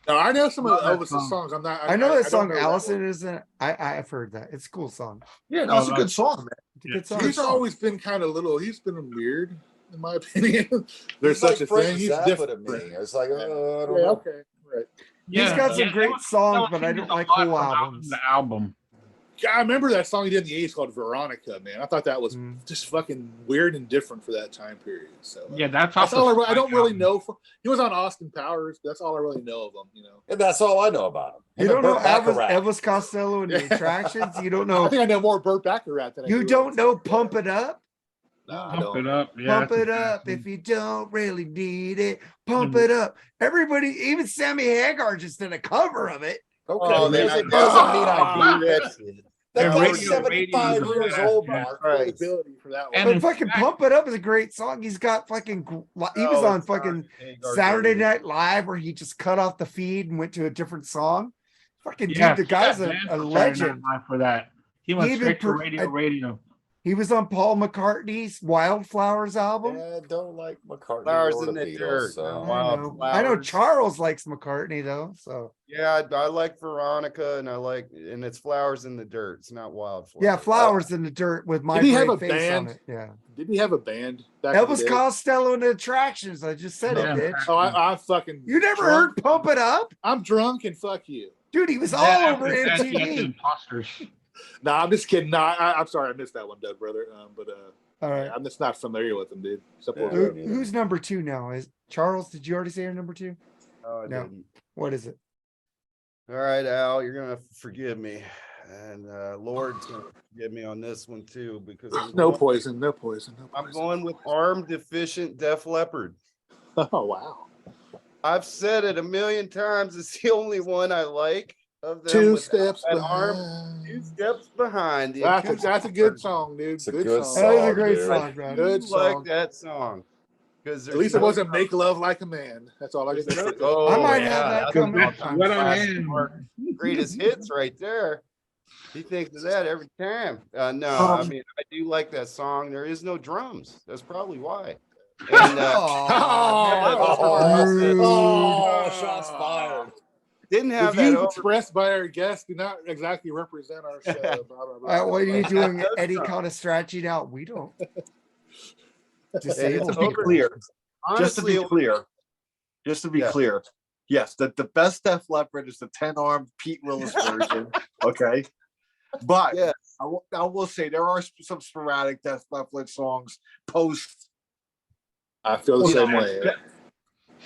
No, I know some of Love that Elvis' song. songs. I'm not. I know that don't song know that Allison one. isn't. I've heard that. It's a cool song. Yeah, no, it's a good song, man. It's a Yeah. good song. He's always been kind of little. He's been weird, in my opinion. There's He's such like a Frank thing. He's Zappa different. to me. It's like, I Yeah, don't know. okay, right. He's got some great Elvis songs, Costello but I don't changes a like lot whole from album albums. to album. Yeah, I remember that song he did in the '80s called Veronica. Man, I thought that was Mm. just fucking weird and different for that time period. So Yeah, that's that's off all. the I don't really album. know. He was on Austin Powers. That's all I really know of him. And that's all I know about him. You Him don't and know Burt Elvis, Bacharach. Elvis Costello and the Yeah. Attractions. You don't I know. think I know more Burt Bacharach than I You do don't Elvis. know Pump It Up. No, I Pump don't. it up. Yeah, Pump that's it a up good if you don't really need it. Pump Mhm. it up. Everybody, even Sammy Hagar just did a cover of it. Okay, Oh, then it I- doesn't mean I do that. That And guy's radio- 75 radio- years old, yeah. Mark. Right. Ability for that one. And But in fucking fact- Pump It Up is a great song. He's got fucking. He was No, on it's not. fucking Hagar Saturday David. Night Live where he just cut off the feed and went to a different song. Fucking Yeah, dude, the guy's he got a banned for Saturday legend. Night Live for that. He went He even straight to per- radio. I- Radio. He was on Paul McCartney's Wildflowers album. Yeah, I don't like McCartney Flowers or in the the Beatles. dirt. So. I know Wildflowers. Charles likes McCartney though. So Yeah, I like Veronica, and it's Flowers in the Dirt. It's not Wildflowers. yeah, Flowers in the Dirt with my Did he have brave a face band? on it. Yeah. Didn't he have a band back in the Elvis day? Costello and the Attractions. I just said Yeah. it, bitch. Oh, I fucking. You never drunk. heard Pump It Up? I'm drunk and fuck you. Dude, he was all Yeah, over after that, he had the MTV. Imposters. No, I'm just kidding. No, I'm sorry, I missed that one, Doug, brother. But All right. I'm just not familiar with him, dude. Support Yeah. that. Who's number 2 now? Is Charles? Did you already say your number 2? Oh, I No. didn't. What is it? All right, Al, you're gonna forgive me. And Lord's gonna get me on this one too, because No poison, no poison, no I'm poison. going with arm deficient Def Leppard. Oh wow. I've said it a million times. It's the only one I like of them. Two without steps that arm, behind. 2 steps behind. The That's a acoustic good version. song, dude. It's a Good good song. That is a song, great dude. song, man. Good I like song. that song because At least it wasn't "Make Love Like a Man." That's all I can say. Oh, I might yeah, have that that's coming an up. all-time What I classic, am. Mark. Greatest hits right there. He thinks of that every time. No, I mean, I do like that song. There is no drums. That's probably why. And Oh, shots fired. didn't The have that views over. expressed by our guests do not exactly represent our show. Blah, blah, blah, What are you blah. doing? That's Eddie not- kind of stratching out. We don't. It's Disabled To be over. clear, Honestly, just to be Yeah. clear, yes, the best Def Leppard is the 10-armed Pete Willis version. Okay, but Yeah. I will say there are some sporadic Def Leppard songs post, I feel the you same know, way.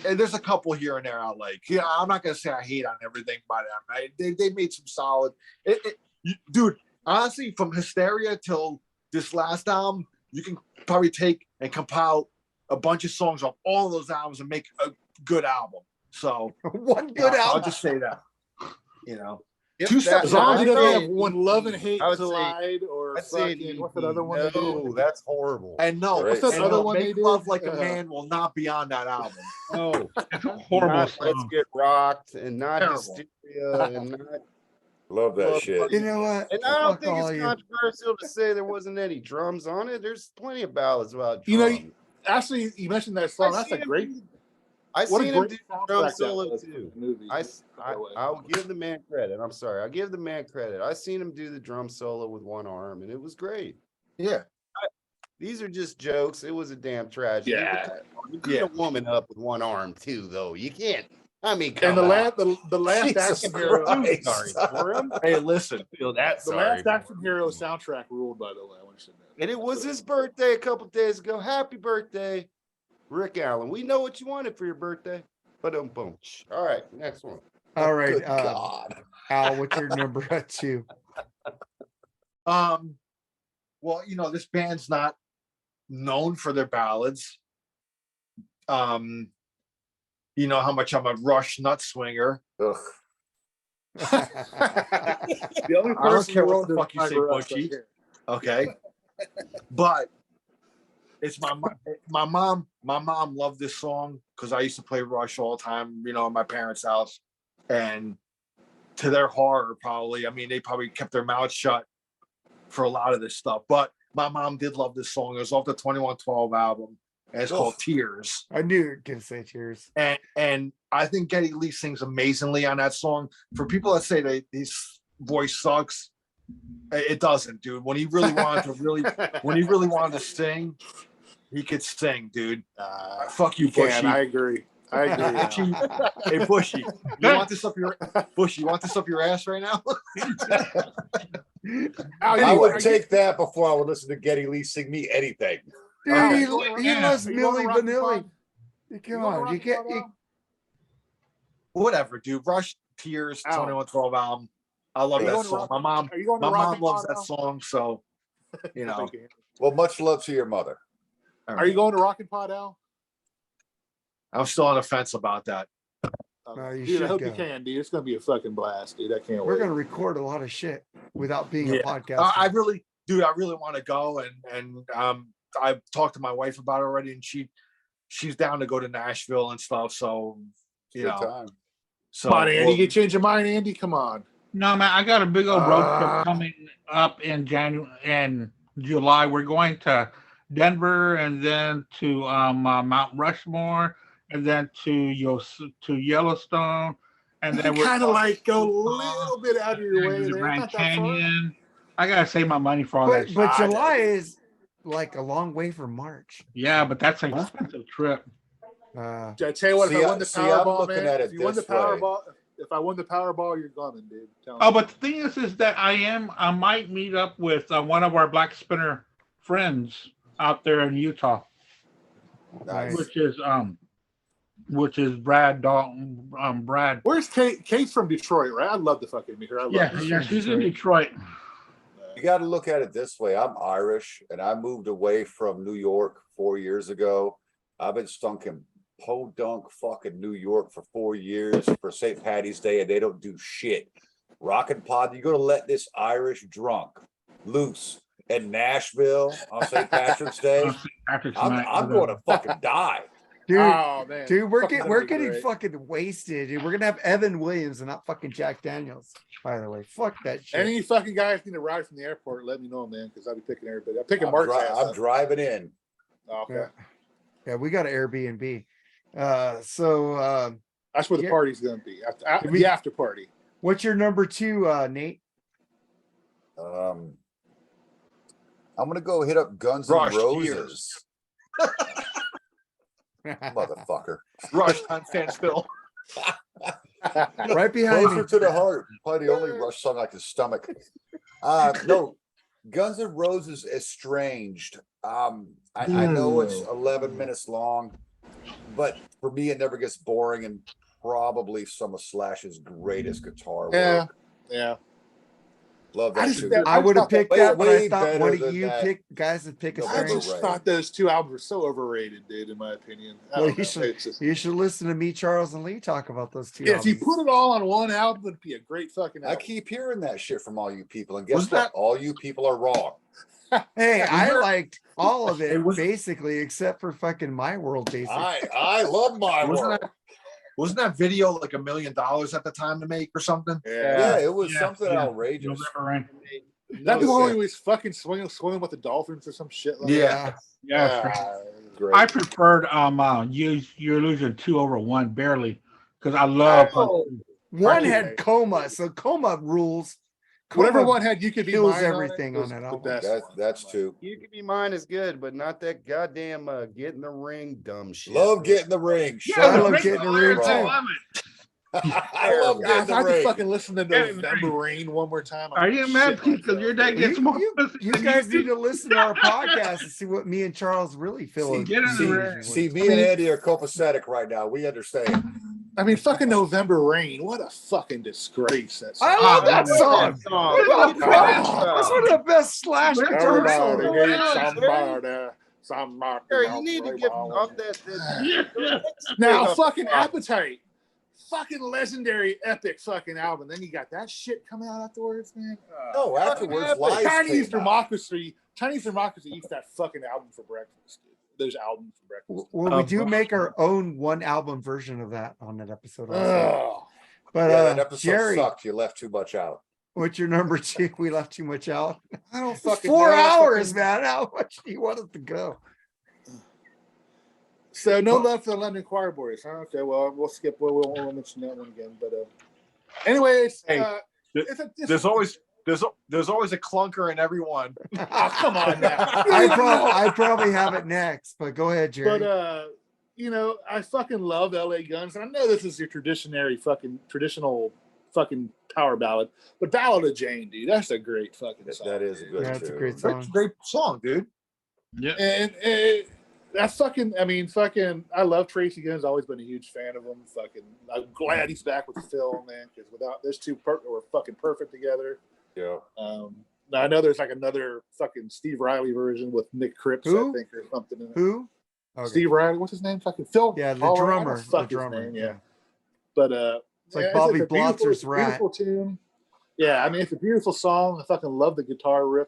and there's a couple here and there I like. Yeah, I'm not gonna say I hate on everything by them. They made some solid. Dude, honestly, from Hysteria till this last album, you can probably take and compile a bunch of songs off all of those albums and make a good album. So One you good know, I'll album. just say that. You know, if Two that- steps As long as he doesn't I have one "Love and Hate I would say- Collide" or I'd say fucking what's that other one they No, did? that's horrible. and no, Great What's that song. other one they Make did? Love Like a Man will not be on that album. No, It's a horrible not Let's song. Get Rocked and not Terrible. Hysteria and not. Love that Well, shit. You know what? And I don't Fuck think all it's you. controversial to say there wasn't any drums on it. There's plenty of ballads about You know, drums. Actually, you mentioned that song. That's a seen him great. do- I What a seen him do great drum soundtrack that solo was for too. the movie. I'll give the man credit. I'm sorry. I'll give the man credit. I seen him do the drum solo with one arm, and it was great. Yeah, These are just jokes. It was a damn tragedy. Yeah. But you beat a woman up with one arm too, though. You can't. I mean, And the come last, the last Jesus Action Hero, Christ. sorry for him. hey, listen, Feel that the sorry. last for Action him. Hero soundtrack ruled. By the way, I want to say that. And it was his birthday a couple days ago. Happy birthday, Rick Allen. We know what you wanted for your birthday. But boom. All right, next one. All right, Good God. Al, what's your number 2? well, you know, this band's not known for their ballads. You know how much I'm a Rush nut swinger. Ugh. The only I don't person care who what wrote the this fuck you say, Tiger Us Butchie. right here. Okay, but it's my mom. My mom loved this song because I used to play Rush all the time, you know, at my parents' house. And to their horror, probably, I mean, they probably kept their mouths shut for a lot of this stuff. But my mom did love this song. It was off the 2112 album, and it's called Tears. I knew you were gonna say Tears. And I think Geddy Lee sings amazingly on that song. For people that say that his voice sucks, it doesn't, dude. When he really wanted to sing, he could sing, dude. Fuck you, Bushy. I agree. I agree. Bushy. Hey, Bushy, you want this up your Bushy? You want this up your ass right now? I would take that before I would listen to Geddy Lee sing me anything. Dude, Okay. he loves Are you going Millie to Rocky Vanilli. Pod? Come on, you get Whatever, dude. Rush, Tears, Al. 2112 album. I love Are you that going to song. Rock- My mom, Are you going to my Rocky mom loves Pod, that Al? song, so you know. Well, much love to your mother. Are you going to Rockin' Pod, Al? I'm still on the fence about that. No, you Dude, should I hope go. you can, dude. It's gonna be a fucking blast, dude. I can't We're wait. gonna record a lot of shit without being Yeah. a podcast. I really want to go, and I've talked to my wife about it already, and she's down to go to Nashville and stuff. So you Good know, time. so Come on, Andy. we'll- You change your mind, Andy. Come on. No, man, I got a big old road Ah. trip coming up in July. We're going to Denver and then to Mount Rushmore and then to Yellowstone and then You we're kind of going like go a little bit out of your way to the there. Grand Not that far. Canyon. I gotta save my money for all that. shit. but I know. July is like a long way from March. Yeah, but that's an expensive trip. Uh, I tell you what, See, if I won the I'm Powerball, looking man, at it if you won the this way. Powerball, if I won the Powerball, you're coming, dude. Tell me. Oh, but the thing is that I might meet up with one of our Blackspinner friends out there in Utah, Nice. which is which is Brad Dalton. Brad. Where's Kate? Kate's from Detroit, right? I'd love to fucking meet her. I love Yeah, her. yeah, she's in Detroit. You got to look at it this way. I'm Irish and I moved away from New York 4 years ago. I've been stunk in podunk fucking New York for 4 years for St. Patty's Day, and they don't do shit. Rockin' Pod, you're gonna let this Irish drunk loose in Nashville on St. Patrick's Day? I'm going to fucking die. Dude, Oh man, dude, we're Fucking we're that'd be getting great. fucking wasted, dude. We're gonna have Evan Williams and not fucking Jack Daniels. By the way, fuck that shit. Any fucking guys need to ride from the airport, let me know, man, because I'll be picking everybody. I'm picking Mark's ass I'm up. driving in. Oh, okay. Yeah. Yeah, we got an Airbnb. That's where the Yeah. party's gonna be. Did we- The after party. What's your number 2, Nate? I'm gonna go hit up Guns Rush, N' Roses, motherfucker. Rush on standstill. Right behind Closer me. to the heart. Probably the only Rush song I can stomach. No, Guns N' Roses Estranged. I know it's 11 minutes long, but for me, it never gets boring, and probably some of Slash's greatest guitar Yeah, work. yeah. Love I that just- too. I would have picked way- that, but I way thought better one of than you that. pick guys that pick a I November strange. just Rain. thought those two albums were so overrated, dude. In my opinion, I Well, don't you know. should It's just- you should listen to me, Charles, and Lee talk about those two. yeah, if you albums. put it all on one album, it'd be a great fucking I album. keep hearing that shit from all you people, and guess Was what? that- All you people are wrong. Hey, I liked all of it It was- basically, except for fucking My World. Basically, I love my Wasn't world. Wasn't that video like $1 million at the time to make or something? Yeah, it was Yeah, something yeah. outrageous. November Rain. That the No one where sense. he was fucking swimming with the dolphins or some shit like Yeah. Yeah, that. Great. I preferred You're Illusion 2 over 1 barely because I love Oh, one Okay. had Coma, so Coma rules. whatever Coma one had you could be kills mine everything on, on that the album. best one. That's two. You Can Be Mine is good, but not that goddamn get in the ring dumb shit. Love getting the ring. Yeah, Shut I the love up, great getting the ring, players, too. I love it. I love God, getting if the I could ring. fucking listen to Get in the November ring. Rain one more time. Are you mad Shit because your dad myself. gets more You pussy you than guys do? need to listen to our podcast and see what me and Charles really feel. See- Get in the see- ring. See, me and Andy are copacetic right now. We understand. I mean, fucking November Rain. What a fucking disgrace that I song. love that yeah. song. Song. That's one of the best Slash guitar Everybody songs. needs somebody. Gary, you need to get off that. Now, fucking Appetite. Fucking legendary, epic fucking album. Then you got that shit coming out afterwards, man. No, afterwards, lies Chinese came out. Democracy. Chinese Democracy eats that fucking album for breakfast, dude. Those albums for breakfast. Well, we do make our own one album version of that on that episode. Also. Ugh. But Yeah, that episode Jerry, sucked. You left too much out. what's your number 2? We left too much out. I don't It's fucking 4 know. hours, man. How much do you want us to go? So no love for the London Choir Boys. Huh? Okay, well we'll skip. We'll mention that one again. But anyways, Hey, it's There's always a clunker in every one. oh, come on now. I probably have it next, but go ahead, Jerry. But you know, I fucking love LA Guns, and I know this is your traditional fucking power ballad, but Ballad of Jane, dude, that's a great fucking song. That is a good Yeah, it's a tune. great song. That's a great song, dude. Yeah. And that's fucking. I mean, fucking. I love Tracy Guns. Always been a huge fan of him. Fucking. I'm glad he's back with Phil, man. Because without those two, were fucking perfect together. Yeah. Now I know there's like another fucking Steve Riley version with Nick Cripps, Who? I think, or something. In it. Who? Okay. Steve Riley. What's his name? Fucking Phil. Yeah, the Hallward? I don't drummer. fuck The his drummer. name, yeah. But It's like yeah, Bobby a beautiful- Blotzer's Rat. Beautiful tune. Yeah, I mean it's a beautiful song. I fucking love the guitar riff.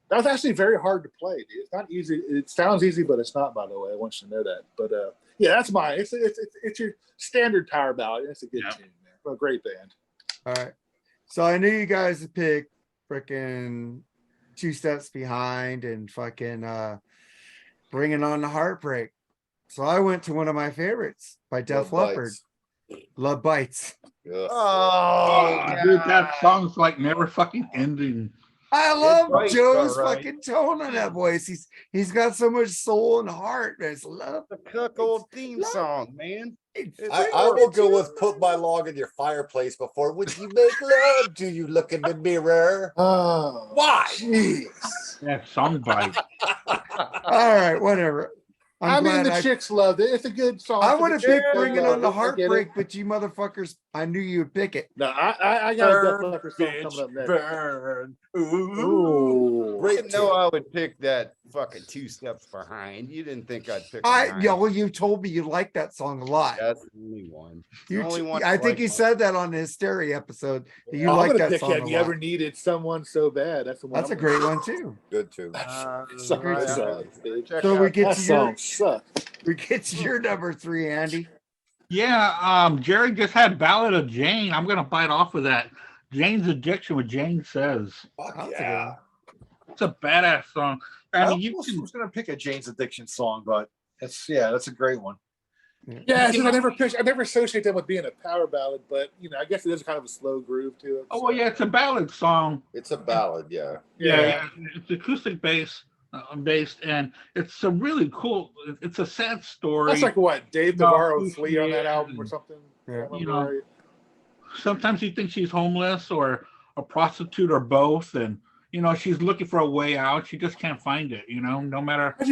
That was actually very hard to play, dude. It's not easy. It sounds easy, but it's not. By the way, I want you to know that. But yeah, that's mine. It's your standard power ballad. It's a good tune, man. What a great band. All right. So I knew you guys would pick freaking 2 Steps Behind and fucking Bringing On the Heartbreak. So I went to one of my favorites by Def Love Leppard, Bites. Love Bites. Yeah. Oh, Dude, that song's like never fucking ending. I love right, Joe's all right. fucking tone on that voice. He's got so much soul and heart. Man. It's love. the cuckold theme song, man. I will go with Put My Log in Your Fireplace before. Would you make love? Do you look in the mirror? Oh, Why? jeez. That song bite. All right, whatever. I'm I mean, glad the chicks loved it. It's a good song. I for would the have chicks. picked They Bringing love on the it. I get it. Heartbreak, but you motherfuckers, I knew you would pick it. No, I got a Def Leppard song coming up next. burn. Ooh. I didn't know I would pick that fucking Two Steps Behind. You didn't think I'd pick Behind. Yeah, well, you told me you liked that song a lot. That's the only one. The You, only one I think like you one. said that on the Hysteria episode. That you I'm like gonna that pick song a Have You Ever lot. Needed Someone So Bad. That's the one. That's a I'm great gonna one too. Good too. It's a great I- song, dude. check So we out- get That to your song sucks. we get to your number 3, Andy. Yeah, Jerry just had Ballad of Jane. I'm gonna bite off of that. Jane's Addiction, what Jane Says. Fuck That's a good yeah. one. It's a badass song. I I mean, you almost can, was gonna pick a Jane's Addiction song, but that's a great one. Yeah, it's just I never associate them with being a power ballad, but I guess it is kind of a slow groove to it. oh well, yeah, it's a ballad song. It's a ballad, yeah. Yeah, it's acoustic based, and it's a really cool. It's a sad story. That's like what Dave No, Navarro who's Flea on that she album or is. something. Yeah. If I You remember know, right. Sometimes you think she's homeless or a prostitute or both, and she's looking for a way out. She just can't find it. No matter. I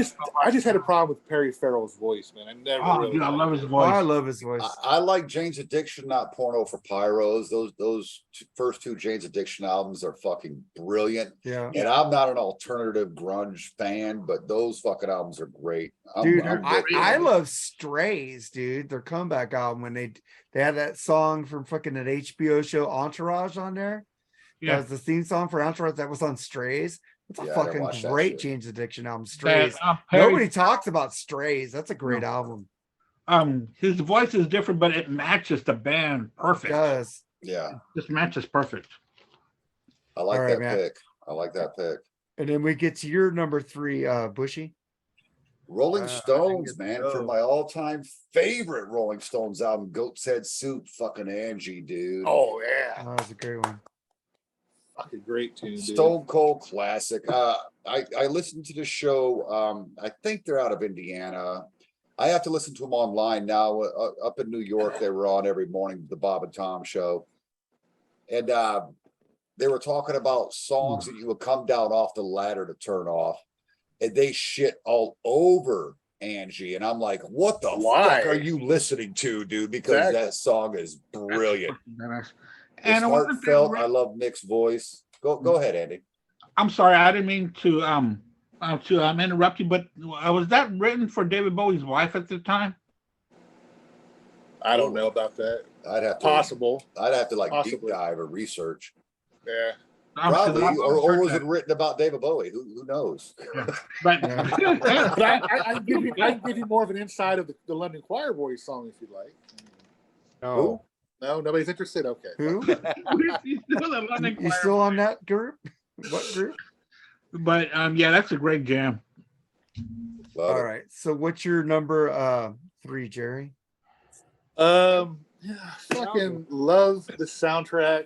just had a problem with Perry Farrell's voice, man. I never Oh, really dude, I liked love it. his Oh, I voice. love his voice. I like Jane's Addiction, not Porno for Pyros. Those first two Jane's Addiction albums are fucking brilliant. Yeah. And I'm not an alternative grunge fan, but those fucking albums are great. Dude, I'm I with you. love Strays, dude. Their comeback album when they had that song from fucking that HBO show Entourage on there. That Yeah, was the theme song for Entourage that was on Strays. It's a Yeah, I didn't fucking watch that great shit. Jane's Addiction album, that, Strays. Perry, Nobody talks about Strays. That's a great album. his voice is different, but it matches the band It perfect. does. Yeah, Just matches perfect. I like All right, that Matt. pick. I like that pick. And then we get to your number 3, Bushy. Rolling I think Stones, it's man, dope. for my all-time favorite Rolling Stones album, Goat's Head Soup, fucking Angie, dude. Oh yeah, That was a great one. fucking great tune, dude. Stone Cold classic. I listened to the show. I think they're out of Indiana. I have to listen to them online now. Up in New York, they were on every morning, the Bob and Tom show, and they were talking about songs that you would come down off the ladder to turn off, and they shit all over Angie, and I'm like, what the Why? fuck are you listening to, dude? Because Exactly. that song is brilliant. Nice. It's And I wanted to heartfelt. I love Nick's voice. Go ahead, Andy. I'm sorry, I didn't mean to interrupt you, but was that written for David Bowie's wife at the time? I don't know about that. I'd have to Possible. I'd have to like Possibly. deep dive or research. Yeah. Probably, I'm or was sure it written about David Bowie? Who knows? But But I can give you more of an insight of the London Choir Boys song if you like. Oh, No, nobody's interested. Okay. who? He's still a London You choir. still on that group? What group? But yeah, that's a great jam. Love All it. right. So what's your number 3, Jerry? Yeah, fucking love the soundtrack.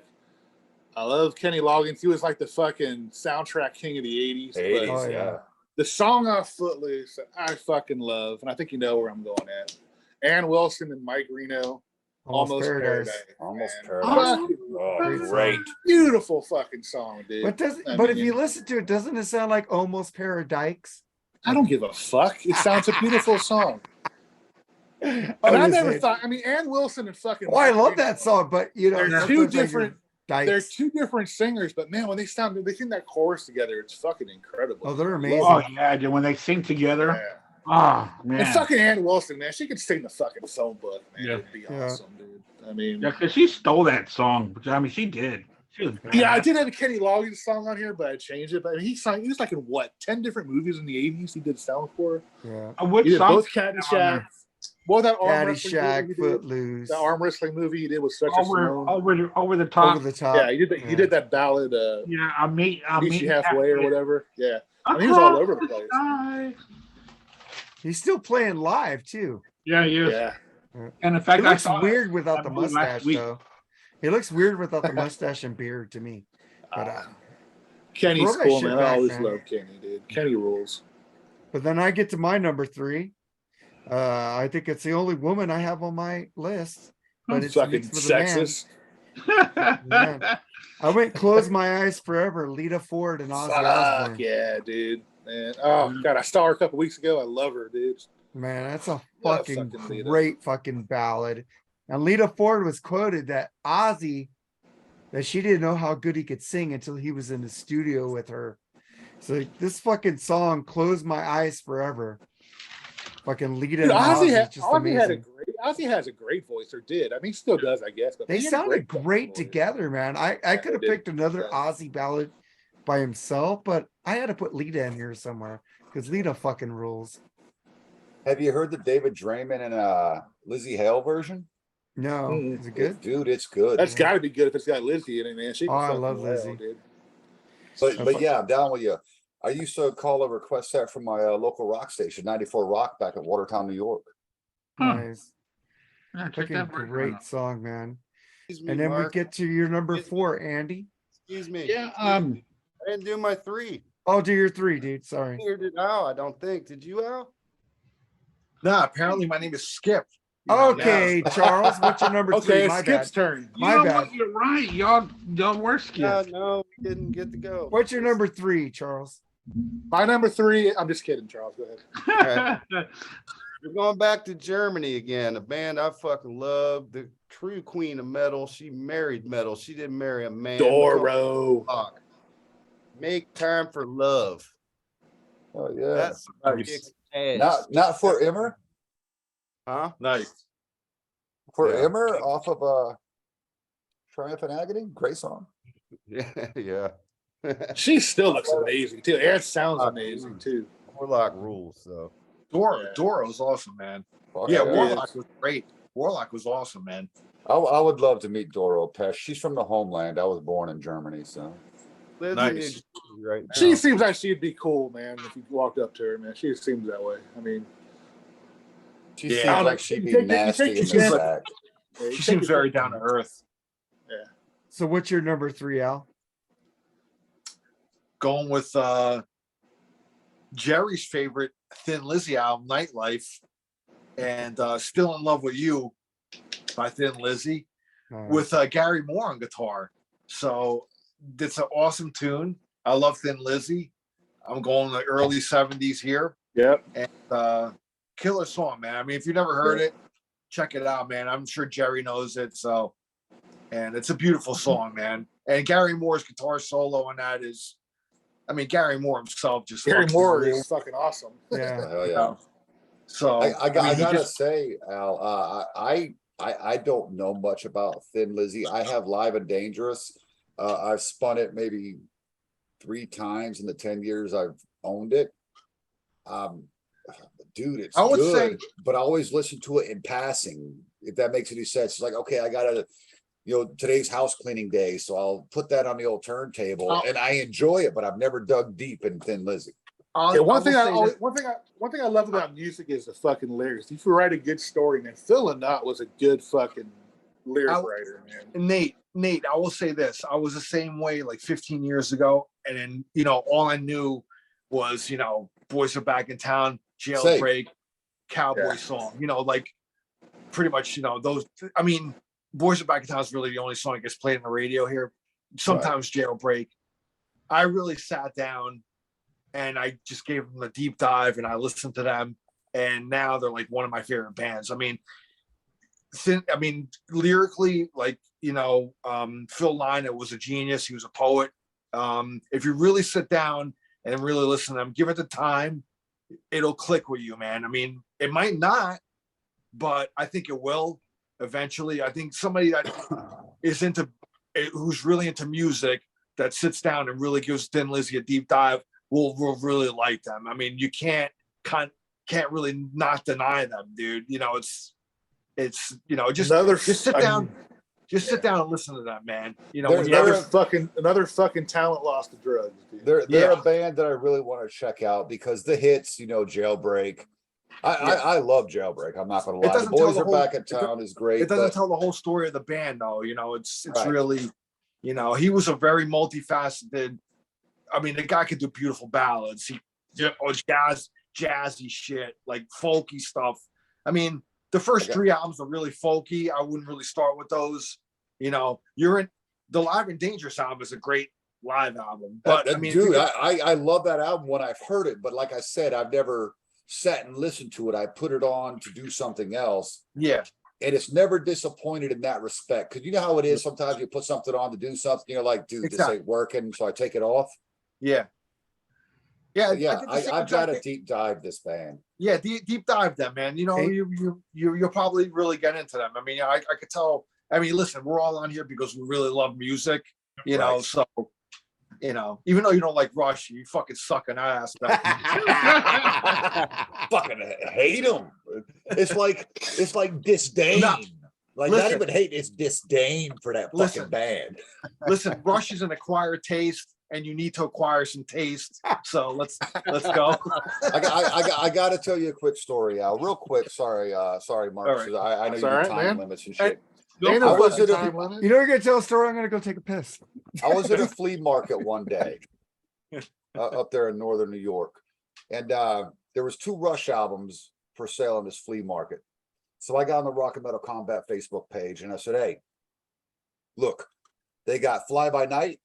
I love Kenny Loggins. He was like the fucking soundtrack king of the 80s. but 80s, Oh, yeah. yeah. the song off Footloose, I fucking love, and I think you know where I'm going at. Ann Wilson and Mike Reno, Almost Paradise. Almost man. Paradise. Fucking Oh, Great great. beautiful fucking song, dude. But if you listen to it, doesn't it sound like Almost Paradise? I don't give a fuck. It sounds a beautiful song. And I'm I just never saying. thought. I mean, Ann Wilson and fucking. Oh, I Mike love Reno, that song, but you know, They're that two sounds like your different. Dykes. They're two different singers, but man, when they sing that chorus together, it's fucking incredible. Oh, they're amazing. Oh yeah, dude, when they sing together. Yeah. Oh man. And fucking Ann Wilson, man, she could sing the fucking phone book, man. Yeah. It'd be Yeah. awesome, dude. I mean, Yeah, because she stole that song. I mean, she did. She was yeah, I badass. did have a Kenny Loggins song on here, but I changed it. But I mean, he was like in what 10 different movies in the 80s. He did sound for. Yeah. Which He did song? both Caddyshack. Well, that arm wrestling Caddyshack, movie he did, Footloose, the arm wrestling movie he did was such a Over the top. Over the Top. Yeah, he did that ballad. Yeah, I'll meet Meet You Halfway or whatever. Yeah, I mean, he was Across all over the place. sky. He's still playing live too. Yeah, he is. Yeah, And in He fact, I looks saw weird without the that movie last mustache, week. though. He looks weird without the mustache and beard to me. But Kenny's Roll that cool, shit man. back, I always man. love Kenny, dude. Kenny rules. but then I get to my number 3. I think it's the only woman I have on my list. But it's Fucking mixed with a man. sexist. Yeah. I went Close My Eyes Forever, Lita Ford and Ozzy Fuck Osbourne. yeah, dude. Man. Oh god, I saw her a couple weeks ago. I love her, dude. Man, that's a Yeah, fucking fucking Lita. great fucking ballad. And Lita Ford was quoted that Ozzy, that she didn't know how good he could sing until he was in the studio with her. So this fucking song closed my eyes forever. Fucking Lita Dude, and Ozzy is just amazing. Ozzy has a great voice, or did. I mean, he still does, I guess. But They he had a sounded fucking great voice. together, man. I could have they did. picked another Yeah. Ozzy ballad by himself, but I had to put Lita in here somewhere because Lita fucking rules. Have you heard the David Draymond and Lizzie Hale version? No, Mm-mm. is it good? Dude, it's good. That's got to be good if it's got Lizzie in it, man. She can Oh, I fucking love wail, Lizzie. dude. But yeah, I'm down with you. I used to call a request set from my local rock station, 94 Rock, back in Watertown, New York. Huh. Nice. Yeah, check Fucking that version great out. song, man. Excuse me, And then we Mark. get to your number 4, Andy. Excuse me. Yeah, I didn't do my 3. Oh, do your 3, dude. Sorry. Neither did Al, I don't think. Did you, Al? Nah, apparently my name is Skip. You know, Okay, Charles, what's your number 3? Okay, My it's Skip's bad. turn. You My know bad. what? You're right. Y'all were Yeah, skipped. no, we didn't get to go. What's your number 3, Charles? My number 3. I'm just kidding, Charles. Go ahead. We're going back to Germany again, a band I fucking love, the true queen of metal. She married metal. She didn't marry a man. Doro. Fuck. Make time for love. Oh yeah. That's Nice. Not for Immer? huh? Nice. For Yeah. Immer off of Triumph and Agony? Great song. Yeah. She still looks amazing too. And it sounds amazing too. Warlock rules, so Doro's awesome, man. Fuck Yeah, yeah. Warlock was great. Warlock was awesome, man. I would love to meet Doro Pesch. She's from the homeland. I was born in Germany, so lives Nice. in New Jersey right now. She seems like she'd be cool, man. If you walked up to her, man, she seems that way. I mean, she Yeah. seems like she'd be nasty in the seems like- sack. yeah, She seems very down to earth. So what's your number 3, Al? Going with Jerry's favorite Thin Lizzy album, Nightlife, and Still in Love with You by Thin Lizzy with Gary Moore on guitar. So it's an awesome tune. I love Thin Lizzy. I'm going the early 70s here. Yep. And killer song, man. I mean, if you never heard it, check it out, man. I'm sure Jerry knows it. So, and it's a beautiful song, man. And Gary Moore's guitar solo on that is, I mean, Gary Moore himself just Gary fucking Moore rules, is fucking awesome. Yeah. Hell you yeah. know. So I mean, he gotta just- say, Al, I don't know much about Thin Lizzy. I have Live and Dangerous. I've spun it maybe 3 times in the 10 years I've owned it. Dude, it's I would good, say- but I always listen to it in passing. If that makes any sense, it's like, okay, I gotta, today's house cleaning day, so I'll put that on the old turntable, and I enjoy it, but I've never dug deep in Thin Lizzy. Yeah, one thing will say one thing I love about music is the fucking lyrics. If you write a good story, man, Phil Lynott was a good fucking lyric writer, man. Nate, I will say this. I was the same way like 15 years ago. And then, all I knew was, Boys Are Back in Town, Jailbreak, Cowboy Song, like pretty much, those, I mean, Boys Are Back in Town is really the only song that gets played on the radio here. Sometimes Jailbreak. I really sat down and I just gave them a deep dive and I listened to them. And now they're like one of my favorite bands. I mean, lyrically, like, Phil Lynott was a genius. He was a poet. If you really sit down and really listen to them, give it the time, it'll click with you, man. I mean, it might not, but I think it will eventually. I think somebody that is who's really into music, that sits down and really gives Thin Lizzy a deep dive, will really like them. I mean, you can't really not deny them, dude. It's just sit down. Just sit down and listen to that, man. Another fucking talent lost to drugs, dude. They're a band that I really want to check out because the hits, Jailbreak. I love Jailbreak. I'm not gonna lie. The doesn't tell Boys the Are whole- Back in Town is great. It doesn't but tell the whole story of the band, though. It's Right. really, he was a very multifaceted. I mean, the guy could do beautiful ballads. Jazzy shit, like folky stuff. I mean, the first 3 albums are really folky. I wouldn't really start with those. You're in the Live and Dangerous album is a great live album, but I mean, dude, I love that album when I've heard it, but like I said, I've never sat and listened to it. I put it on to do something else. Yeah. And it's never disappointed in that respect. Cause you know how it is. Sometimes you put something on to do something, you're like, dude, this Exactly. ain't working. So I take it off. Yeah. Yeah. Yeah. did the same I've got to exact thing. deep dive this band. Yeah, deep dive them, man. You know, Hey. you'll probably really get into them. I mean, I could tell. I mean, listen, we're all on here because we really love music, you know. Right. So, you know, even though you don't like Rush, you fucking suck an ass. Fucking hate them. It's like disdain. No. Like Listen. not even hate, it's disdain for that fucking Listen. band. Listen, Rush is an acquired taste, and you need to acquire some taste. So let's go. I got to tell you a quick story, Al. Real quick. Sorry, Mark. All right. I know That's you all do right, time man. limits and Hey, shit. Ain't I no was fucking at a- time limit. You know, you're gonna tell a story. I'm gonna go take a piss. I was at a flea market one day up there in northern New York, and there was 2 Rush albums for sale in this flea market. So I got on the Rock and Metal Combat Facebook page and I said, "Hey, look, they got Fly By Night.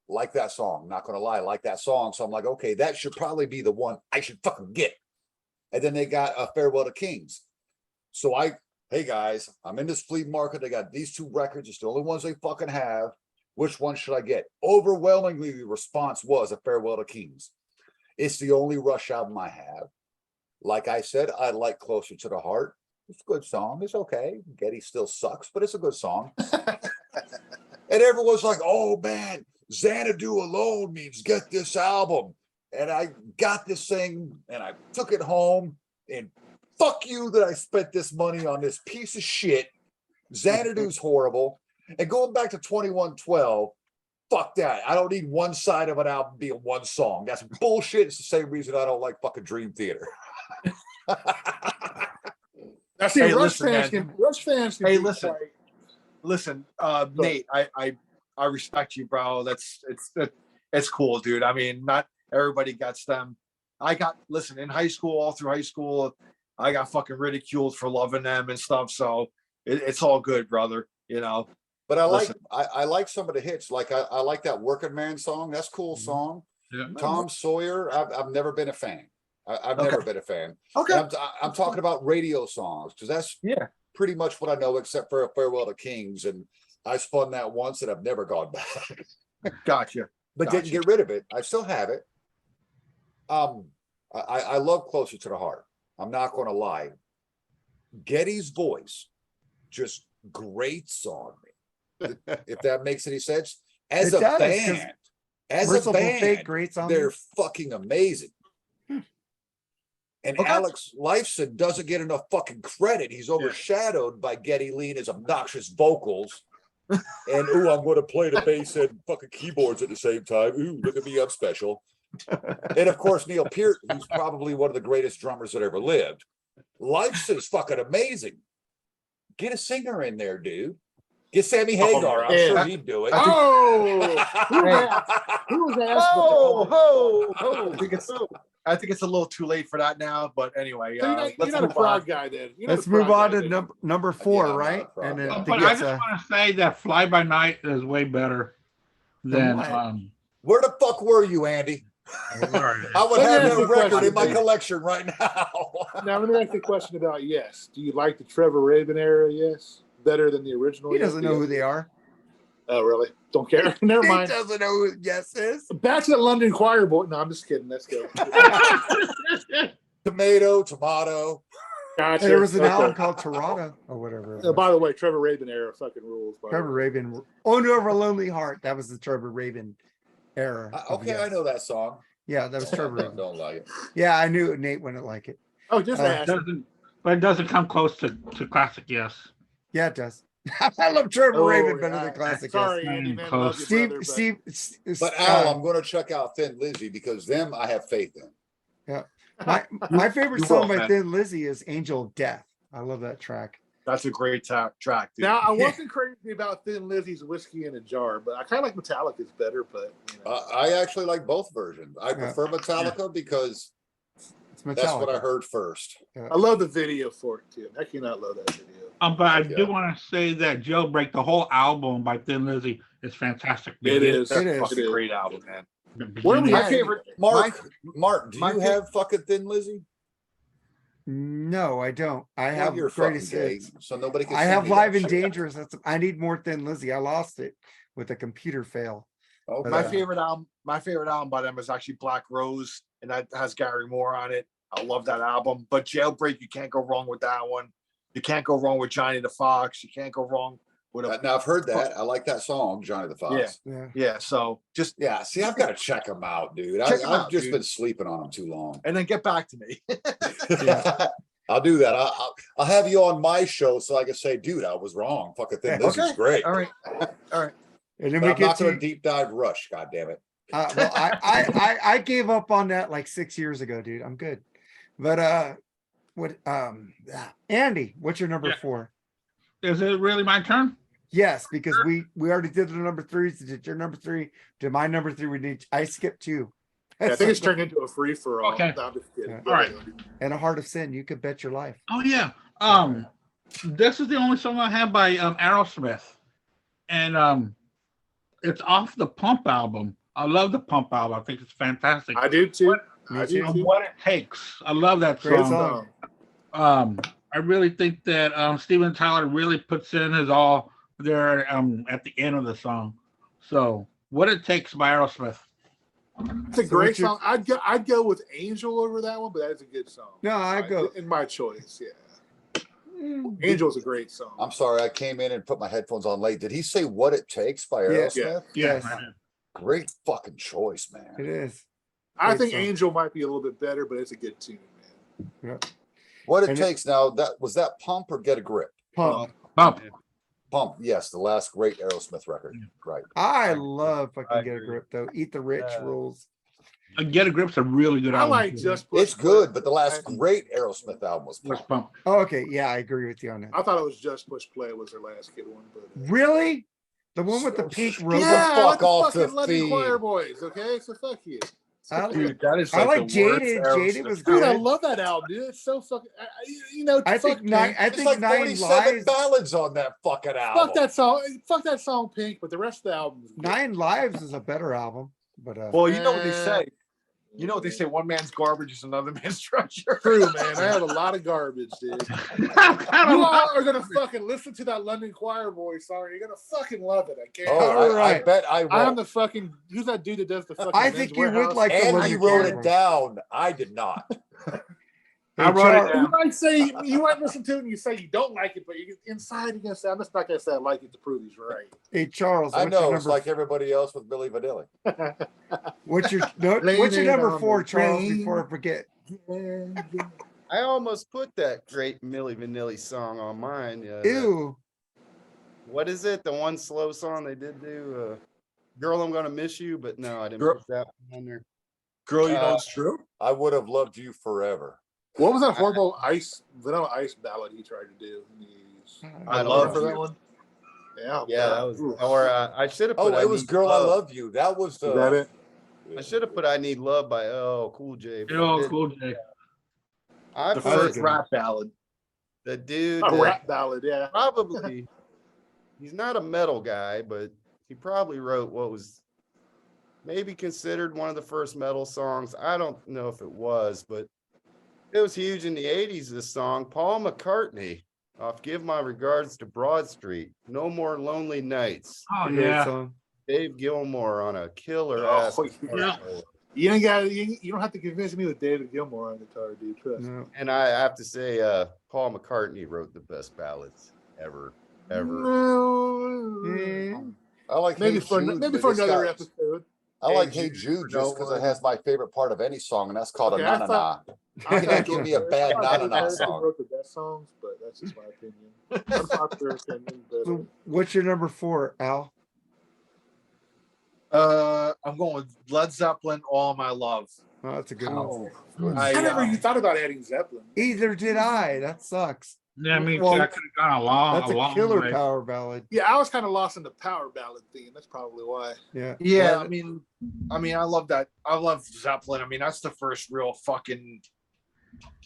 Like that song. Not gonna lie, like that song." So I'm like, okay, that should probably be the one I should fucking get. And then they got a Farewell to Kings. So hey guys, I'm in this flea market. They got these 2 records. It's the only ones they fucking have. Which one should I get? Overwhelmingly, the response was a Farewell to Kings. It's the only Rush album I have. Like I said, I like Closer to the Heart. It's a good song. It's okay. Getty still sucks, but it's a good song. And everyone's like, "Oh man, Xanadu alone means get this album." And I got this thing and I took it home, and fuck you that I spent this money on this piece of shit. Xanadu's horrible. And going back to 2112, fuck that. I don't need one side of an album being one song. That's bullshit. It's the same reason I don't like fucking Dream Theater. I see Hey, Rush listen, fans man. can Rush fans can Hey, be listen. quite- Listen, Nate, I respect you, bro. It's cool, dude. I mean, not everybody gets them. Listen, in high school, all through high school, I got fucking ridiculed for loving them and stuff. So it's all good, brother. You know. But I like Listen. I like some of the hits. Like I like that Working Man song. That's a cool song. Yeah. Tom Sawyer, I've never been a fan. I've Okay. never been a fan. Okay. And I'm talking about radio songs because that's Yeah. pretty much what I know, except for Farewell to Kings. And I spun that once and I've never gone back. Gotcha. But didn't Gotcha. get rid of it. I still have it. I love Closer to the Heart. I'm not going to lie. Getty's voice just grates on me. If that makes any sense. As It a does, 'cause band, as a Merciful Fate band, grates on they're me. fucking amazing. And Okay. Alex Lifeson doesn't get enough fucking credit. He's overshadowed by Geddy Lee and his obnoxious vocals. And ooh, I'm going to play the bass and fucking keyboards at the same time. Ooh, look at me, I'm special. And of course, Neil Peart, who's probably one of the greatest drummers that ever lived. Lifeson's fucking amazing. Get a singer in there, dude. Get Sammy Hagar. I'm yeah. sure he'd do it. Oh, who was asked? I think it's a little too late for that now. But anyway, So let's you're not a move prog on. guy then. You're Let's not a move prog on guy to then. number 4, I'm not right? a prog And guy. then But to I get just want to say that Fly By Night is way better than what? Where the fuck were you, Andy? I would Let me have ask that you a record question, in my please. collection right now. Now let me ask you a question about Yes. Do you like the Trevor Rabin era? Yes, better than the original. he Yes? doesn't know who they are. Oh, really? Don't care. Never He mind. doesn't know who Yes is. Back to the London Choir Boy. No, I'm just kidding. Let's go. Tomato. Gotcha. There was an Okay. album called Toronto or whatever. it was. By the way, Trevor Rabin era fucking rules. By the Trevor way. Rabin. Oh, no, Over a Lonely Heart. That was the Trevor Rabin era. of Okay, I Yes. know that song. Yeah, that was Trevor Don't, Rabin. don't like it. Yeah, I knew Nate wouldn't like it. Oh, just Uh, ask. but it doesn't come close to classic Yes. Yeah, it does. I love Trevor Oh, Rabin better yeah. than classic. Sorry, Yes. Andy, man. Close. Love you, Steve, brother, Steve, But Al, I'm going to check out Thin Lizzy because them I have faith in. my favorite You song will, by man. Thin Lizzy is Angel of Death. I love that track. That's a great track, dude. Now, I wasn't crazy about Thin Lizzy's Whiskey in a Jar, but I kind of like Metallica's better. But you know. I actually like both versions. I Yeah. prefer Metallica because It's Metallica. that's what I heard first. I love the video for it too. I cannot love that video. But I Okay. do want to say that Jailbreak, the whole album by Thin Lizzy, is fantastic. It is. It is. Fucking great album, man. Where are we My at? favorite, Mark, do my you fa- have fucking Thin Lizzy? No, I don't. I Well, have you're fucking greatest gay, hits. so nobody can. I send have me that live and shit. dangerous. I need more Thin Lizzy. I lost it with a computer fail. Okay. My favorite album by them is actually Black Rose, and that has Gary Moore on it. I love that album. But Jailbreak, you can't go wrong with that one. You can't go wrong with Johnny the Fox. You can't go wrong with a Now I've heard that. I like that song, Johnny the Fox. Yeah. yeah. So just Yeah. See, I've got to check them out, dude. Check 'em I've out, just dude. been sleeping on them too long. and then get back to me. Yeah. I'll do that. I'll have you on my show so I can say, dude, I was wrong. Fucking Thin Lizzy's great. All right. All right. And then But we I'm get not going to to deep dive Rush. God damn it. well, I gave up on that like 6 years ago, dude. I'm good. But Andy, what's your number Yeah. 4? Is it really my turn? Yes, because we already did the number 3s. Did your number 3? Did my number 3? I skipped 2. Yeah, I think it's turned into a free for all. Okay. No, I'm just kidding. Yeah. Go All ahead. And a Heart of Sin. You could bet your life. Oh yeah. This is the only song I have by Aerosmith, and it's off the Pump album. I love the Pump album. I think it's fantastic. I do too. Me I do too. And too. What It Takes. I love that Great song. song. I really think that Steven Tyler really puts in his all there at the end of the song. So What It Takes by Aerosmith. It's a So great what's your- song. I'd go with Angel over that one, but that is a good song. No, I go. in my choice. Yeah, Mm, Angel's a great song. I'm sorry. I came in and put my headphones on late. Did he say What It Takes by Yeah. Aerosmith? Yes, Great fucking choice, man. it is. I great think song. Angel might be a little bit better, but it's a good tune, man. Yeah. What It And Takes now, that was that Pump or Get a Grip? Pump. Pump. Pump, yes, the last great Aerosmith record. Right. I love fucking I Get a agree. Grip though. Eat the Rich Yeah. rules. Get a Grip's a really good I album. like too. Just Push It's good, Play. but the last I- great Aerosmith album was Was Pump. Pump. Oh, okay. Yeah, I agree with you on that. I thought it was Just Push Play was their last good one, but Really? The one with the pink Get robot? the yeah, fuck like the off the fucking London feed. Choir Boys. Okay, so fuck you. I, Dude, that is I like, like the worst Jaded. Aerosmith Jaded was Dude, I good. love that album, dude. It's so fucking. I think fuck nine. Pink. I It's think like Nine 47 Lives. ballads on that fucking album. Fuck that song. Fuck that song, Pink. But the rest of the album is good. 9 Lives is a better album. But Well, you know what they say. You know what they say. One man's garbage is another man's treasure. True, man. I have a lot of garbage, dude. I You don't all are gonna fucking listen to that London Choir Boys song. You're gonna fucking love it. I can't. Oh, I Alright. bet I will. I'm the fucking. Who's that dude that does the fucking? I Men's think you would Warehouse? like the and London he Choir wrote it Boys. down. I did not. I wrote it Hey, down. You might say you might listen to it and you say you don't like it, but you inside you're gonna say I'm just not gonna say I like it to prove he's right. Hey Charles, I what's your know it's number? like everybody else with Billy Vanilli. What's your no, Blame what's your it number on 4, the Charles? rain. Before I forget. I almost put that great Milli Vanilli song on mine. Ew. What is it? The one slow song they did do? Girl, I'm Gonna Miss You, but no, I didn't Girl- put that one on there. Girl, you know it's true. I would have loved you forever. What was that horrible vanilla ice ballad he tried to do? I I don't love know. that one. Yeah, Yeah, that was, Oof. or I should have Oh, put. it was Need Girl, I Love. Love You. That was the. Is that it? I should have put I Need Love by Cool J. but I Oh, didn't. Cool J. I The put first good. rap ballad. the dude A that rap ballad, yeah. probably he's not a metal guy, but he probably wrote what was maybe considered one of the first metal songs. I don't know if it was, but it was huge in the 80s, this song. Paul McCartney off Give My Regards to Broad Street. No More Lonely Nights. Oh Great yeah. song. Dave Gilmour on a killer Oh, ass. yeah. You ain't got. You don't have to convince me with David Gilmour on guitar, dude. Trust me. No. And I have to say, Paul McCartney wrote the best ballads ever. Mm. I like Maybe Hey for Jude, maybe but for it's another got- episode. I like Hey Hey Jude Jude for just no because it one. has my favorite part of any song, and that's called Okay, a I na na na. thought- You can't give me a bad I thought na na David na Harrison song. wrote the best songs, but that's just my opinion. Unpopular opinion, but So what's your number 4, Al? I'm going with Led Zeppelin, All My Love. Oh, that's a good one. Good. I never even thought about adding Zeppelin. Either did I. That sucks. Yeah, I mean, Well, I could have gone a long, That's a long killer way. power ballad. Yeah, I was kind of lost in the power ballad theme. That's probably why. Yeah. Yeah, Well, I mean, I love that. I love Zeppelin. I mean, that's the first real fucking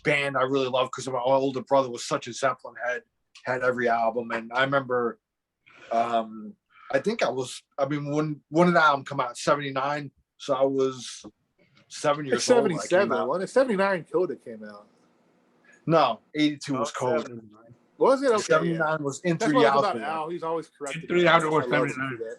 band I really love because my older brother was such a Zeppelin head, had every album. And I remember, I think when one of the album come out in 79, so I was 7 years It's old. when it came 77. out. When it's 79, Coda came out. No, 82 was cold. 79. Was it okay? 79 was in That's through what the I was about outdoor. Al. He's always corrected. In through the me. outdoor, I love him 79. for that.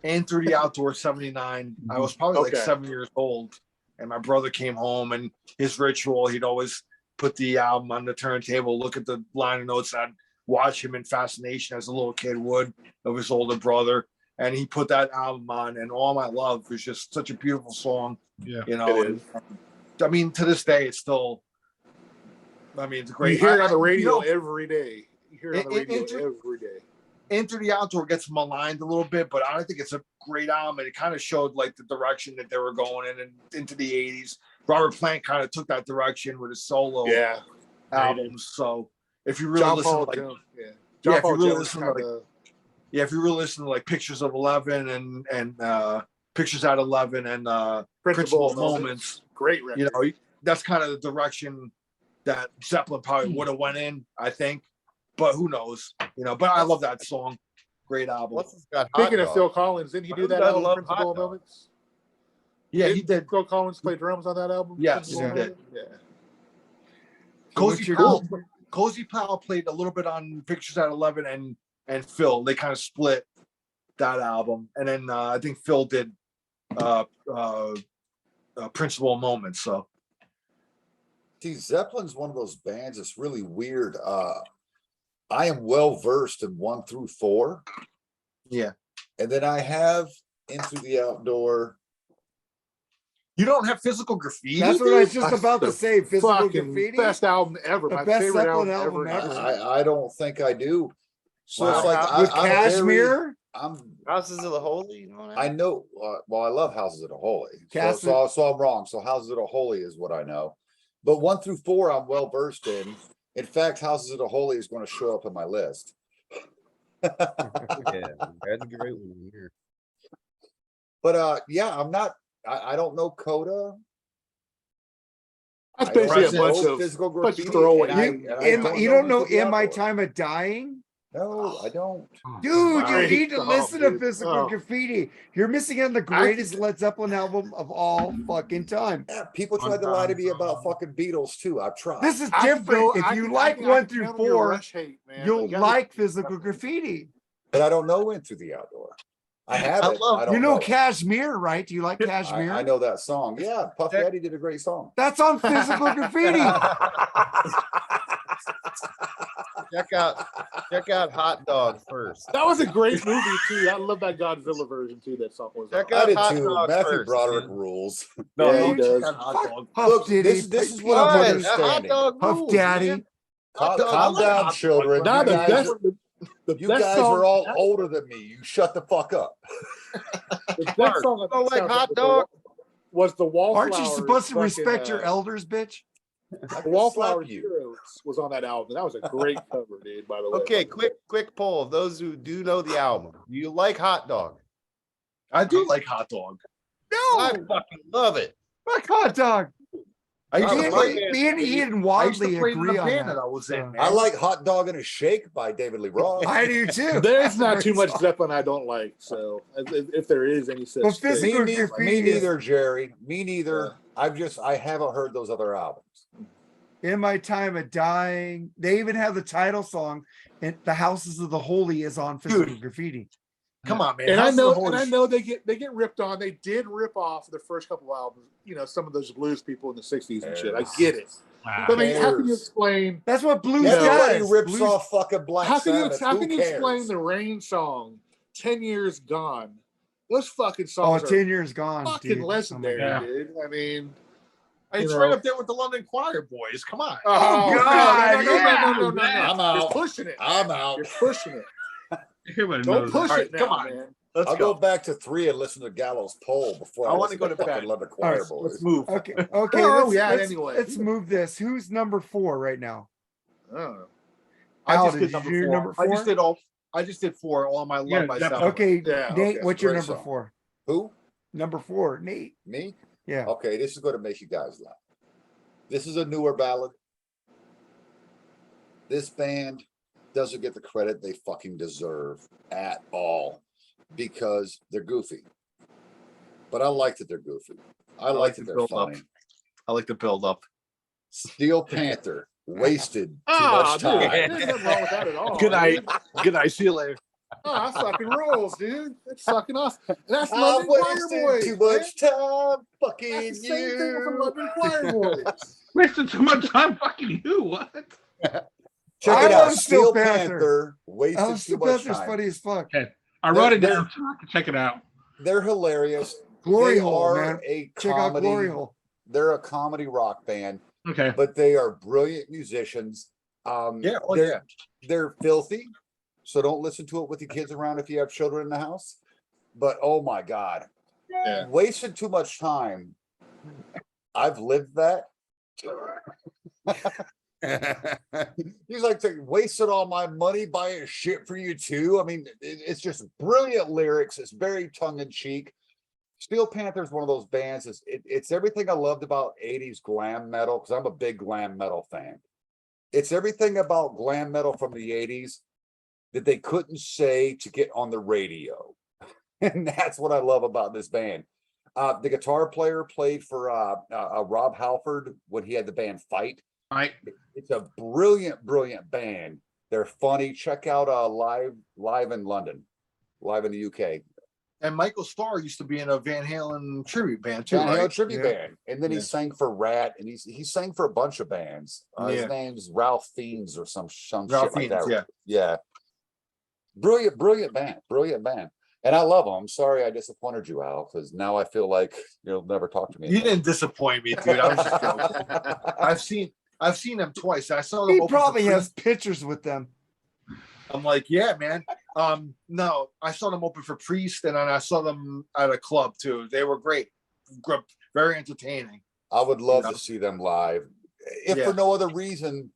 And through the outdoor 79. I was probably like Okay. 7 years old, and my brother came home, and his ritual, he'd always put the album on the turntable, look at the liner notes, and I'd watch him in fascination as a little kid would of his older brother. And he put that album on, and All My Love is just such a beautiful song. Yeah. You know, It and, I mean, to this day, it's still, I mean, it's great. You hear it on the you radio know, every day. You hear it on the radio It- every day. Into the Outdoor gets maligned a little bit, but I think it's a great album, and it kind of showed like the direction that they were going in and into the 80s. Robert Plant kind of took that direction with his solo Yeah. albums. So if you really John listen Paul to like, Jones. Yeah. Yeah, John if Paul you really Jones listen to, kinda, if you really listen to like Pictures of 11 and Pictures at 11 and Principal of Moments, Great record. you know, that's kind of the direction that Zeppelin probably would have went in, I think. But who knows, you know? But I love that song. Great album. What's this got? Speaking Hot of Dog? Phil Collins, didn't he do Who that doesn't album, love Principal Hot of Dog? Moments? Yeah, he Didn't did. Phil Collins play drums on that album? Yes, Principal of he did. Moments? Yeah. Cozy Powell played a little bit on Pictures at 11 and Phil. They kind of split that album, and then I think Phil did Principal Moments. So See, Zeppelin's one of those bands that's really weird. I am well versed in 1 through 4. yeah, And then I have Into the Outdoor. you don't have Physical Graffiti. That's what I was just That's about to the say. Physical Fucking graffiti. best album ever. The My best favorite Zeppelin album album ever. ever. I don't think I do. So Wow. it's like With I'm Cashmere. Houses of the Holy. You know that? I know. Well, I love Houses of the Holy. Cass- So I'm wrong. So Houses of the Holy is what I know. But 1 through 4, I'm well versed in. In fact, Houses of the Holy is going to show up in my list. Yeah, that's a great one here. But yeah, I'm not. I don't know Coda. That's I don't basically a know bunch of physical bunch graffiti. of throwaway. You don't know Into the In My Outdoor. Time of Dying? No, I don't. Dude, Wow. you need to Oh, listen to dude. Physical Oh. Graffiti. You're missing out on the greatest Led Zeppelin album of all fucking time. Yeah, people tried to lie to me about fucking Beatles too. I've tried. This is I could different. go- If I you could- like I could 1 through handle your 4, Rush hate, man, but you'll you gotta like listen to Physical Zeppelin. Graffiti. But I don't know Into the Outdoor. I have I it. love- I don't You know it. Cashmere, right? Do you like Cashmere? I know that song. Yeah, Puff Daddy did a great song. That's on Physical Graffiti. Check out Hot Dog first. That was a great movie too. I love that Godzilla version too. That song was. Check on. I out did Hot too. Dog Matthew first, Broderick man. rules. No, Yeah, he don't does. check out Hot Dog. Puff Look, Diddy, this is what I'm What? understanding. Hot Dog Puff rules, Daddy. man. Hot dog- Calm I like down, Hot children. Dog. Now You the guys, best, the you best guys song are all ever- older than me. You shut the fuck up. The best song on don't that like soundtrack Hot was Dog? was the Wallflowers. Aren't you supposed to fucking, respect your elders, bitch? I The can Wallflower slap you. Heroes was on that album. That was a great cover, dude. By the way. Okay, quick poll of those who do know the album. Do you like Hot Dog? I do like Hot Dog. I fucking love it. Fuck Hot Dog. I used Oh, to Me play. and, me and Ian I used to Wadley play in agree the on band that that. I was in. Man. I like Hot Dog and a Shake by David Lee Roth. I do too. There's not too much Great song. Zeppelin I don't like. So if there is any such But thing. Physical Me Graffiti is- neither, Jerry. Me neither. Yeah. I haven't heard those other albums. In My Time of Dying. They even have the title song. And The Houses of the Holy is on Physical Graffiti. Come on, man. And How's the whole- I know they get ripped on. They did rip off the first couple albums. You know, some of those blues people in the '60s and shit. I get it. Wow. But I mean, how can you cares? explain? That's what blues Everybody does. rips Blues- off fucking Black How can you Sabbath. how Who can you cares? explain the Rain song? 10 Years Gone. Those fucking Oh, songs are 10 years gone. fucking dude. legendary, God. dude. I mean, It's you right know. up there with the London Choir Boys. Come on. Oh, God, no. I'm You're out. pushing it. I'm out. You're pushing it. Everybody Don't knows push that. it now, come on. man. Let's I'll go. go back to 3 and listen to Gallows Pole before I I wanna listen go to to fucking bed. London All Choir right, Boys. Let's move. Okay, Where are we at let's, anyway? let's move this. Who's number 4 right now? Oh. I Al, just did did number you do four. number I just 4? did all. I just did 4. All my love Yeah, by that- Zeppelin. Okay, Yeah, Nate, okay, what's your great number song. 4? Who? Number 4, Nate. Me? Yeah. Okay, this is going to make you guys laugh. This is a newer ballad. This band doesn't get the credit they fucking deserve at all because they're goofy. But I like that they're goofy. I like that the they're build up. funny. I like the build up. Steel Panther. Wasted too Ah, much dude, time. there's nothing wrong with that at all. Good night. dude. Good night. See you later. Oh, that fucking rules, dude. That's fucking awesome. And that's I London Choir wasted Boys. too man. much time That's fucking the same thing with the you. London Choir Boys. Wasted too much time fucking you. What? Check I it out. love Steel Steel Panther. Panther. Wasted Oh, too Steel much Panther's time. funny as fuck. Okay. I wrote it They're- down so I can check it out. They're hilarious. Glory They Hole, are man. a Check out Glory comedy. Hole. They're a comedy rock band, Okay. but they are brilliant musicians. Yeah. Oh, they're, yeah. they're filthy, so don't listen to it with your kids around if you have children in the house. But oh my god, Yeah. wasted too much time. I've lived that. He's like, wasted all my money buying shit for you too. I mean, it's just brilliant lyrics. It's very tongue in cheek. Steel Panther is one of those bands. It's everything I loved about 80s glam metal, because I'm a big glam metal fan. It's everything about glam metal from the 80s that they couldn't say to get on the radio. And that's what I love about this band. The guitar player played for Rob Halford when he had the band Fight. Right. It's a brilliant, brilliant band. They're funny. Check out live in London, live in the UK. And Michael Starr used to be in a Van Halen tribute band too, Van Halen right? tribute Yeah. band, and then he Yeah. sang for Rat, and he sang for a bunch of bands. Yeah. His name's Ralph Fiennes or some Ralph shit like Fiennes, that. yeah. Yeah. Brilliant band. And I love them. I'm sorry I disappointed you, Al, because now I feel like you'll never talk to me You again. didn't disappoint me, dude. I was just joking. I've seen them twice. I saw them. He open for probably free. has pictures with them. I'm like, yeah, man. No, I saw them open for Priest, and then I saw them at a club too. They were great, very entertaining. I would love Yeah. to see them live. If Yeah. for no other reason,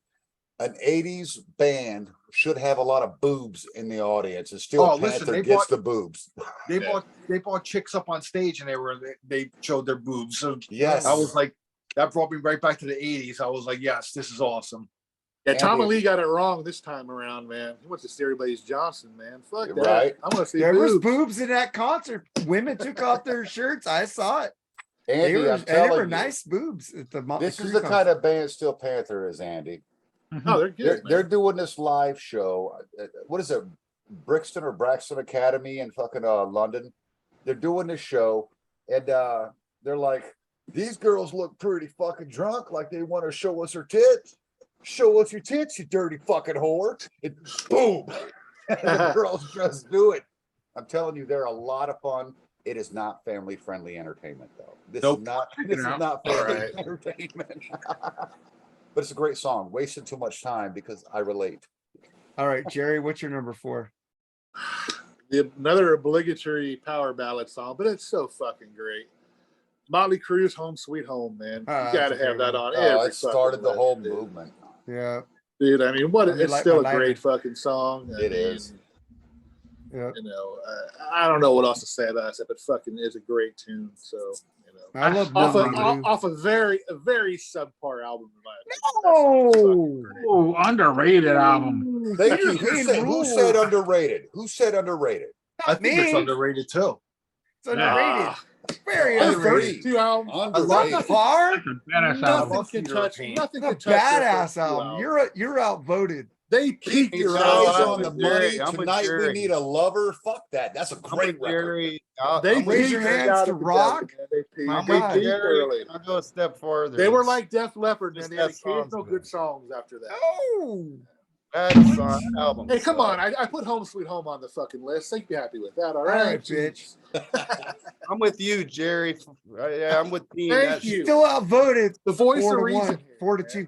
an 80s band should have a lot of boobs in the audience. And Steel Oh, Panther listen, they gets bought- the boobs. They brought chicks up on stage, and they showed their boobs. So Yes. I was like, that brought me right back to the 80s. I was like, yes, this is awesome. Yeah, Tommy Andy- Lee got it wrong this time around, man. He went to see everybody's Johnson, man. Fuck that. Right. I want to see There was boobs. boobs in that concert. Women took off their shirts. I saw it. Andy, I'm They telling were you, nice boobs at the Motley this is Crue the concert. kind of band Steel Panther is, Andy. Oh, they're good. They're man. doing this live show. What is it? Brixton or Braxton Academy in fucking London. They're doing this show, and they're like, these girls look pretty fucking drunk, like they want to show us her tits. Show us your tits, you dirty fucking whore. And boom. The girls just do it. I'm telling you, they're a lot of fun. It is not family friendly entertainment, though. This Nope. is not Check it this is out. not family Alright. entertainment. But it's a great song. Wasted too much time because I relate. All right, Jerry, what's your number 4? Another obligatory power ballad song, but it's so fucking great. Motley Crue's "Home Sweet Home," man. You Ah, gotta that's a have great that one. on Oh, every it started the fucking whole list, dude. movement. Yeah, Dude, I mean, what? I mean, It's like still a my great lighter. fucking song. It is. yeah. You know, I don't know what else to say about it, but fucking is a great tune. So, you know, I love off Motley of, Crue. off a very subpar album. In my opinion. No! That song's fucking great. Oh, underrated album. Thank you. Entertain Who rules. said underrated? Who said underrated? I think it's me. underrated too. It's underrated. Ah, Very I the agree. underrated. first two albums, Underrated. Far? That's a badass nothing album. can Theater touch. of Pain. Nothing The can touch. their badass first two album. albums. You're outvoted. They Keep peaked your their eyes album. on the with Jerry. money. I'm with Tonight we Jerry. need a lover. Fuck that. That's a I'm great with record. Jerry. They I'm with Raise peaked your Jerry. hands out to of the rock. depth, man. They peaked. My They God. peaked Jerry, early. I'll go a step farther. They were It's like Def Leppard, man. just They had that song's occasional good. good songs after that. Oh, that song album. Hey, come sucks. on. I put Home Sweet Home on the fucking list. So you be happy with that, all all right? right, bitch. I'm with you, Jerry. Yeah, I'm with Dean. Thank That's you. Still outvoted. The voice 4 of to reason. 1, here, 4 to man. 2.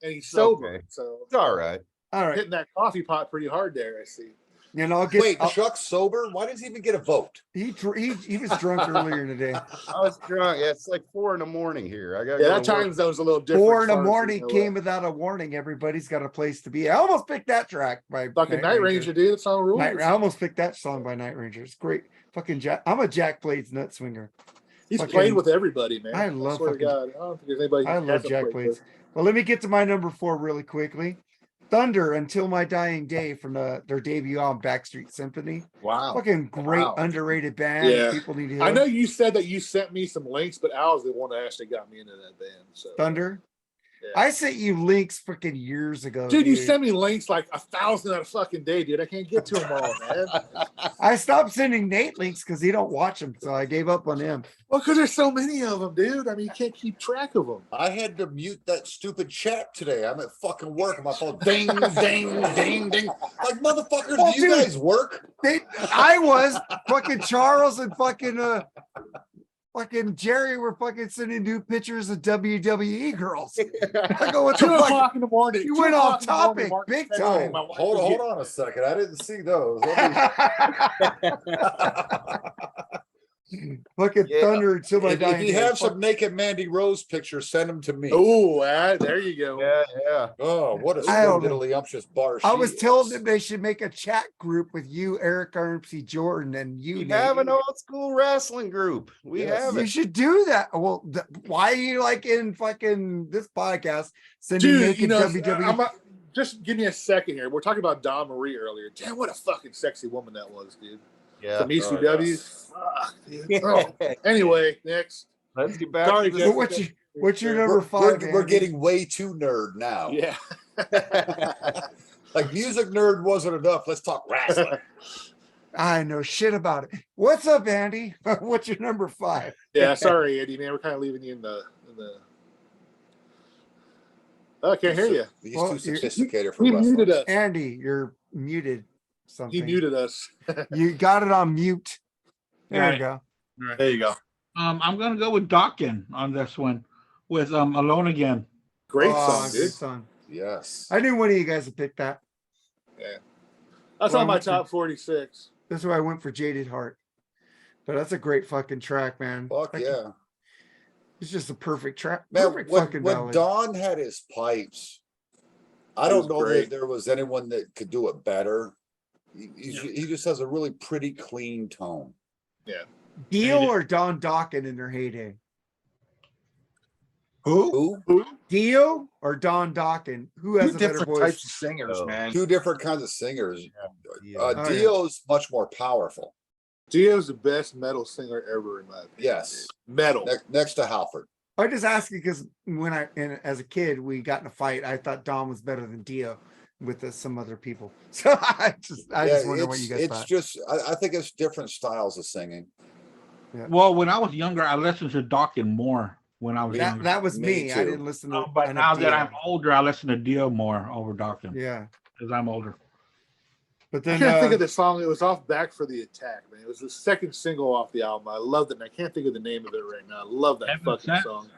And he's sober. Okay. So it's all right. All right. hitting that coffee pot pretty hard there, I see. You know, I'll get. Wait, Chuck's sober? Why does he even get a vote? He was drunk earlier today. I was drunk. Yeah, it's like 4 a.m. here. I got Yeah, that time zone's a little different. 4 in as the far as, morning you know, came without a warning. Everybody's got a place to be. I almost picked that track by fucking Night Ranger, dude. It's on rules. I almost picked that song by Night Ranger. It's great. Fucking Jack. I'm a Jack Blades nut swinger. He's fucking- played with everybody, man. I love swear to fucking- God. I don't think there's anybody. I he love hasn't Jack played Blades. with. Well, let me get to my number 4 really quickly. Thunder Until My Dying Day from their debut album Backstreet Symphony. Wow. Fucking great Wow. underrated band. Yeah. People need to hear. I know you said that you sent me some links, but Al's the one that actually got me into that band. So Thunder. I sent you links freaking years ago. Dude, you send me links like 1,000 a fucking day, dude. I can't get to them all, man. I stopped sending Nate links because he don't watch them, so I gave up on him. Well, because there's so many of them, dude. I mean, you can't keep track of them. I had to mute that stupid chat today. I'm at fucking work and my phone ding, ding, ding, ding. Like, motherfuckers, Well, do you dude, guys work? I was fucking Charles and fucking Jerry were fucking sending new pictures of WWE girls. I go, what the 2 fuck? o'clock in the morning. You 2 went off o'clock in the morning, topic, Mark big texted me, time. my wife Hold was on a second. I didn't see those. Fucking Yeah. thunder until my If dying you day. have some naked Mandy Rose pictures, send them to me. Oh, there you go. Yeah. Oh, what a I don't know. splendidly bar I she was is. telling them they should make a chat group with you, Eric Armsey Jordan, and you. We Nate. have an old school wrestling group. We Yes. have You it. should do that. Well, why are you like in fucking this podcast sending Dude, naked you know, WWE? just give me a second here. We're talking about Dawn Marie earlier. Damn, what a fucking sexy woman that was, dude. Yeah. From ECW. Fuck, dude. Oh. Yeah. Anyway, next. Let's get back Sorry, to Jeff. this. What's your number 5? We're Andy? getting way too nerd now. Yeah. Like music nerd wasn't enough. Let's talk wrestling. I know shit about it. What's up, Andy? What's your number 5? Yeah, sorry, Andy, man. We're kind of leaving you in the Oh, I can't hear you. He's Well, too sophisticated for He wrestling. muted us. Andy, you're muted. Something. He muted us. You got it on mute. There Got you it. go. There you go. I'm gonna go with Dawkins on this one with Alone Again. Great Oh, song, good dude. song. Yes. I knew one of you guys would pick that. That's Well, on my I'm- top 46. That's why I went for Jaded Heart. But that's a great fucking track, man. Fuck Like, yeah. It's just a perfect track. Man, Perfect when fucking ballad. Don had his pipes, I It don't was know great. that there was anyone that could do it better. He just has a really pretty clean tone. Dio or Don Dawkins in their heyday? Who? Dio or Don Dawkins? Who has Two a better different voice? types of singers, Oh. man. Two different kinds of singers. Yeah. Oh, yeah. Dio's much more powerful. Dio's the best metal singer ever, in my opinion. Yes. Metal. Next to Halford. I just ask you because when as a kid we got in a fight, I thought Don was better than Dio with some other people. So I just wonder what you guys it's thought. just I think it's different styles of singing. Well, when I was younger, I listened to Dawkins more when I was younger. That was Me me. I too. didn't listen to. But enough now that Dio. I'm older, I listen to Dio more over Dawkins Yeah, because I'm older. but I then can't think of the song. It was off Back for the Attack, man. It was the second single off the album. I loved it, and I can't think of the name of it right now. I love that Heaven fucking Sent? song.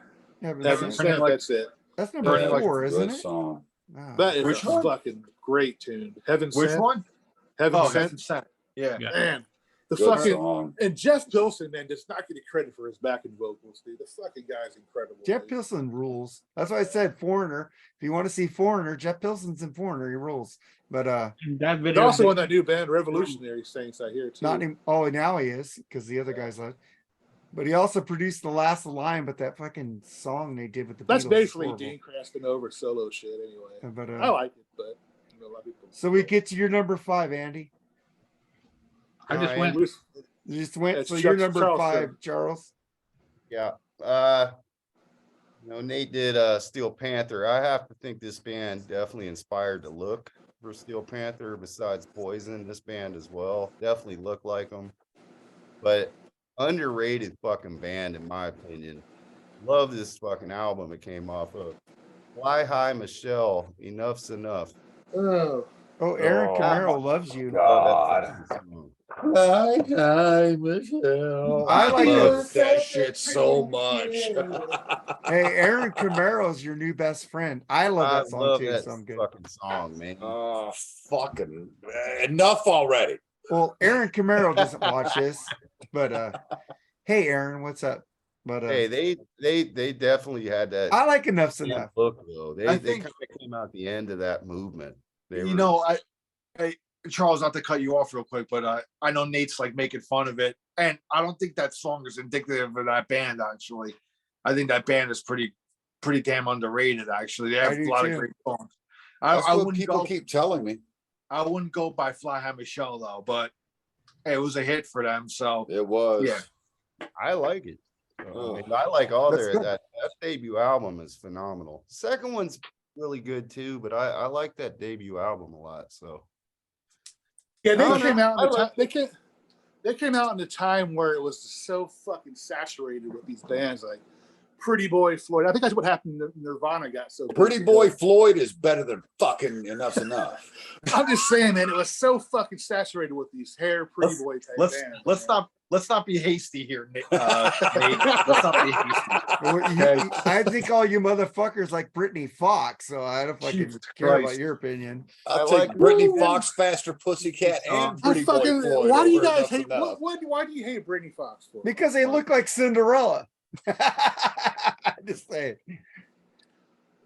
Heaven Heaven Sent. Sent, that's it. That's number Yeah, 4, Good isn't it? song. Wow. That is Which a one? fucking great tune. Heaven Which Sent. one? Heaven Oh, Sent. Heaven Sent. Yeah. Yeah. Man, the Good fucking song. and Jeff Pilson, man, does not get credit for his backing vocals, dude. The fucking guy's incredible. Jeff dude. Pilson rules. That's why I said Foreigner. If you want to see Foreigner, Jeff Pilson's in Foreigner. He rules. But And that He's video, also in that new band, Revolutionary Saints, I hear too. not him. Oh, now he is because the other guys left. But he also produced The Last Line. But that fucking song they did with the That's Beatles is basically horrible. Dean Krastenova solo shit, anyway. But I like it, but you know, a lot of people. so we get to your number 5, Andy. I just All went. Bruce- You just went. It's So you're Chuck number Charles 5, Short. Charles. Yeah. Nate did Steel Panther. I have to think this band definitely inspired the look for Steel Panther. Besides Poison, this band as well definitely looked like them. But underrated fucking band in my opinion. Love this fucking album it came off of. Fly High Michelle. Enough's enough. Oh, Oh, Aaron Oh, Camaro loves you. God. Love that fucking song. Hi, Michelle. I like love that shit so much. Hey, Aaron Camaro's your new best friend. I love I that song love too. that So I'm good. fucking song, man. Oh, fucking enough already. Well, Aaron Camaro doesn't watch this, but hey, Aaron, what's up? But Hey, they definitely had that I like Enough's Enough. look though. They I they think- kind of came out the end of that movement. They You were- know, I Charles, not to cut you off real quick, but I know Nate's like making fun of it, and I don't think that song is indicative of that band. Actually, I think that band is pretty damn underrated. Actually, they have I a do lot too. of great songs. That's I what wouldn't people go. keep telling me. I wouldn't go by Fly High Michelle though, but hey, it was a hit for them. So It was. Yeah. I like it. I mean, I like all That's their good. that debut album is phenomenal. Second one's really good too, but I like that debut album a lot. So Yeah, they I don't came know. out I in the like- time. They came out in a time where it was so fucking saturated with these bands like Pretty Boy Floyd. I think that's what happened. Nirvana got so big Pretty Boy because- Floyd is better than fucking Enough's Enough. I'm just saying, man, it was so fucking saturated with these hair Pretty Boy type Let's bands. let's not be hasty here, Nate. Nate. Let's not be hasty. Well, Okay. I think all you motherfuckers like Brittany Fox, so I don't fucking Jesus care about Christ. your opinion. I'll I take like- Brittany Woo! Fox, Faster Pussycat, and I Pretty Boy fucking, Floyd. why do you over guys Enough's hate? Enough. Why do you hate Britney Fox for? Because they look like Cinderella. Just saying.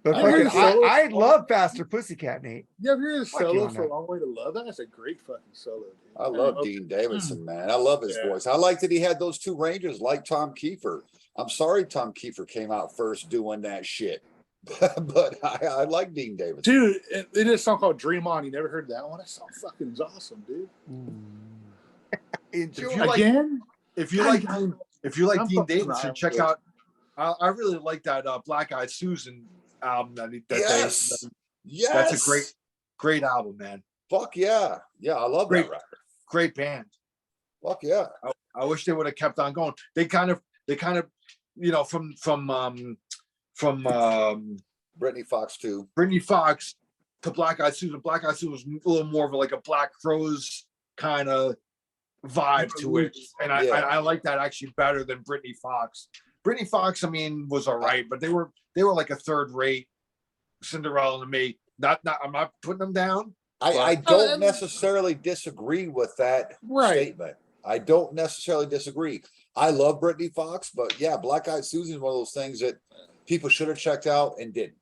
But I fucking, heard so. I love Faster Pussycat, Nate. You ever hear the Fuck you solo on for that. Long Way to Love? That's a great fucking solo. Dude. I love Okay. Dean Davidson, man. I love his voice. I like that he had those two ranges like Tom Kiefer. I'm sorry Tom Kiefer came out first doing that shit. But I like Dean Davidson. Dude, they did a song called Dream On. You never heard that one? That song fucking is awesome, dude. Enjoy. If you like- Again? If you like Dean I'm Dean fucking Davidson, around. check out. I really like that Black Eyed Susan album. Yes. Yes. That's a great album, man. Fuck yeah. Yeah, I love Great. that record. Great band. Fuck yeah. I wish they would have kept on going. They kind of, you know, from Brittany Fox too. Brittany Fox to Black Eyed Susan. Black Eyed Susan was a little more of like a Black Crowes kind of vibe to it, and Yeah. I like that actually better than Brittany Fox. Brittany Fox, I mean, was all right, but they were like a third rate Cinderella to me. I'm not putting them down. I don't necessarily disagree with that Right. statement. I don't necessarily disagree. I love Brittany Fox, but yeah, Black Eyed Susan is one of those things that people should have checked out and didn't.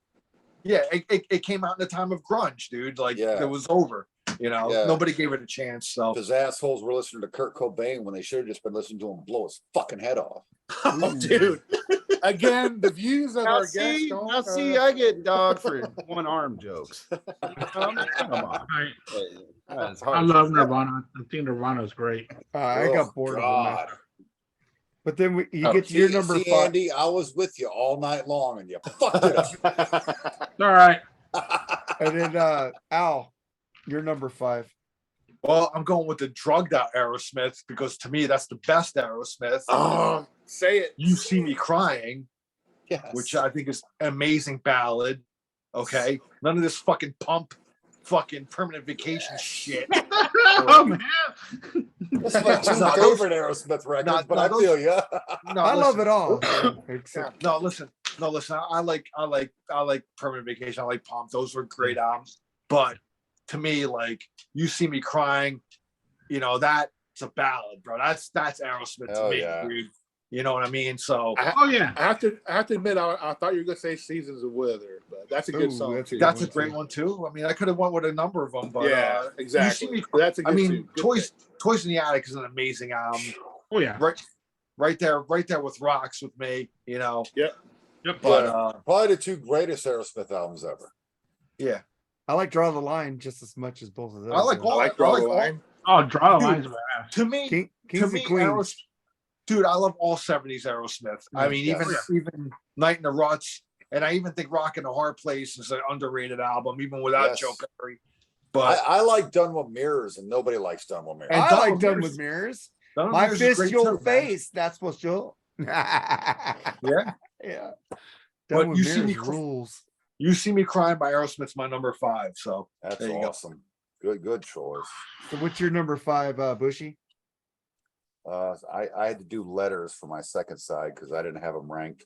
Yeah, it came out in the time of grunge, dude. Like Yeah. it was over. You know, Yeah. nobody gave it a chance. So Because assholes were listening to Kurt Cobain when they should have just been listening to him blow his fucking head off. Oh, dude. Again, the views of Now our guests see, don't. now see, I get dogged for one arm jokes. Come on. That is I hard. love Nirvana. I think Nirvana is great. I Oh, got bored of God. them. But then you Oh, get to your number See, 5. Andy, I was with you all night long and you fucked it up. All right. And then Al, your number 5. well, I'm going with the drugged out Aerosmith because to me that's the best Aerosmith. Oh, say it. You See Me Crying, Yes. which I think is an amazing ballad. Okay, none of this fucking fucking Permanent Vacation shit. Oh man. That's my two No, favorite Aerosmith records, no, but I those- feel you. No, I love listen. it all. Except No, listen. I like Permanent Vacation. I like Pump. Those were great albums. But to me, like You See Me Crying, you know, that's a ballad, bro. That's Aerosmith Hell to me, yeah. dude. You know what I mean? So Oh yeah. I have to admit, I thought you were gonna say Seasons of Weather, but that's a good Ooh, song. that's too. a that's a great one too. I mean, I could have went with a number of them, but Yeah, exactly. You See Me- That's a good I mean, too. Good Toys in the Attic is an amazing album. Oh yeah. Right there with Rocks with me, you know. Yep. But Probably the two greatest Aerosmith albums ever. yeah, I like Draw the Line just as much as both of those. I like I like Draw the Line. Oh, draw the Dude. lines of ass. to me, Kings to and me, Queens. dude, I love all 70s Aerosmith. I mean, Yes. even Night in the Ruts, and I even think Rock in a Hard Place is an underrated album, even without Yes. Joe Perry. But I like Done with Mirrors, and nobody likes Done with Mirrors. And I Done like with Done Mirrors- with Mirrors. Done with My Mirrors is fist, great your too, man. face. That's what's your. Yeah. Yeah. But Done with You See Me Mirrors Cry- rules. You See Me Crying by Aerosmith's my number 5. So That's there you go. awesome. Good choice. So what's your number 5, Bushy? I had to do letters for my second side because I didn't have them ranked.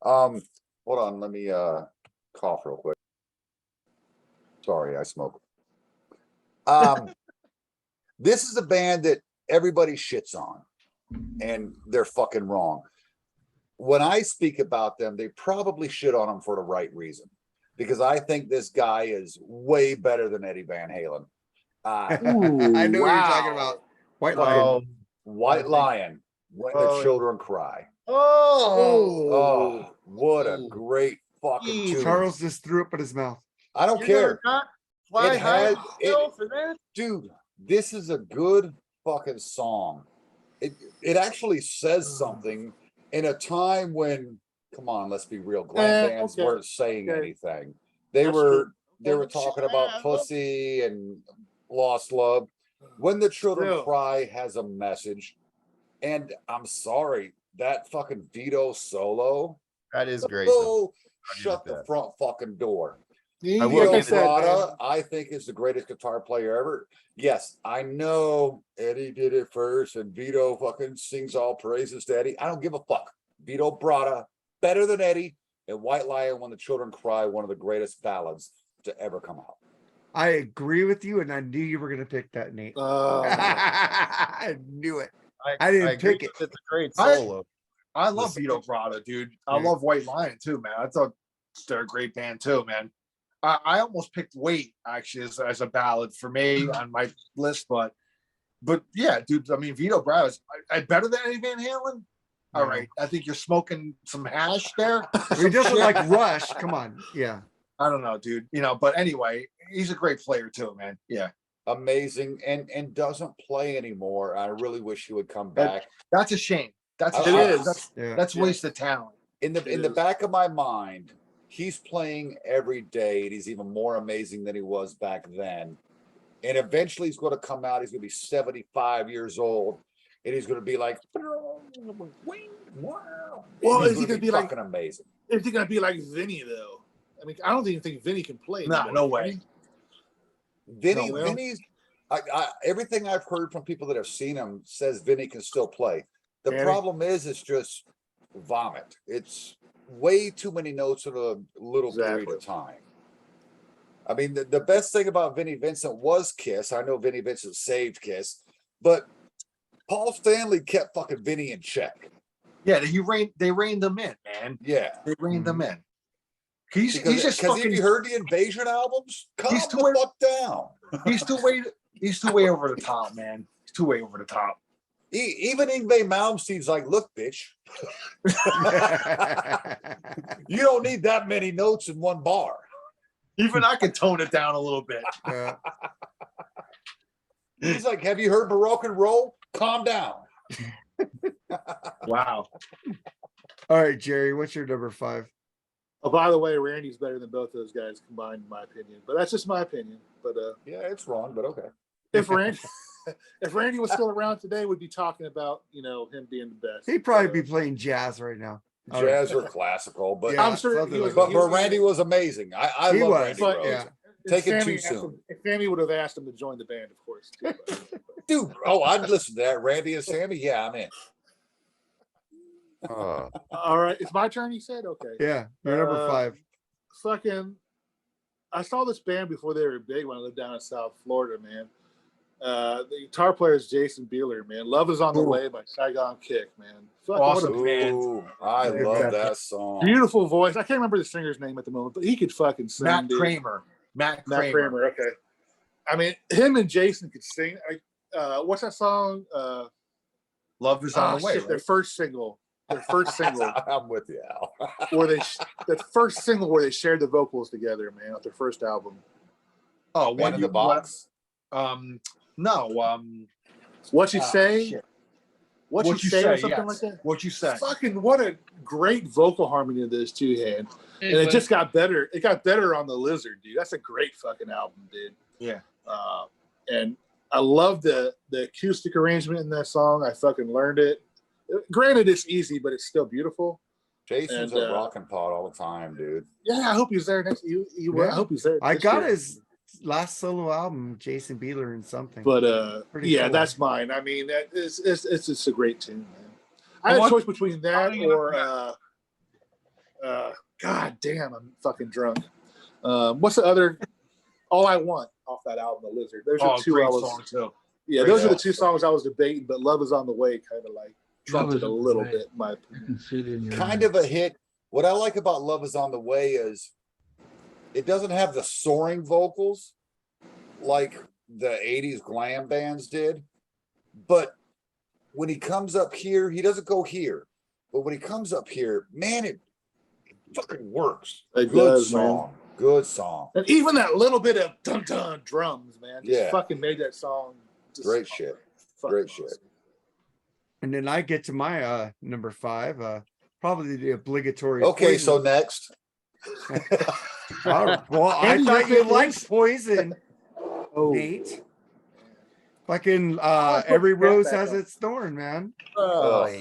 Hold on, let me cough real quick. Sorry, I smoke. This is a band that everybody shits on, and they're fucking wrong. When I speak about them, they probably shit on them for the right reason, because I think this guy is way better than Eddie Van Halen. I know what you're talking about. White Lion. Oh, White Lion, When the Oh. Children Cry. oh, Oh, what a great fucking tune. Charles just threw up in his mouth. I don't You're care. gonna not fly It high has- still for that? Dude, this is a good fucking song. It actually says something, in a time when, come on, let's be real, glam bands okay, weren't saying okay. anything. They That's were true. talking about pussy and lost love. When the Children Still. Cry has a message, and I'm sorry, that fucking Vito solo. That is great. though. Oh, shut with the that. front fucking door. I will Vito give it- Bratta, I think, is the greatest guitar player ever. Yes, I know Eddie did it first, and Vito fucking sings all praises to Eddie. I don't give a fuck. Vito Bratta, better than Eddie, and White Lion, When the Children Cry, one of the greatest ballads to ever come out. I agree with you, and I knew you were gonna pick that, Nate. Uh, I knew it. I I didn't agree pick it. It's a great I- solo. I love Vito Bratta, dude. I Yeah. love White Lion too, man. I thought they're a great band too, man. I almost picked Wait actually as a ballad for me on my list, but yeah, dude. I mean, Vito Bratta's better than Eddie Van Halen. All No. right, I think you're smoking some hash there. He doesn't like Rush. Come on. Yeah. I don't know, dude. But anyway, he's a great player too, man. Yeah, Amazing, and doesn't play anymore. I really wish he would come That- back. that's a shame. That's a It shame. is. Yeah. That's wasted talent. In the It is. back of my mind, he's playing every day, and he's even more amazing than he was back then. And eventually, he's going to come out. He's going to be 75 years old, and he's going to be like, Well, He's is he gonna be fucking amazing? is he gonna be like Vinny though? I mean, I don't even think Vinny can play. Nah, anymore, no can way. he? Vinny's. Everything I've heard from people that have seen him says Vinny can still play. The Can he? problem is, it's just vomit. It's way too many notes in a little period Exactly. of time. I mean, the best thing about Vinnie Vincent was Kiss. I know Vinnie Vincent saved Kiss, but Paul Stanley kept fucking Vinny in check. Yeah, they reined them in, man. Yeah. They reined them in. He's Because just have fucking. you heard the Invasion albums? Calm He's the too- fuck down. He's too way. He's too way over the top, man. He's too way over the top. Even Yngwie Malmsteen's like, look, bitch, you don't need that many notes in one bar. Even I can tone it down a little bit. Yeah. He's like, have you heard Baroque and Roll? Calm down. Wow. All right, Jerry, what's your number 5? Oh, by the way, Randy's better than both those guys combined, in my opinion. But that's just my opinion. But Yeah, it's wrong, but okay. if Randy was still around today, we'd be talking about him being the best. He'd probably be playing jazz right now. All right. Jazz or classical, but Yeah, I'm sure something he was. like but Randy was amazing. I He love was, Randy but- Rhoads. Yeah. Take it Sammy too asked soon. him- if Sammy would have asked him to join the band, of course. Too, but- Dude, I'd listen to that. Randy and Sammy, yeah, I'm in. All right, it's my turn. You said okay. Yeah, you're number 5. Fucking, I saw this band before they were big when I lived down in South Florida, man. The guitar player is Jason Bieler, man. Love is on the Ooh. Way by Saigon Kick, man. Fuck, Awesome. what a Ooh, I Yeah. love that song. beautiful voice. I can't remember the singer's name at the moment, but he could fucking sing. Matt dude. Kramer. Matt Matt Kramer. Kramer. Okay. I mean, him and Jason could sing. What's that song? Love is on the way. Their first single. Their first single I'm with you, Al. where the first single where they shared the vocals together, man, with their first album. Oh, One in the box. No. What you Ah, say? shit. What you say, or something like that. What you say? Fucking what a great vocal harmony of those two had. And it just got better. It got better on the Lizard, dude. That's a great fucking album, dude. Yeah. And I love the acoustic arrangement in that song. I fucking learned it. Granted, it's easy, but it's still beautiful. Jason's And, a rockin' pod all the time, dude. Yeah, I hope he's there next. I Yeah. hope he's there. I this got year. his last solo album, Jason Bieler, and something. But Pretty yeah, cool. that's mine. I mean, it's just a great tune, man. I had a What- choice between that do you or God damn, I'm fucking drunk. What's the other? All I Want off that album, The Lizard. Those are Oh, two great I was. song too. Yeah, Great those are the song. two songs I was debating, but Love Is on the Way kind of like trumped Love it Is a on the little Way. bit. In my I opinion. can see it in your Kind of a hit. What I like about Love Is on the Way is it doesn't have the soaring vocals like the 80s glam bands did. But when he comes up here, he doesn't go here. But when he comes up here, man, it fucking works. It Good does, man. song. Good song. And even that little bit of dun dun drums, man, just Yeah. fucking made that song. Just Great shit. fucking Great shit. awesome. And then I get to my number 5, probably the obligatory. Okay, so Poison. next. Well, I Andy, thought your you liked favorites? Poison, Oh, Nate. Fucking I'll put every Cat rose back has on. its thorn, man. Ugh.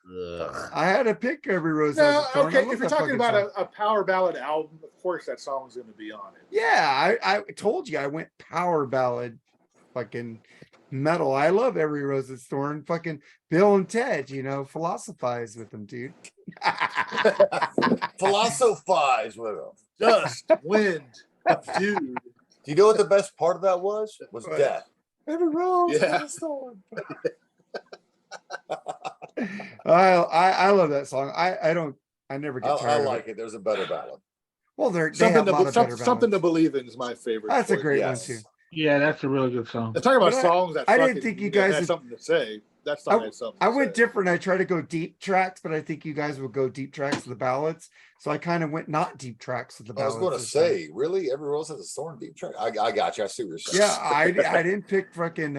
Ugh. I had to pick every rose No, has its thorn. I okay. love If you're that talking fucking about song. a power ballad album, of course that song's going to be on it. Yeah, I told you I went power ballad, fucking metal. I love every rose has its thorn. Fucking Bill and Ted, philosophize with them, dude. Philosophize with him. Dust, wind, dude. Do you know what the best part of that was? Was What? death. Every rose Yeah. has its thorn. I love that song. I never get I tired of like it. There's a better ballad. Well, they Something have a to, lot of better something to ballads. believe in is my favorite. That's a choice. great Yes. one too. Yeah, that's a really good song. Talking about But songs that I didn't fucking, think you guys had would- something to say. That song had something. I to went say. different. I try to go deep tracks, but I think you guys would go deep tracks of the ballads. So I kind of went not deep tracks of the I ballads. was going to this time. say, really? Every rose has a thorn deep track. I got you. I see what you're saying. Yeah, I didn't pick fucking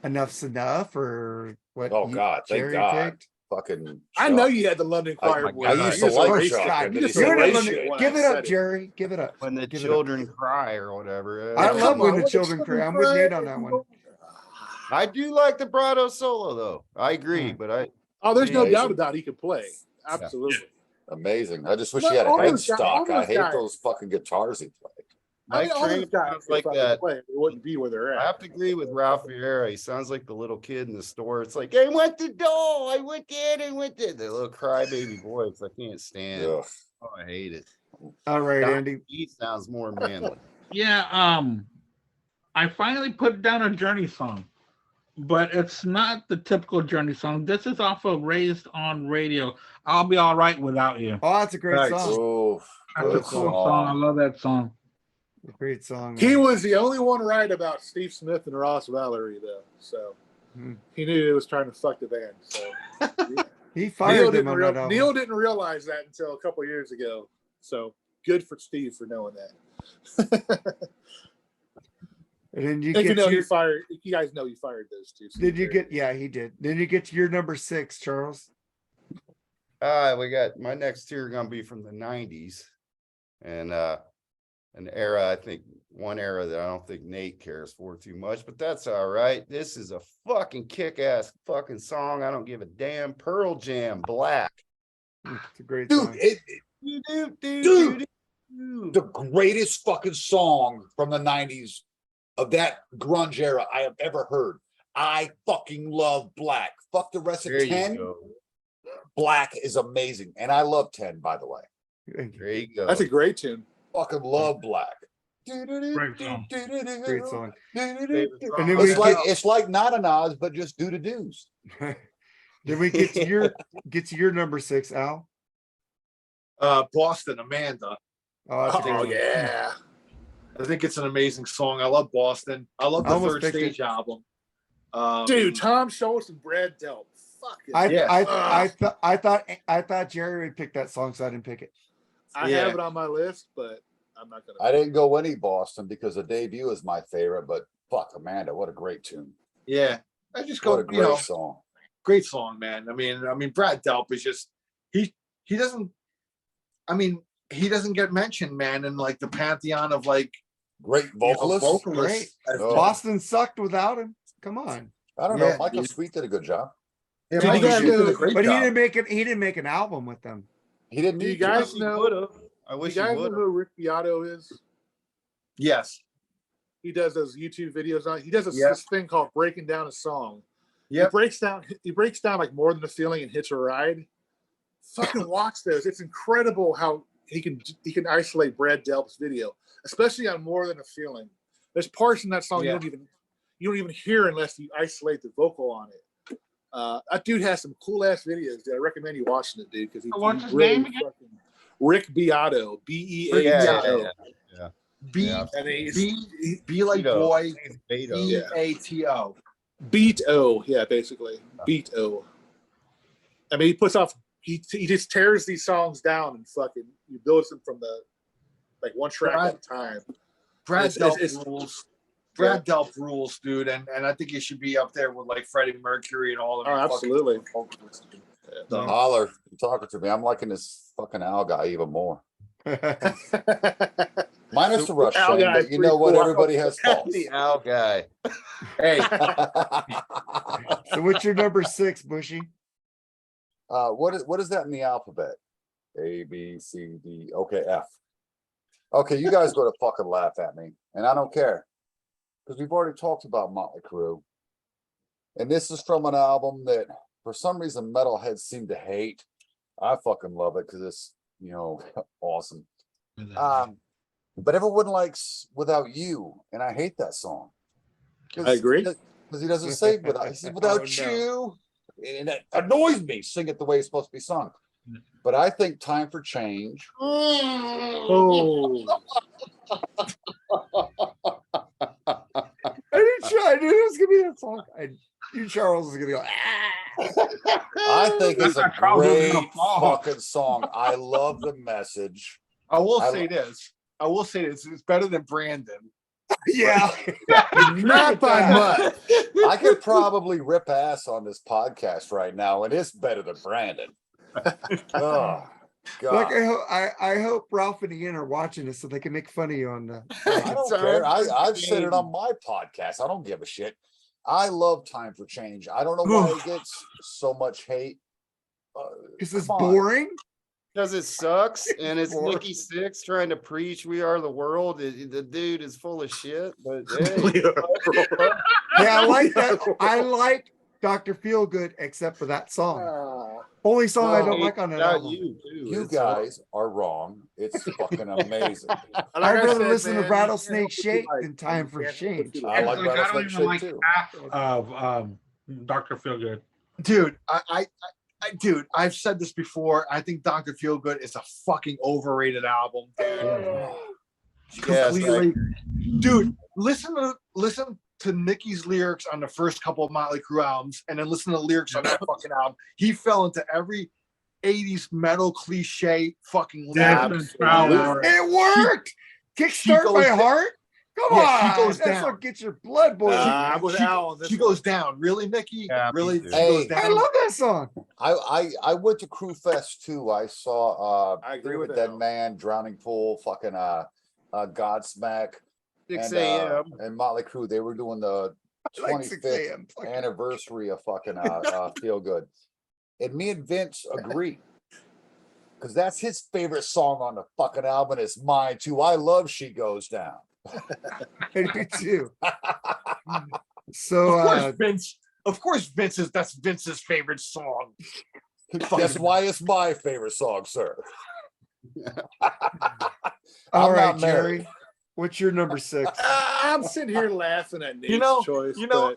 Enough's Enough or what. Oh, God, thank Jerry God. picked. Fucking. I know Chuck. you had the London Choir boy. I You used to just like erased Chuck, it. and You then just he You said, didn't erased let me- it when give I it said up, Jerry. Give it up. When the Give it up. children cry or whatever. I Oh, love come when on, the what children cry. I'm with Nate on that one. I do like the Brado solo though. I agree, Yeah. but Oh, there's no Amazing. doubt about he can play. Absolutely. Amazing. I just wish But he had a all head those guys- stock. all I those hate guys- those fucking guitars he played. I mean, Mike all those Traynor guys sounds could like fucking that. play. They wouldn't be where they're I at. have to agree with Ralph Vieira. He sounds like the little kid in the store. It's like, I went to doll. I went there. I went there. The little crybaby voice. I can't stand. Ugh. Oh, I hate it. All right, Don Andy. He sounds more manly. Yeah, I finally put down a Journey song, but it's not the typical Journey song. This is off of Raised on Radio. I'll Be All Right Without You. Oh, that's a great Nice. song. Oh, That's a good cool song. song. I love that song. Great song. He man. was the only one right about Steve Smith and Ross Valerie, though. So Hmm. he knew he was trying to fuck the band. So He Neil fired them didn't, on that album. Neil didn't realize that until a couple years ago. So good for Steve for knowing that. And then you If you get know to your, he fired, you guys know he fired those two. so did you there. get? Yeah, he did. Then you get to your number 6, Charles. We got my next two are gonna be from the 90s. And an era, I think one era that I don't think Nate cares for too much, but that's all right. This is a fucking kick-ass fucking song. I don't give a damn. Pearl Jam, Black. It's a great Dude, song. Dude. the greatest fucking song from the 90s of that grunge era I have ever heard. I fucking love Black. Fuck the rest There of you 10. go. Black is amazing. And I love 10, by the way. There you go. That's a great tune. Fucking love Black. Great song. Great song. Favorite song And then on we It's that like album. it's like not an Oz, but just doo to doos. Then we get to your number 6, Al. Boston, Amanda. Oh, that's a great Oh one. yeah. I think it's an amazing song. I love Boston. I love I the almost Third picked Stage album. Dude, Tom Schultz and Brad Delp. Fucking I thought Jerry would pick that song, so I didn't pick it. I Yeah. have it on my list, but I'm not gonna. I didn't go any Boston because the debut is my favorite, but fuck Amanda, what a great tune. Yeah, I just What go. a great song. Great song, man. I mean, Brad Delp is just he doesn't. I mean, he doesn't get mentioned, man, in like the pantheon of like Great vocalist. vocalists. Oh. Boston sucked without him. Come on. I don't know. Yeah, Michael dude. Sweet did a good job. Yeah, Did you Michael guys Sweet did know- a great But he job. didn't make an album with them. He didn't Do you need to. guys He know? would've. I You wish he guys know would. who Rick Beato is? Yes. He does those YouTube videos on. He does Yeah. this thing called breaking down a song. Yep. He breaks down like More Than a Feeling and Hitch a Ride. Fucking watch those. It's incredible how he can isolate Brad Delp's video, especially on More Than a Feeling. There's parts in that song Yeah. you don't even hear unless you isolate the vocal on it. That dude has some cool ass videos. Dude. I recommend you watching it, dude, because What's his name again? Rick Beato, Beato. Yeah. B Yeah. And he's B like Beto. boy. Beto. Beato. Beat O, yeah, basically Beat O. I mean, he puts off. He just tears these songs down and fucking he builds them from the like one track at a time. Brad It's- Delp it's- rules. Brad Delp rules, dude, and I think he should be up there with like Freddie Mercury and all of them. Oh, absolutely. So, Holler, you're talking to me. I'm liking this fucking Al guy even more. Minus the rush Al shame, guy's but you know what? pretty cool. Everybody has faults. The Al guy. hey, So what's your number 6, Bushy? What is that in the alphabet? A, B, C, D. Okay, F. Okay, you guys go to fucking laugh at me, and I don't care because we've already talked about Motley Crue, and this is from an album that for some reason metalheads seem to hate. I fucking love it because it's awesome. But everyone likes Without You, and I hate that song. I agree. Because he doesn't say without, he says without you. And it annoys me, sing it the way it's supposed to be sung. But I think Time for Change. Oh, I knew it was gonna be that song. You Charles is gonna go. I think it's a That's how Charles is great gonna fall. fucking song. I love the message. I will I say this. It's better than Brandon. Yeah. not by much. I could probably rip ass on this podcast right now, and it's better than Brandon. Oh, God. Like I hope Ralph and Ian are watching this so they can make fun of you on the. I don't care. I've said it on my podcast. I don't give a shit. I love Time for Change. I don't know why it gets so much hate. Because it's Come on. boring. Because it sucks, and it's Or- Nikki Sixx trying to preach "We Are the World." The dude is full of shit, but hey, Yeah, I like that. I like Dr. Feelgood except for that song. Only song I don't like on that not album. you, too. You It's guys are wrong. It's fucking amazing. Like I'd I rather said, listen man, to you Rattlesnake can't help Shake what you than like. Time You for can't help what Change. you I like. like Like, I don't Rattlesnake even like Shake too. half of Dr. Feelgood. Dude, dude, I've said this before. I think Dr. Feelgood is a fucking overrated album, dude. Yes, Completely, dude. Listen to Nicky's lyrics on the first couple of Motley Crue albums, and then listen to the lyrics on that fucking album. He fell into every 80s metal cliche fucking Death lab. and Power. It worked. Kickstart goes my down- heart. Come Yeah, on. she goes That's down. what gets your blood boiling. I'm with Al on this She one. goes down. Really, Nicky? Yeah, me Really? too. She Hey, goes down. I love that song. I went to Crew Fest too. I saw I agree Fear of with a that. Dead Man, Drowning Pool, fucking Godsmack, 6 and a.m. and Motley Crue. They were doing the I like 6 25th a.m. Fucking- anniversary of fucking Feel Good. And me and Vince agree. Because that's his favorite song on the fucking album. It's mine too. I love She Goes Down. I do too. So Of course, that's Vince's favorite song. That's why it's my favorite song, sir. all I'm right, not married. Jerry. What's your number 6? I'm sitting here laughing at Nate's choice. No,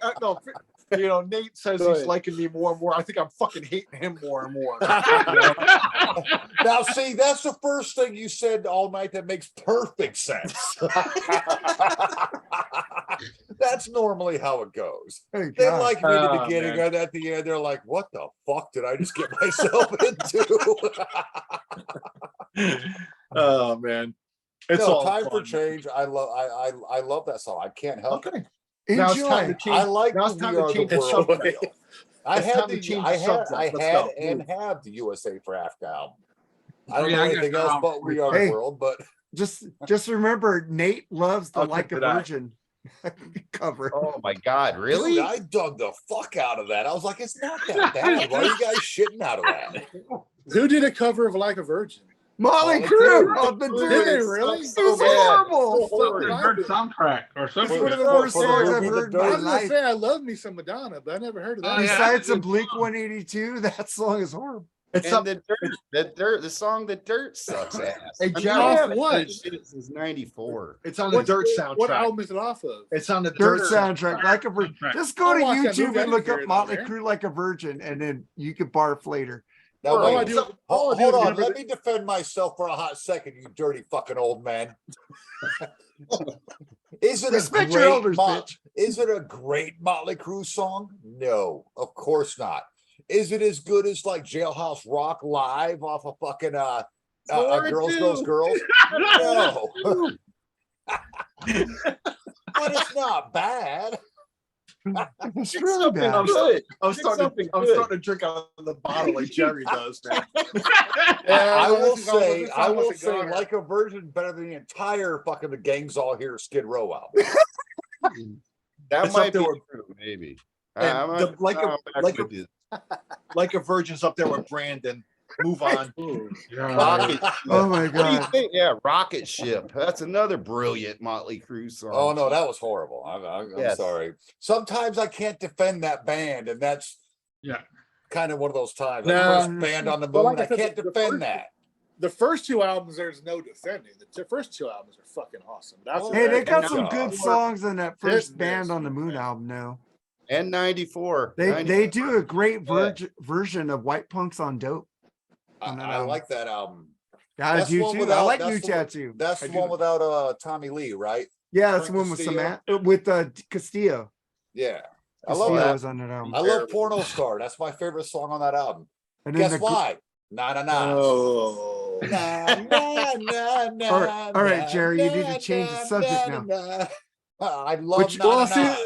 but Nate says Go he's ahead. liking me more and more. I think I'm fucking hating him more and more. Now, see, that's the first thing you said all night that makes perfect sense. That's normally how it goes. Hey, They God. like me in the Oh, beginning, man. and at the end, they're like, "What the fuck did I just get myself into?" Oh man, it's No, all Time for fun. Change. I love that song. I can't help it. Okay, now it's time to Enjoy. change. I like now it's the time We to Are change the the World subject. deal. I It's had time to the change I the had subject. I Let's had go. and Move. have the USA for Africa album. I Oh, don't yeah, know I got anything that else album but We Are Hey. the World, but Just remember, Nate loves the I'll Like a keep it out. Virgin cover. Oh my God, really? dude, I dug the fuck out of that. I was like, it's not that bad. Why are you guys shitting out of that? who did a cover of Like a Virgin? Motley Motley Crue Crue. on the Did they Dirt. really? It was Yeah. horrible. Something Dirt soundtrack or It's something. one of the For- worst for the songs movie I've The heard in Dirt. my I was gonna life. say I love me some Madonna, but I never heard of that. Oh, yeah. Besides the that's a good Blink song. 182, that song is horrible. It's And up. the song "The Dirt" sucks ass. Hey, I mean, Jeff, I haven't what? heard shit since '94. It's on the Dirt soundtrack. What album is it off of? It's on the Dirt Dirt soundtrack, Like a Virgin. Soundtrack. Just go I'll to watch that YouTube movie. I and didn't look hear up it on Motley there. Crue Like a Virgin, and then you can barf later. Now, All I wait, do- so- all I do hold is on. remember Let me defend myself for a hot second, you dirty fucking old man. Is it Respect a your great elders, bitch. Is it a great Motley Crue song? No, of course not. Is it as good as like Jailhouse Rock live off of fucking Girls, Girls, Girls? No. but it's not bad. It's really something bad. good. I'm It's starting something I'm good. starting to drink out of the bottle like Jerry does, man. I will this is almost- say, this is I almost will a say, goner. like a version better than the entire fucking The Gang's All Here Skid Row album. That It's might up there be with- true, maybe. And I'm the- not- like a- I'm back like a- with you. Like a virgin's up there with Brandon. Move on. Yeah. Rocket. Oh my What do you god. think? Yeah, Rocket Ship. That's another brilliant Motley Crue song. Oh no, that was horrible. I'm Yes. sorry. Sometimes I can't defend that band, and that's Yeah. kind of one of those times. No. Like first band on the Well, moon, like I I said, can't the defend first- that. The first two albums, there's no defending. The first two albums are fucking awesome. But after Hey, that, they got Yeah. some good songs on that first Hit Band miss, on the Moon man. album now. And 94. They do a great version of White Punks on Dope. on that I album. like that album. I That's do one too. I without- like that's New the one- Tattoo. That's I the do. one without Tommy Lee, right? Yeah, that's the Frank one with Castillo? Samantha with Castillo. Yeah. I love Castillo that. was on that album. I love Porno Star. That's my favorite song on that album. And then Guess the why? Nah, nah, nah. Oh. Nah, nah, nah, nah, All right, nah, Jerry, you need to nah, change the nah, subject nah, now. nah. I love Well, nah, nah,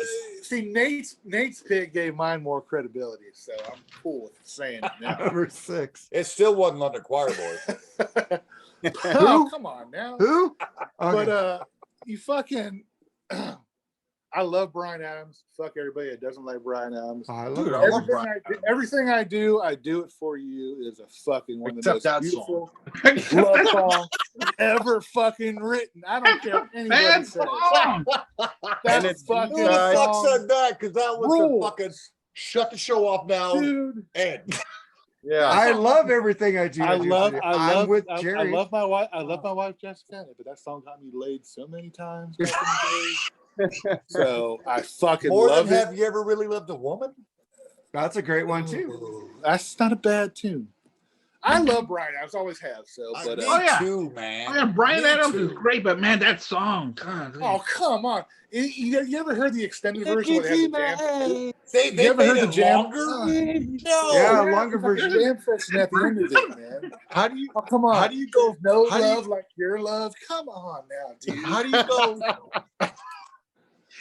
see, Nate's pick gave mine more credibility, so I'm cool with saying it now. Number 6. It still wasn't London Choir Boy. Oh, come on now. Who? But Okay. you fucking I love Bryan Adams. Fuck everybody that doesn't like Bryan Adams. Oh, I love Dude, that I love one. Everything I do it for you is a fucking one of the Except most that beautiful love songs ever fucking written. I don't care what anybody Bad says. song. That it's fucking Who the fuck song, said that? Because that was rules. the fucking shut the show off now. dude. And Yeah. I love everything I do. I'm with Jerry. I love my wife. I love my wife Jessica, but that song got me laid so many times back in the day. So I fucking more than love it. have you ever really loved a woman? That's a great one too. Ooh, that's not a bad tune. I love Bryan Adams, always have. So, but Me Oh, yeah. too, man. Oh, yeah, Bryan Me Adams too. is great, but man, that song, God. oh come on! You ever heard the extended version where they have the jam? They You ever made heard the it jam? longer? Oh, No. Yeah, yeah, longer it's like a version. jam session at the end of it, man. How do you Oh, come on! how do you go No how do you- love like your love. Come on now, dude. how do you go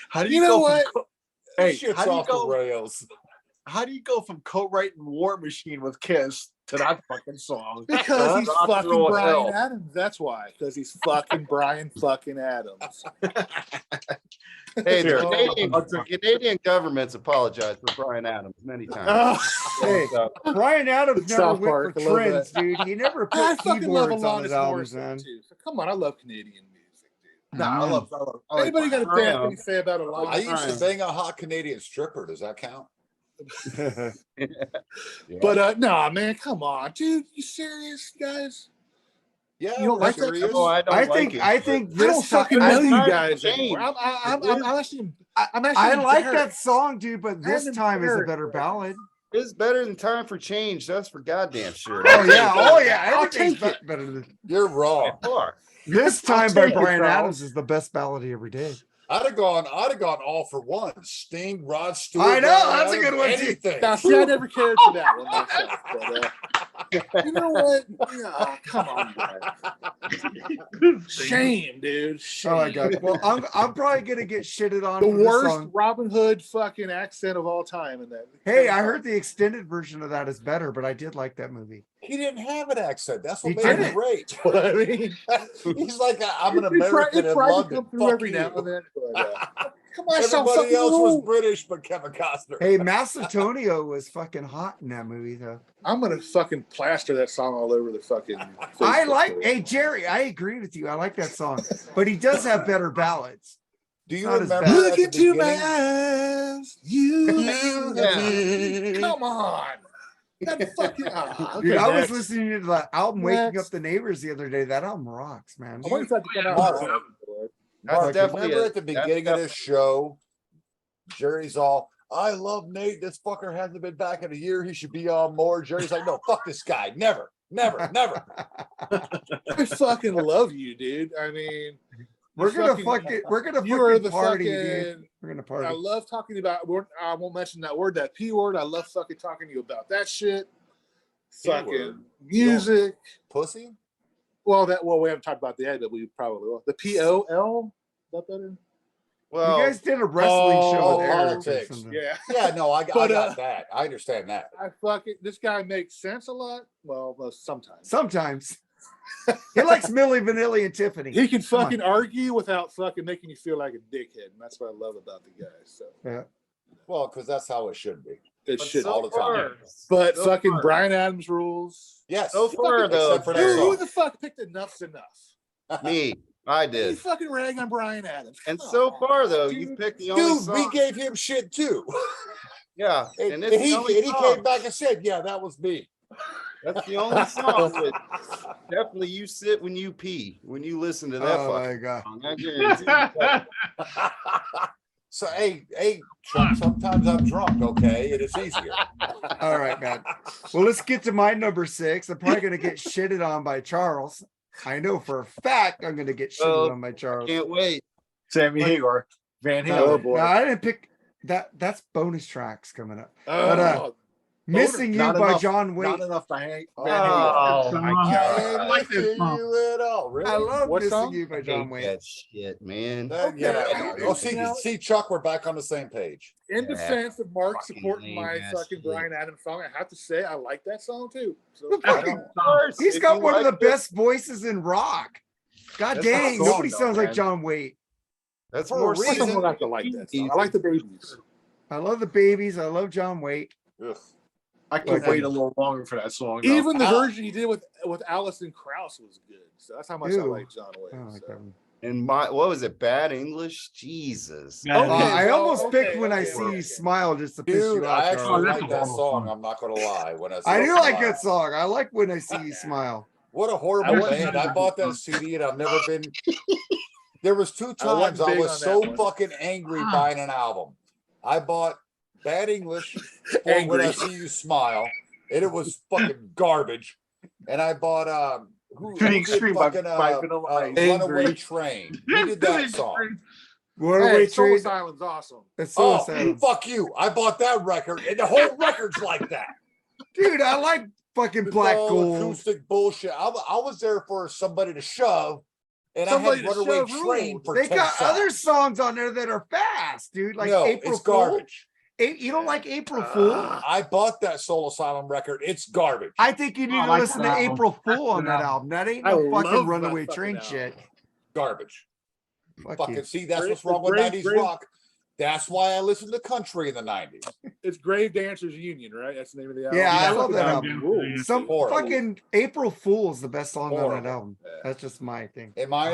how do You know go what? from hey Shit's how do you off the go rails. how do you go from co-writing War Machine with Kiss to that fucking song? Because he's Rock and fucking roll Bryan hell. Adams. That's why. Because he's fucking Bryan fucking Adams. Hey, the Oh. Canadian government's apologized for Bryan Adams many times. Oh, Hey, So, Brian Adams never South went Park, for I love trends, that. dude. He never I put fucking love keyboards on his Alanis albums, Morissette man. too. So come on, I love Canadian music, dude. No, I love I like Anybody got a Brian bad Adams. thing to say about I Alanis? used to bang a hot Canadian stripper. Does that count? yeah. But no, man, come on, dude. You serious, guys? Yeah, You don't we're like that? serious. No, I don't I like think it, I but- think I don't this fucking time, know you time guys to change. anymore. I'm actually I like that embarrassed. song, dude, but this I'm time is a embarrassed better right ballad. It's better than Time for Change. That's for goddamn sure. Oh yeah, I'll everything's take it. better than You're wrong. this I'll time by take it, Brian Charles. Adams is the best ballad he ever did. I'd have gone all for one. Sting, Rod Stewart. I know, Bryan that's a Adams, good one, too. anything. Now, see, I never cared for that one myself. But, you know what? Yeah, come on, guys. Shame, dude. Shame. Oh my god. Well, I'm probably gonna get shitted on The for this worst song. Robin Hood fucking accent of all time in that. Hey, I heard the extended version of that is better, but I did like that movie. He didn't have an accent. That's what He made him didn't. great. what I mean. He's like, I'm an It tried American in to London. come through Fuck every now you. and then. But, come on, some Everybody fucking else was rule. British, but Kevin Costner. Hey, Macedonia was fucking hot in that movie though. I'm gonna fucking plaster that song all over the fucking. I Facebook like page. hey Jerry, I agree with you. I like that song. But he does have better ballads. Do you Not as remember bad. at Look the into my beginning? eyes, you Yeah. come on. That fucking Dude, okay, I was next. listening to the album Waking Next. Up the Neighbors the other day. That album rocks, man. I wonder if that could come out. Mark. That's Mark, definitely remember a- at the that's beginning of definitely- this show, Jerry's all, I love Nate. This fucker hasn't been back in a year. He should be on more. Jerry's like, no, fuck this guy. Never, never, never. I fucking love you, dude. I mean, We're gonna fucking- we're gonna you are fucking the party, fucking. dude. We're gonna I party. love talking about. I won't mention that word, that P word. I love fucking talking to you about that shit. P Fucking word. music. Pussy? Well, we haven't talked about the A, but we probably will. The POL. Is that better? Well, you guys did a wrestling show Oh, with Eric or politics. something. Yeah. Yeah, no, I But, got that. I understand that. I fucking this guy makes sense a lot. Well, sometimes. Sometimes he likes Millie Vanilli and Tiffany. He can Come on. fucking argue without fucking making you feel like a dickhead, and that's what I love about the guy. So Yeah. Well, because that's how it should be. it but should. all the time. But so fucking far- Brian Adams rules. Yes. So far, though, Except for that Who song. the fuck picked Enough's Enough? me, I You did. fucking rag on Brian Adams. And Come so on. far, though, you picked the only Dude, we song. gave him shit too. Yeah, And, and and it's he, the only and he song. came back and said, yeah, that was me. That's the only song that definitely you sit when you pee, when you listen to that Oh my fucking god. song. I guarantee you that. So, hey, Chuck, sometimes I'm drunk, okay? And it's easier. All right, man. Well, let's get to my number 6. I'm probably gonna get shitted on by Charles. I know for a fact I'm gonna get shitted Oh, on by Charles. Can't wait. Sammy Hagar, Van Oh Halen. boy. No, I didn't pick that. That's bonus tracks coming up. Oh, Missing You Not by enough- John Waite. Not enough Van Halen. Oh Song. my I god. ain't like this missing song. you at all. Really? I love What Missing song? You by I John hate Waite. that shit, man. Yeah. Okay. Oh, see, Chuck, we're back on the same page. in defense of Mark Fucking supporting my lame-ass fucking shit. Brian Adams song, I have to say I like that song too. So Fucking- course, He's if got you one of the like it, best voices in rock. God That's dang, not a nobody song, sounds though, like man. John Waite. That's For a more reason. someone season. have to like that song. I like the babies. I love the babies. I love John Waite. Ugh. I can Like, wait a little longer for that song. though. Even the Al- version he did with Alison Krauss was good. So that's how much I Ew. like John Waite. Oh my so. God. And my what was it? Bad English? Jesus. Yeah. Okay, I well, almost okay, picked When I okay, See okay. You Smile just to piss Dude, you I off, actually Charles. that's like a that horrible song. song. I'm not going to lie. When I I see do it like smile. that song. I like When I See You Smile. What a I horrible wasn't- band. I bought that CD and I've never been. There was 2 I wasn't times I big was on so that one. fucking angry buying an album. I bought Bad English or When I Angry. See You Smile, and it was fucking garbage. And I bought who To the did Extreme by fucking Vanilla Ice. Runaway Angry. Train. Who did that song? Runaway Hey, Soul Train. Asylum's awesome. That's so Oh, sad. fuck you. I bought that record, and the whole record's like that. Dude, I like fucking Black No Gold. acoustic bullshit. I was there for somebody to shove, and Somebody I to had Runaway shove Train rules. for They 10 got other songs. songs on there that are fast, dude. Like No, April it's Fool. garbage. You don't like April Fool? I bought that Soul Asylum record. It's garbage. I think you need I to like listen that to album. April Fool on That's that an album. That ain't I no love fucking that Runaway fucking Train album. shit. Garbage. Fuck Fucking you. see, that's Great- what's wrong with great- 90s great- rock. That's why I listened to country in the 90s. It's Grave Dancers Union, right? That's the name of the album. Yeah, I Yeah, love that yeah, album. Rules. Some Horrible. fucking April Fool is the best song on that Horrible. album. That's just my thing. Am I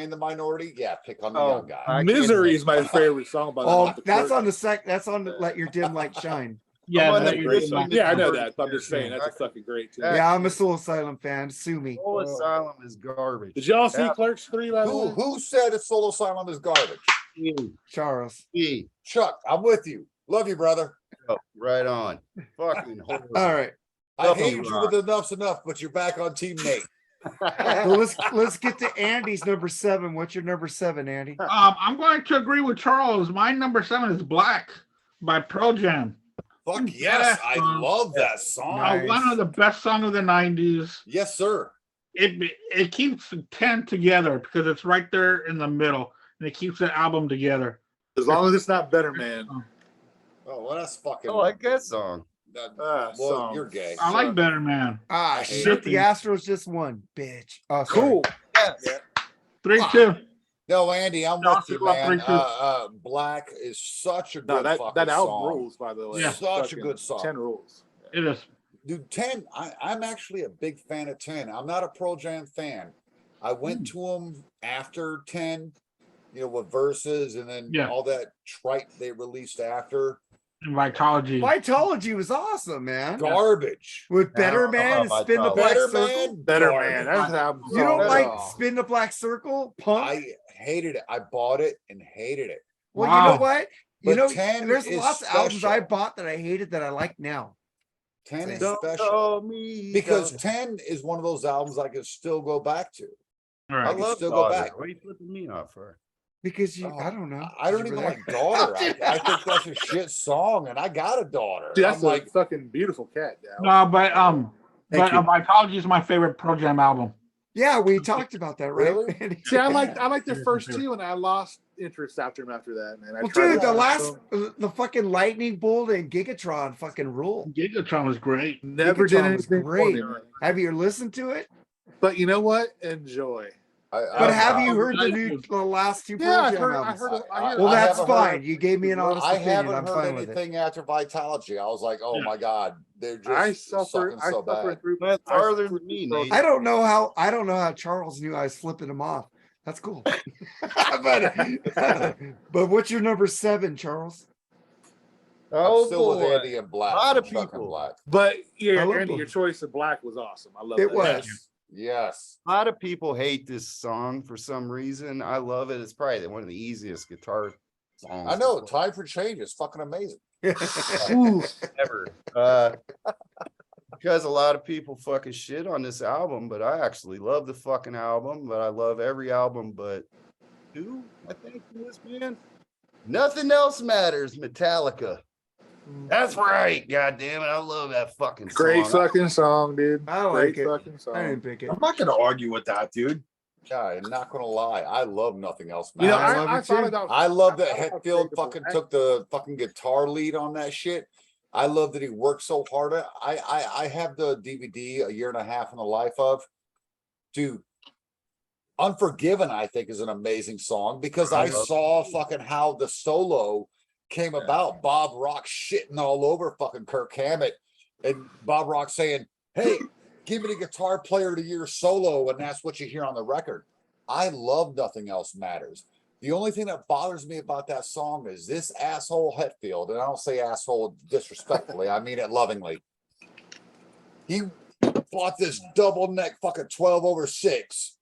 in the minority? Yeah, pick on the Oh, young guy. I can't Misery say- is my favorite song by Oh, the that's on the That's on Let Your Dim Light Shine. Yeah, I'm on that the you're great doing song. that. Yeah, I know that, but I'm just saying Yeah. that's a fucking great tune. Yeah. Yeah, I'm a Soul Asylum fan. Sue me. Soul Asylum is garbage. Did y'all see Yeah. Clerks 3 by the way? Who said a Soul Asylum is garbage? You, Charles. me. Chuck, I'm with you. Love you, brother. Oh, right on. Fucking horrible. All right. I Double hated you rock. with Enough's Enough, but you're back on Team Nate. So let's get to Andy's number 7. What's your number 7, Andy? I'm going to agree with Charles. My number 7 is Black by Pearl Jam. Fuck yes, I song. love that song. Nice. One of the best songs of the 90s. Yes, sir. It keeps 10 together because it's right there in the middle, and it keeps the album together. As long as it's not Better Man. Oh, well, that's fucking. I like that song. well, song. you're gay. I like Better Man. Ah, I hate shit. it. The Astros just won, bitch. Oh, sorry. Cool. Yes. 3-2. No, Andy, I'm No, with you, it's about man. 3-2. Black is such a good No, that fucking album song. rules, by the way. Yeah. Such a Fucking good song. 10 rules. It is. Dude, 10, I'm actually a big fan of 10. I'm not a Pearl Jam fan. I went to them after 10, with verses and then Yeah. all that trite they released after. And Vitology. Vitology was awesome, man. Garbage. With Better No, Man and I Spin the thought- Black Better Circle. Man. Better garbage. Man. That's an album. You don't Oh, like no. Spin the Black Circle? Punk? I hated it. I bought it and hated it. Well, Wow. you know what? But 10 there's is lots of albums I special. bought that I hated that I like now. 10 is Don't special. call me Because Daughter. 10 is one of those albums I can still go back to. All I right. can love still go Daughter. back. What are you flipping me off for? Because Oh, I don't know. I don't You even were like there. Daughter. I think that's a shit song, and I got a daughter. Dude, that's I'm like, a fucking beautiful cat, Dal. No, but Thank you. Vitology is my favorite Pearl Jam album. Yeah, we talked about that, right? Really? Mandy? See, I like the first two, and I lost interest after him after that, man. I Well, tried dude, to the listen to last, the fucking lightning bolt and Gigatron fucking rule. Gigatron was great. him. Never did Gigatron was anything for me, great. man. Have you listened to it? But you know what? Enjoy. But have you heard I- the last two Yeah, Pearl I Jam heard. albums? I heard. Well, I that's haven't heard fine. it. You gave me an honest I opinion. haven't I'm heard fine with it. anything after Vitology. I was like, oh my god, they're just I suffered. sucking I so suffered bad. through. That's I farther suffered than me, through- Nate. I don't know how Charles knew I was flipping him off. That's cool. but what's your number 7, Charles? Oh I'm still with boy. Andy and Black. A lot of Chuck and people. Black. But yeah, I love Andy, them. your choice of Black was awesome. I love It that. was. Yes. A lot of people hate this song for some reason. I love it. It's probably one of the easiest guitar songs. I know. Time for Change is fucking amazing. ever. Because a lot of people fucking shit on this album, but I actually love the fucking album. But I love every album but two, I think, in this band. Nothing Else Matters, Metallica. That's right. God damn it. I love that fucking song. Great fucking song, dude. I like Great it. fucking song. I didn't pick it. I'm not gonna argue with that, dude. Yeah, I'm not gonna lie. I love Nothing Else You know, Matters. I love I it thought too. about. I love that I thought about Hetfield Fade to fucking Black. took the fucking guitar lead on that shit. I love that he worked so hard. I have the DVD, A Year and a Half in the Life of. Dude, Unforgiven, I think, is an amazing song because I saw fucking how the solo came about. Bob Rock shitting all over fucking Kirk Hammett, and Bob Rock saying, "Hey, give me the guitar player of the year solo," and that's what you hear on the record. I love Nothing Else Matters. The only thing that bothers me about that song is this asshole Hetfield, and I don't say asshole disrespectfully, I mean it lovingly. He bought this double neck fucking 12/6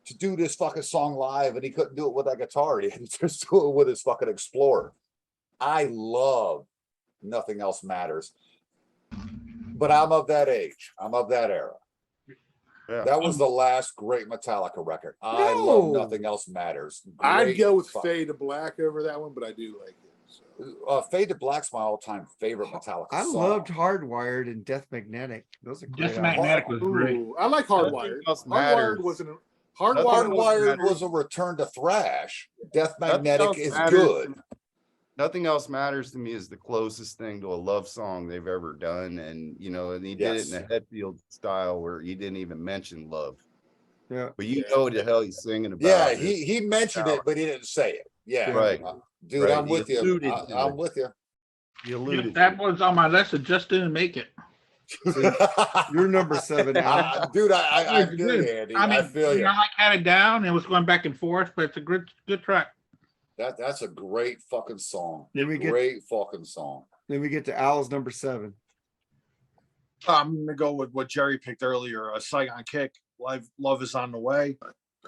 to do this fucking song live, and he couldn't do it with that guitar. He had to just do it with his fucking Explorer. I love Nothing Else Matters. But I'm of that age. I'm of that era. Yeah. That was the last great Metallica record. I No. love Nothing Else Matters. I'd Great go with fuck- Fade to Black over that one, but I do like it. So. Fade to Black's my all-time favorite Metallica I song. loved Hardwired and Death Magnetic. Those are great. Death albums. Magnetic was great. Ooh, I like Hardwired. Else Hardwired Matters. wasn't. Nothing Hardwired Matters. was a return to thrash. Death Nothing Magnetic Else is Matters good. Nothing Else Matters to me is the closest thing to a love song they've ever done. And, you know, and he did it in a Hetfield style where he didn't even mention love. Yeah. But you know what the hell he's singing about. Yeah, It's- he mentioned it, but he didn't say it. Yeah, Right. Dude, Right, I'm he with you. alluded to I'm it. with you. he alluded That to. was on my list. It just didn't make it. You're number 7 now. Dude, I feel you, Andy. I feel you. I like had it down. It was going back and forth, but it's a good track. That's a great fucking song. Then we get Great fucking song. then we get to Al's number 7. I'm gonna go with what Jerry picked earlier, a Saigon Kick. Love is on the way.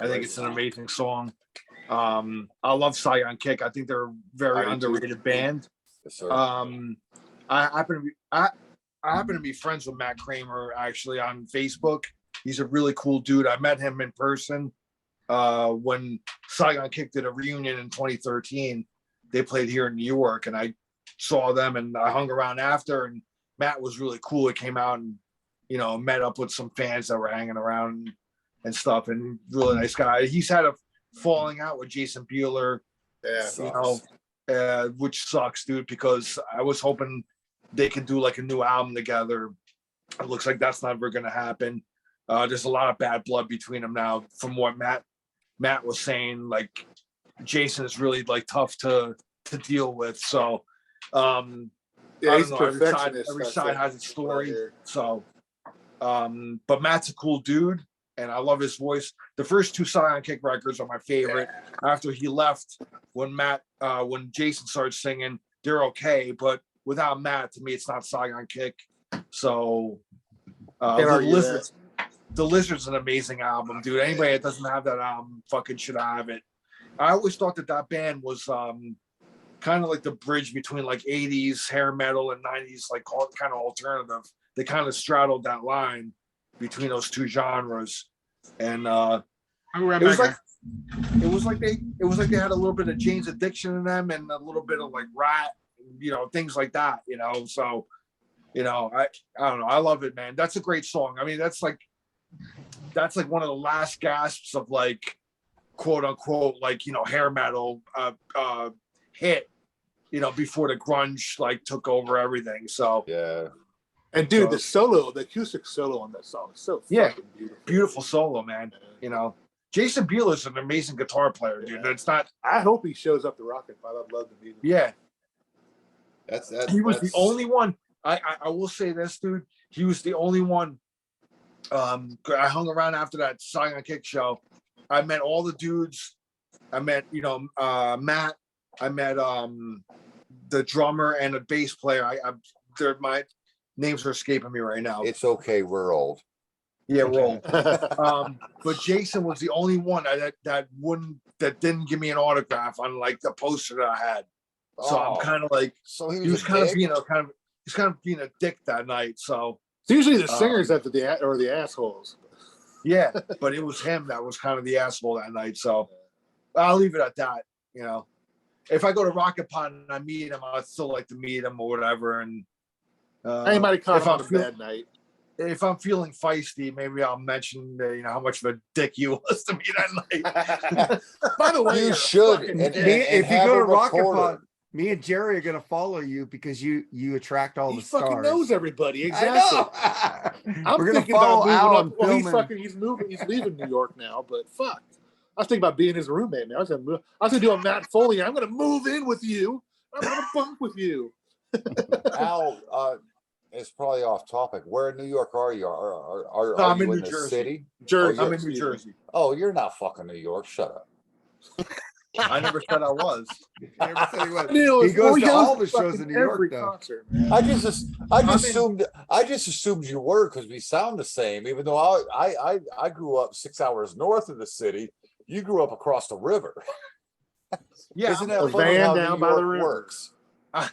I think it's an amazing song. I love Saigon Kick. I think they're a very I do too. underrated band. Yes, sir. I happen to be friends with Matt Kramer actually on Facebook. He's a really cool dude. I met him in person when Saigon Kick did a reunion in 2013. They played here in New York, and I saw them, and I hung around after. And Matt was really cool. He came out and met up with some fans that were hanging around and stuff. And really nice guy. He's had a falling out with Jason Bueller. Yeah, Which sucks, dude, because I was hoping they could do like a new album together. It looks like that's never going to happen. There's a lot of bad blood between them now, from what Matt was saying. Like, Jason is really like tough to deal with. So, yeah, I he's don't know, perfectionist. every that's side it. has its story. Right here. So, but Matt's a cool dude, and I love his voice. The first two Saigon Kick records are my favorite. After he left, when Jason started singing, they're okay, but without Matt, to me, it's not Saigon Kick. So, Can't argue that. The Lizard's an amazing album, dude. Anybody that doesn't have that album fucking should have it. I always thought that band was kind of like the bridge between like 80s hair metal and 90s like kind of alternative. They kind of straddled that line between those two genres, and I'll be right it was back. like they had a little bit of Jane's Addiction in them and a little bit of like Rat, things like that. So, I don't know. I love it, man. That's a great song. I mean, that's like that's like one of the last gasps of like quote unquote like hair metal hit, before the grunge like took over everything. So Yeah. And dude, the acoustic solo on that song is so fucking beautiful solo, man. Jason Bieler is an amazing guitar player, dude. It's not. I hope he shows up to Rocket Pod. I'd love to meet him. Yeah, he was the that's- only one. I will say this, dude. He was the only one. I hung around after that Song on Kick show. I met all the dudes. I met Matt. I met the drummer and the bass player. My names are escaping me right now. It's okay. We're old. Yeah, we're old. But Jason was the only one that didn't give me an autograph on like the poster that I had. So I'm kind of like, so he was kind of being a dick that night. So It's usually the singers that are the assholes. yeah, but it was him that was kind of the asshole that night. So I'll leave it at that. If I go to Rocket Pond and I meet him, I'd still like to meet him or whatever. And Anybody caught if him on I'm a feel- bad night. if I'm feeling feisty, maybe I'll mention how much of a dick you was to me that night. By the way, You you're a should. fucking And- dick. If you have go a to Rocket recorder. Pod, me and Jerry are gonna follow you because you attract all He the fucking stars. knows everybody. I Exactly. know. I'm We're gonna thinking about follow moving Al up. and Well, filming. he's leaving New York now, but fuck. I was thinking about being his roommate, man. I was gonna do a Matt Foley. I'm gonna move in with you. I'm gonna bunk with you. Al, it's probably off topic. Where in New York are you? Are I'm you in in New the Jersey. city? Jersey. I'm in New Jersey. Oh, you're not fucking New York. Shut up. I never said I was. Never said he was. Neil, He goes well, to all the fucking shows in New York, every though. concert, man. I just assumed you were because we sound the same. Even though I grew up 6 hours north of the city, you grew up across the river. Yeah, Isn't that A funny van how down New by the York river. works? I'm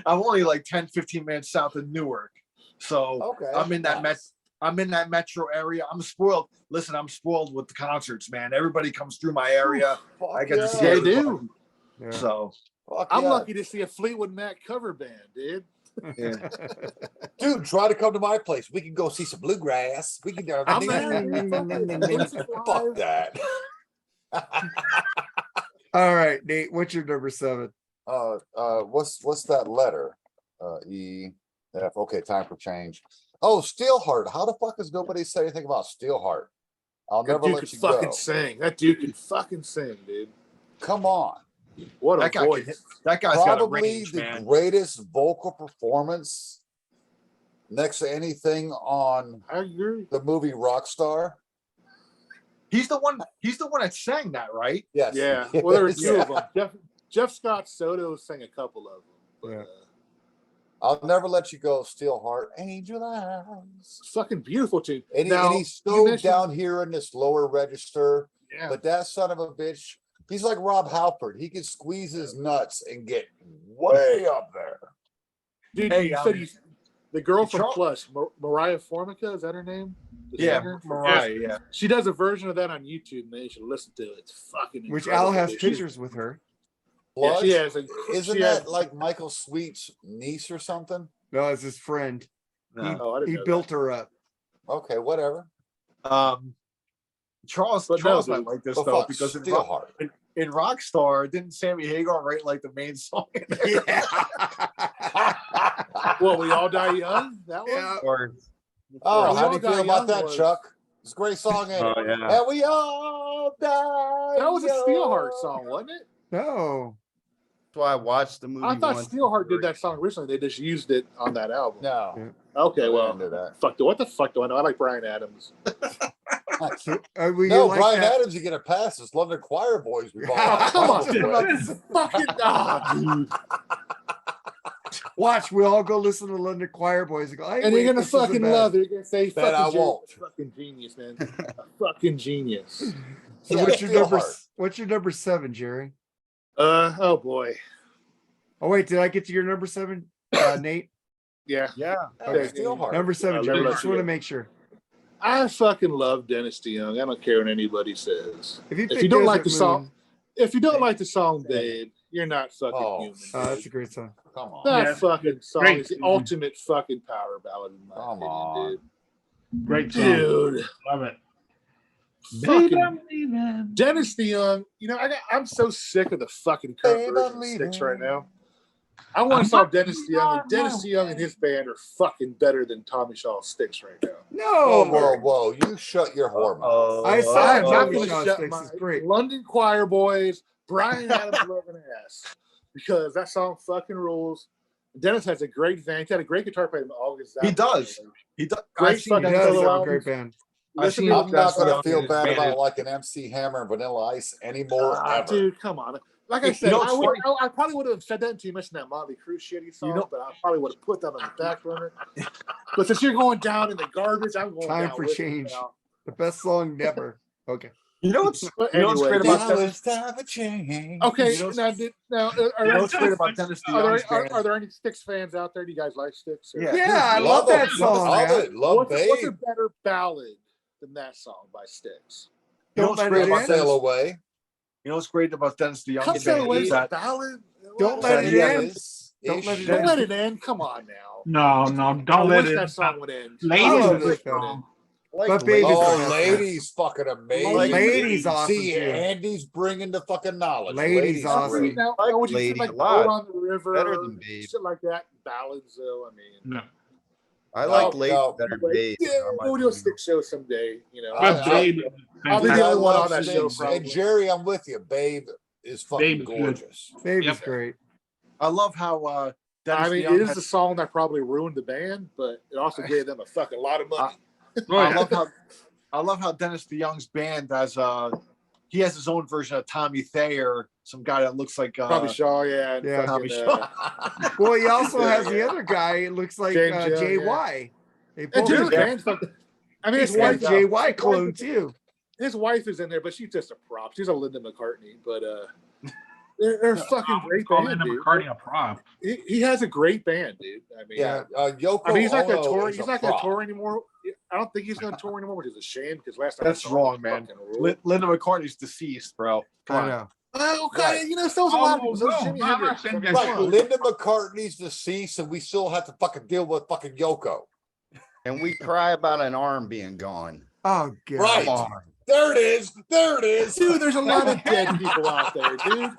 only like 10-15 minutes south of Newark. So Okay, I'm in that nice. I'm in that metro area. I'm spoiled. Listen, I'm spoiled with the concerts, man. Everybody comes through my area. Fuck I get to see They everybody. do. Yeah. So Fuck I'm yeah. lucky to see a Fleetwood Mac cover band, dude. yeah. Dude, try to come to my place. We can go see some bluegrass. We can go. I'm there, dude. Fuck that. All right, Nate, what's your number 7? What's that letter? E, F. Okay, time for change. Oh, Steelheart. How the fuck has nobody said anything about Steelheart? I'll That never dude let could you fucking go. sing. That dude can fucking sing, dude. Come on. What a That guy voice. can- That guy's got a Probably range, the man. greatest vocal performance next to anything on I agree. the movie Rockstar. He's the one that sang that, right? Yes. Yeah. Well, there were two Yeah. of them. Jeff Scott Soto sang a couple of them. But, Yeah. I'll never let you go, Steelheart. Angel Eyes. it's fucking beautiful too. And, Now, and he's you so mentioned- down here in this lower register, Yeah. but that son of a bitch, he's like Rob Halford. He can squeeze his nuts and get way up there. Dude, Hey, you said the girl from Charles- Plush, Mariah Formica, is that her name? The Yeah, singer? Mariah. Yeah. She does a version of that on YouTube, and they should listen to it. It's fucking Which incredible, Al has dude. pictures with her. Yeah, Blood? she has. Isn't she that has, like Michael Sweet's niece or something? No, it's his friend. No. Oh, I didn't He know built her up. Okay, whatever. Charles But no, Charles dude. might like this But though fuck, because Steelheart. in Rockstar, didn't Sammy Hagar write like the main song? Well, We All Die Young? That one? Yeah. Or, Oh, We how All do you Die feel about Young that, was- Chuck? It's a great song, ain't oh it? yeah. And we all die. That was a young. Steelheart song, wasn't it? No. That's why I watched the movie. I thought once. Steelheart did that song originally. They just used it on that album. No. Okay, I well, didn't do that. fuck. What the fuck do I know? I like Brian Adams. Well, you No, like Brian that? Adams, you get a pass. It's London Choir Boys. We've all Oh, had come on, problems with. fucking dude. Watch, we'll all go listen to London Choir Boys and go, "Hey, And wait, you're gonna this isn't fucking bad." love it. You're gonna say, That "Fucking I Jerry, won't. fucking genius, man, a fucking genius." So Yeah, what's your number? Steelheart. What's your number 7, Jerry? Oh boy, Oh wait, did I get to your number 7, Nate? yeah. Yeah. Okay. Steelheart. Number 7, I'll Jerry. never let Just you want to go. make sure. I fucking love Dennis DeYoung. I don't care what anybody says. If you, If pick you don't like Desert the song, Moon- if you don't like the song, Babe, you're not fucking Oh, human. that's dude. a great song. Come on. That Yeah, fucking song great is the tune. ultimate fucking power ballad in my Come opinion, on. dude. Great song. Dude. Love it. Fucking Baby, I'm leaving. Dennis DeYoung, you know, I'm so sick of the fucking current Babe, version I'm of Styx leaving. right now. I want to I'm saw not Dennis DeYoung, on and Dennis my DeYoung way. and his band are fucking better than Tommy Shaw's Styx right now. Whoa, No, whoa, whoa! You shut your whore mouth. I I'm said not Tommy going to Shaw shut Sticks my is great. London Choir Boys, Brian Adams loving ass, because that song fucking rules. Dennis has a great van. He's had a great guitar player in August. He does. He does. Great I've seen fucking He Dennis does solo have a DeYoung. great band. Listen seen to I'm not going to Young feel and his bad band about is- liking MC Hammer and Vanilla Ice anymore ever. dude, come on. Like I You said, know what's I probably would have said that until you mentioned that Motley Crue shitty song, You know- but I probably would have put that on the back burner. But since you're going down in the garbage, I'm going Time down for with change. it now. The best song never. Okay. You know what's But you know what's anyway, great now about Dennis? it's time for change. Okay, You know- are You know what's great about Dennis DeYoung's band? there any Styx fans out there? Do you guys like Styx? Or- Yeah. Yeah, I Love love that it. song, Love man. it. Love What's a Babe. better ballad than that song by Styx? You know Don't what's let great it about in. Dennis? Sail away. You know what's great about Dennis Come DeYoung's Sail band Away is is a that ballad? Don't What? let it in. Is- Don't let it Don't in. let it end. Come on now. No, I don't let wish it. that song would end. Ladies I is love a good it, though. song. But Babe is the Oh, best ladies, fucking amazing. Ladies awesome, See, too. Andy's bringing the fucking knowledge. Ladies awesome. great. Now, like would you Lady say like a lot. Boat on the River, Better or than Babe. shit like that? Ballads, though. I mean, No. I like No, Lady no. better than like, Babe. yeah, we'll do a Styx show someday. You know, But Babe is I'll be the fantastic. only one love on that show, Sticks. probably. And Jerry, I'm with you. Babe is fucking Babe is good. gorgeous. Babe Yep. is great. I love how Dennis I mean, DeYoung it is has- the song that probably ruined the band, but it also gave them a fucking lot of money. I love how Dennis DeYoung's band has he has his own version of Tommy Thayer, some guy that looks like Probably Shaw, yeah. And Yeah. fucking, Tommy Shaw. Well, he also Yeah, has the yeah. other guy. It looks like James Young, JY. They and both dude, have the that. band's fucking. I mean, He's his got wife, JY clone too. his wife is in there, but she's just a prop. She's a Linda McCartney, but they're a fucking great Call band, Linda dude. McCartney a prop. He has a great band, dude. I mean, Yeah, Yoko I mean, he's not Ono gonna tour. is He's a not gonna prop. tour anymore. I don't think he's gonna tour anymore, which is a shame because last time I That's saw him, wrong, he man. fucking ruled. Linda McCartney's deceased, bro. Come I on. know. Oh, okay, Right. you know, so was a lot of Oh, people. So was no, Jimi no, I'm not Hendrix. saying I mean, that come Right, on. Linda McCartney's deceased, and we still have to fucking deal with fucking Yoko. And we cry about an arm being gone. Oh god. Right. Come on. There it is. There it is. Dude, there's a lot of dead people out there, dude.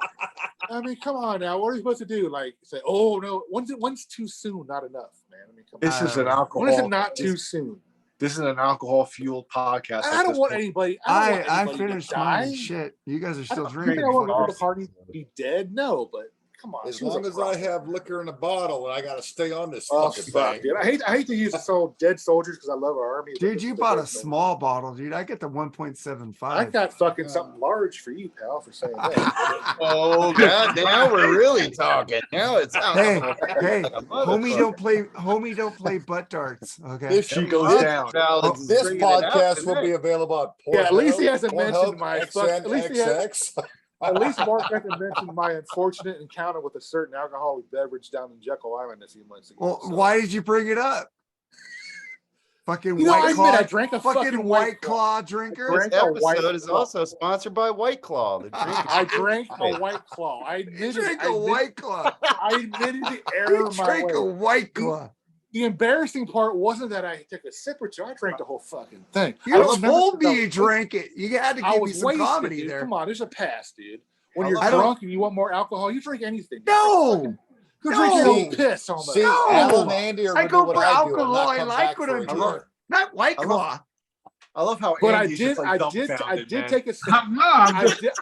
I mean, come on now. What are you supposed to do? Like say, oh no, when's too soon? Not enough, man. I mean, come on. This is an alcohol. When is it not too soon? This is an alcohol fueled podcast. I at don't this want point. anybody. I anybody finished to die. mine. Shit. You guys are I still don't think drinking. I want Fuck Linda off. McCartney to be dead. No, but come on. As she was a long as prop. I have liquor in a bottle and I got to stay on this Oh fucking fuck, thing. dude! I hate to use the soul dead soldiers because I love our army. but Dude, this you is the bought dead a soldiers. small bottle, dude. I get the 1.75. I got fucking something large for you, pal, for saying that. Oh god, now we're really talking. Now it's Hey, alcohol. hey, Like a homie don't play butt darts. Okay. This, She goes this, down. Ballads is this bringing it out podcast will tonight. be available on Pornhub. Yeah, at least he hasn't Pornhub, mentioned my fuck- at least he has- XNXX. At least Mark hasn't mentioned my unfortunate encounter with a certain alcoholic beverage down in Jekyll Island a few months ago. Well, so. why did you bring it up? Fucking You know, I White admit Claw. I drank a fucking fucking White Claw drinker. This drank a White episode is Claw. also sponsored by White Claw. The drink I drank a White Claw. I admitted You drink it. a White Claw. I admitted the error You of my drink way. a White Claw. The embarrassing part wasn't that I took a sip or two. I drank the whole fucking thing. I You remember told me the- you drank it. You had to I give me was some wasted, comedy dude. there. Come on, there's a pass, dude. When I you're I don't- drunk and you want more alcohol, you drink anything. No. You drink your own No. piss almost. See, No. Alan and Andy are I going to go do what for I do and alcohol. not I come like back what for I'm a doing. year. Not White I love- Claw. I love how But Andy's just like I dumbfounded, did man. take a sip. No, I'm I just did,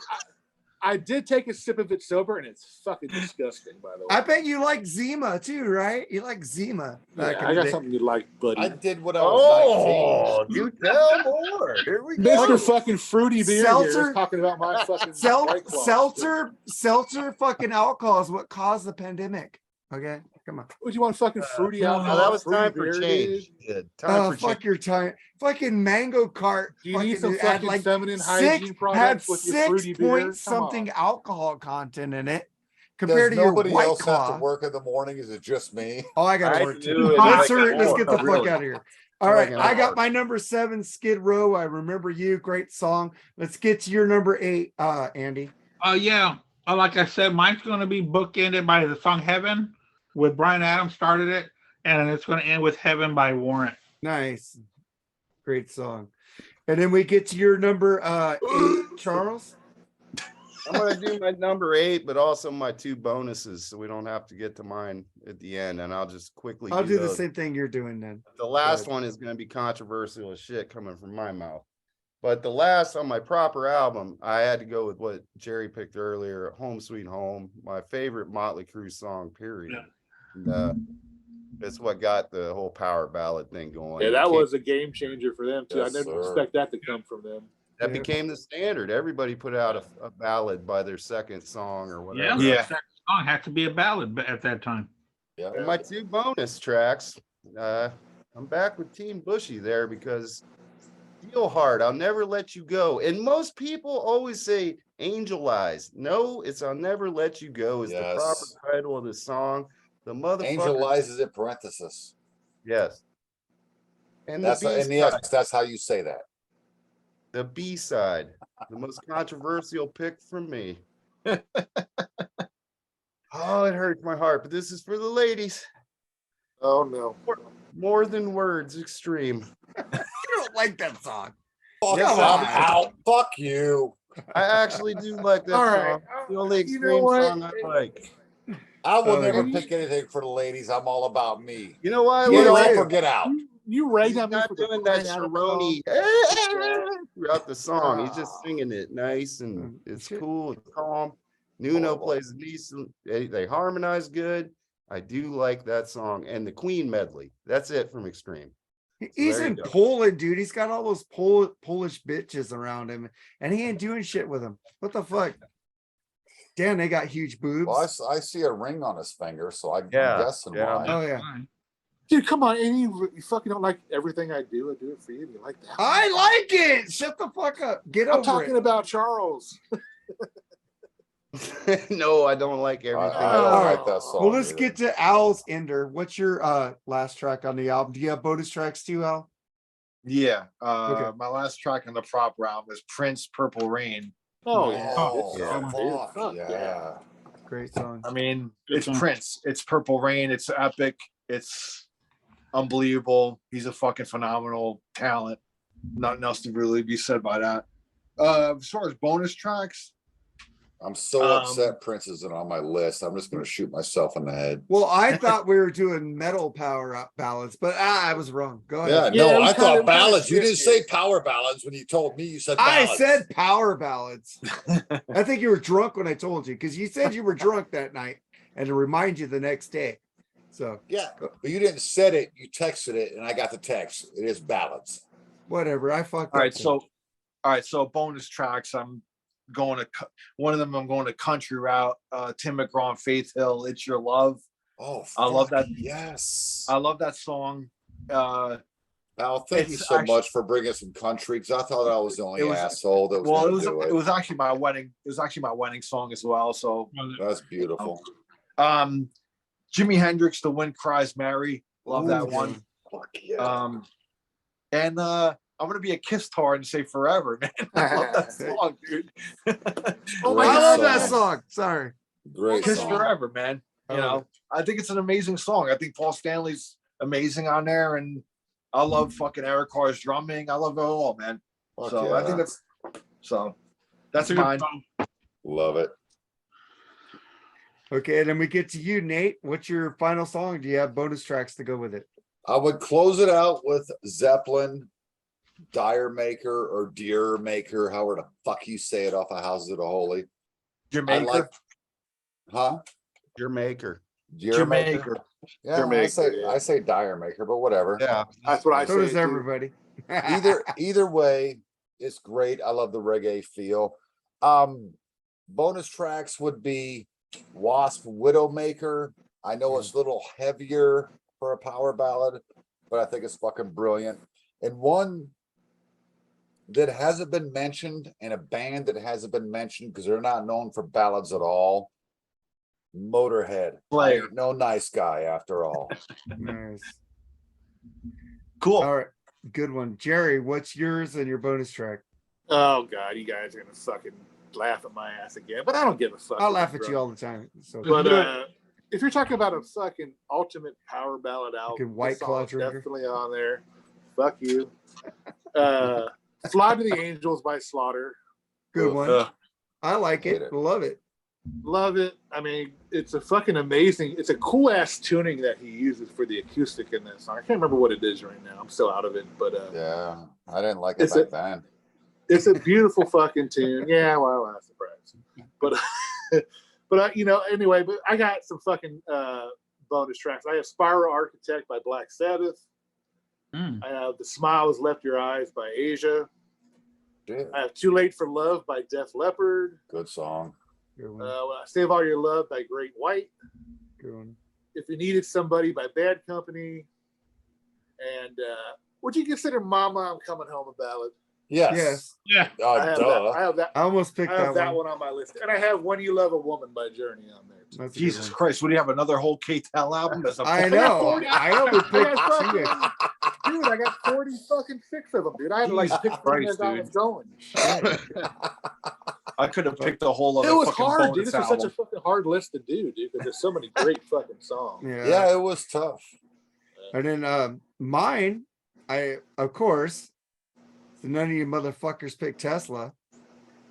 I did take a sip of it sober, and it's fucking disgusting. By the way, I bet you like Zima too, right? You like Zima. back yeah, in I the got day. something you like, buddy. I did when I was Oh, do tell more. Here we go. Mr. Fucking Fruity Beer here Seltzer- is talking about my fucking White Claw. Seltzer fucking alcohol is what caused the pandemic. Okay, come on. Would you want fucking fruity no, alcohol? Oh, that was fruity time for beer, change. dude? Good. Time for Fuck change. your time. Fucking mango cart. Do you need some fucking had fucking like feminine six, hygiene had products with your fruity 6 beer? point Come something on. alcohol content in it Does compared to your nobody White else have Claw. to work in the morning? Is it just me? Oh, I gotta I work do too. it Let's, like let's get the more, fuck really. out of here. All Like right, an I got hour. my number 7, Skid Row. I remember you. Great song. Let's get to your number 8, Andy. yeah. Like I said, mine's going to be bookended by the song "Heaven" with Brian Adams started it, and it's going to end with "Heaven" by Warrant. Nice. Great song. And then we get to your number 8, Charles. I'm gonna do my number 8, but also my 2 bonuses, so we don't have to get to mine at the end. And I'll just quickly. I'll do the those. same thing you're doing then. The last one is gonna be controversial as shit coming from my mouth. But the last on my proper album, I had to go with what Jerry picked earlier, "Home Sweet Home," my favorite Motley Crue song. Period. Yeah. And, it's what got the whole power ballad thing going. Yeah, that was a game changer for them too. Yes, I didn't sir. expect that to come from them. That Yeah. became the standard. Everybody put out a ballad by their second song or whatever. Yeah, that song had to be a ballad at that time. Yeah. And my 2 bonus tracks, I'm back with Team Bushy there because Steel Heart, I'll Never Let You Go. And most people always say Angel Eyes. No, it's I'll Never Let You Go is the Yes. proper title of the song. The motherfucker. Angel Eyes is in parenthesis. Yes. And That's the and B-side, yes, that's how you say that. the B-side, the most controversial pick from me. Oh, it hurts my heart, but this is for the ladies. Oh no. More Than Words, Extreme. I don't like that song. Fuck, Yes, I'm I- out. Fuck you. I actually do like that All song. right. The only You extreme know what? song I like. I will Oh, never yeah. pick anything for the ladies. I'm all about me. You know why I Get like off it? or get out. You ragged He's on me not for the doing that crying out Sharoni loud. throughout the song. He's just singing it nice and it's Shit. cool. It's calm. Nuno Horrible. plays decent. They harmonize good. I do like that song and the Queen medley. That's it from Extreme. He's there you in go. Poland, dude. He's got all those Polish bitches around him, and he ain't doing shit with them. What the fuck? Damn, they got huge boobs. Well, I see a ring on his finger, so I'm Yeah, guessing yeah. why. Oh, yeah. Fine. Dude, come on. And you fucking don't like everything I do. I do it for you. You like that? I like it. Shut the fuck up. Get I'm over talking it. about Charles. No, I don't like I everything. don't like that song. Well, let's either. get to Al's Ender. What's your last track on the album? Do you have bonus tracks too, Al? Yeah. Okay. My last track on the prop round was Prince Purple Rain. Oh yeah. Oh, Good song, dude. fuck, Fuck yeah. Great song. I mean, Good it's song. Prince. It's Purple Rain. It's epic. It's unbelievable. He's a fucking phenomenal talent. Nothing else to really be said by that. As far as bonus tracks, I'm so upset Prince isn't on my list. I'm just gonna shoot myself in the head. Well, I thought we were doing metal power up ballads, but I was wrong. Go Yeah, ahead. Yeah, no, we I kinda- thought we kinda ballads. You didn't say shifted. power ballads when you told me. You said I ballads. said power ballads. I think you were drunk when I told you because you said you were drunk that night and to remind you the next day. So Yeah, but you didn't said it. You texted it, and I got the text. It is ballads. whatever. I fucked all up. right. So, all right. So bonus tracks. I'm going to one of them. I'm going to country route. Tim McGraw, and Faith Hill. It's Your Love. Oh, I love fuck, that. Yes. I love that song. Al, thank you it's so actually- much for bringing some country because I thought I was the only It was- asshole that was Well, going to do it was actually my wedding. It was actually my wedding song as well. So, That's beautiful. Jimi Hendrix, The Wind Cries Mary. Love that Ooh, one. Fuck yeah. And I'm gonna be a Kiss tard and say Forever, man. I love that song, dude. Oh my I Great love that song. song. Sorry. Great Kiss song. Forever, man. You Oh. know, I think it's an amazing song. I think Paul Stanley's amazing on there, and I love fucking Eric Carr's drumming. I love it all, man. Fuck So I think yeah. that's a good mine. song. Love it. Okay, then we get to you, Nate. What's your final song? Do you have bonus tracks to go with it? I would close it out with Zeppelin, Dire Maker, or Deer Maker, however the fuck you say it off of Houses of the Holy. Jamaica. I like, huh? Your maker. Deer Maker. Jamaica. Yeah, Jamaica, yeah. I say Dire Maker, but whatever. Yeah. That's what I So say. does too. everybody. Either way, it's great. I love the reggae feel. Bonus tracks would be Wasp Widowmaker. I know it's a little heavier for a power ballad, but I think it's fucking brilliant. And one that hasn't been mentioned, and a band that hasn't been mentioned because they're not known for ballads at all. Motorhead. I Slayer. ain't no nice guy after all. Nice. Cool. All right. Good one. Jerry, what's yours and your bonus track? Oh god, you guys are gonna fucking laugh at my ass again, but I don't give a fuck. I'll laugh at you all the time. So But if you're talking about a fucking ultimate power ballad album, Fucking White this Claw song's drinker. definitely on there. Fuck you. Fly to the Angels by Slaughter. Good one. Ugh. I like Hate it. it. Love it. Love it. I mean, it's a fucking amazing. It's a cool ass tuning that he uses for the acoustic in this song. I can't remember what it is right now. I'm still out of it, but Yeah, I didn't like it It's back then. it's a beautiful fucking tune. Yeah, well, I'm surprised, but you know, anyway. But I got some fucking bonus tracks. I have Spiral Architect by Black Sabbath. Mm. I have The Smile Has Left Your Eyes by Asia. Dude, I have Too Late for Love by Def Leppard. good song. Good one. Save All Your Love by Great White. Good one. If You Needed Somebody by Bad Company. And would you consider Mama I'm Coming Home a ballad? Yes. Yes. Yeah. I have Duh. that. I almost picked I have that that one. one on my list. And I have When You Love a Woman by Journey on there. Too. That's a good Jesus one. Christ, what do you have another whole K-Tel album? As a I know. I only I picked got two. fucking, dude, I got 40 fucking 6 of them, dude. I had to like Jesus pick them Christ, as I was dude. going. I could have picked a whole other It was fucking hard, dude. bonus This was such a album. fucking hard list to do, dude, because there's so many great fucking songs. Yeah. Yeah, it was tough. And then mine, of course, so none of you motherfuckers pick Tesla.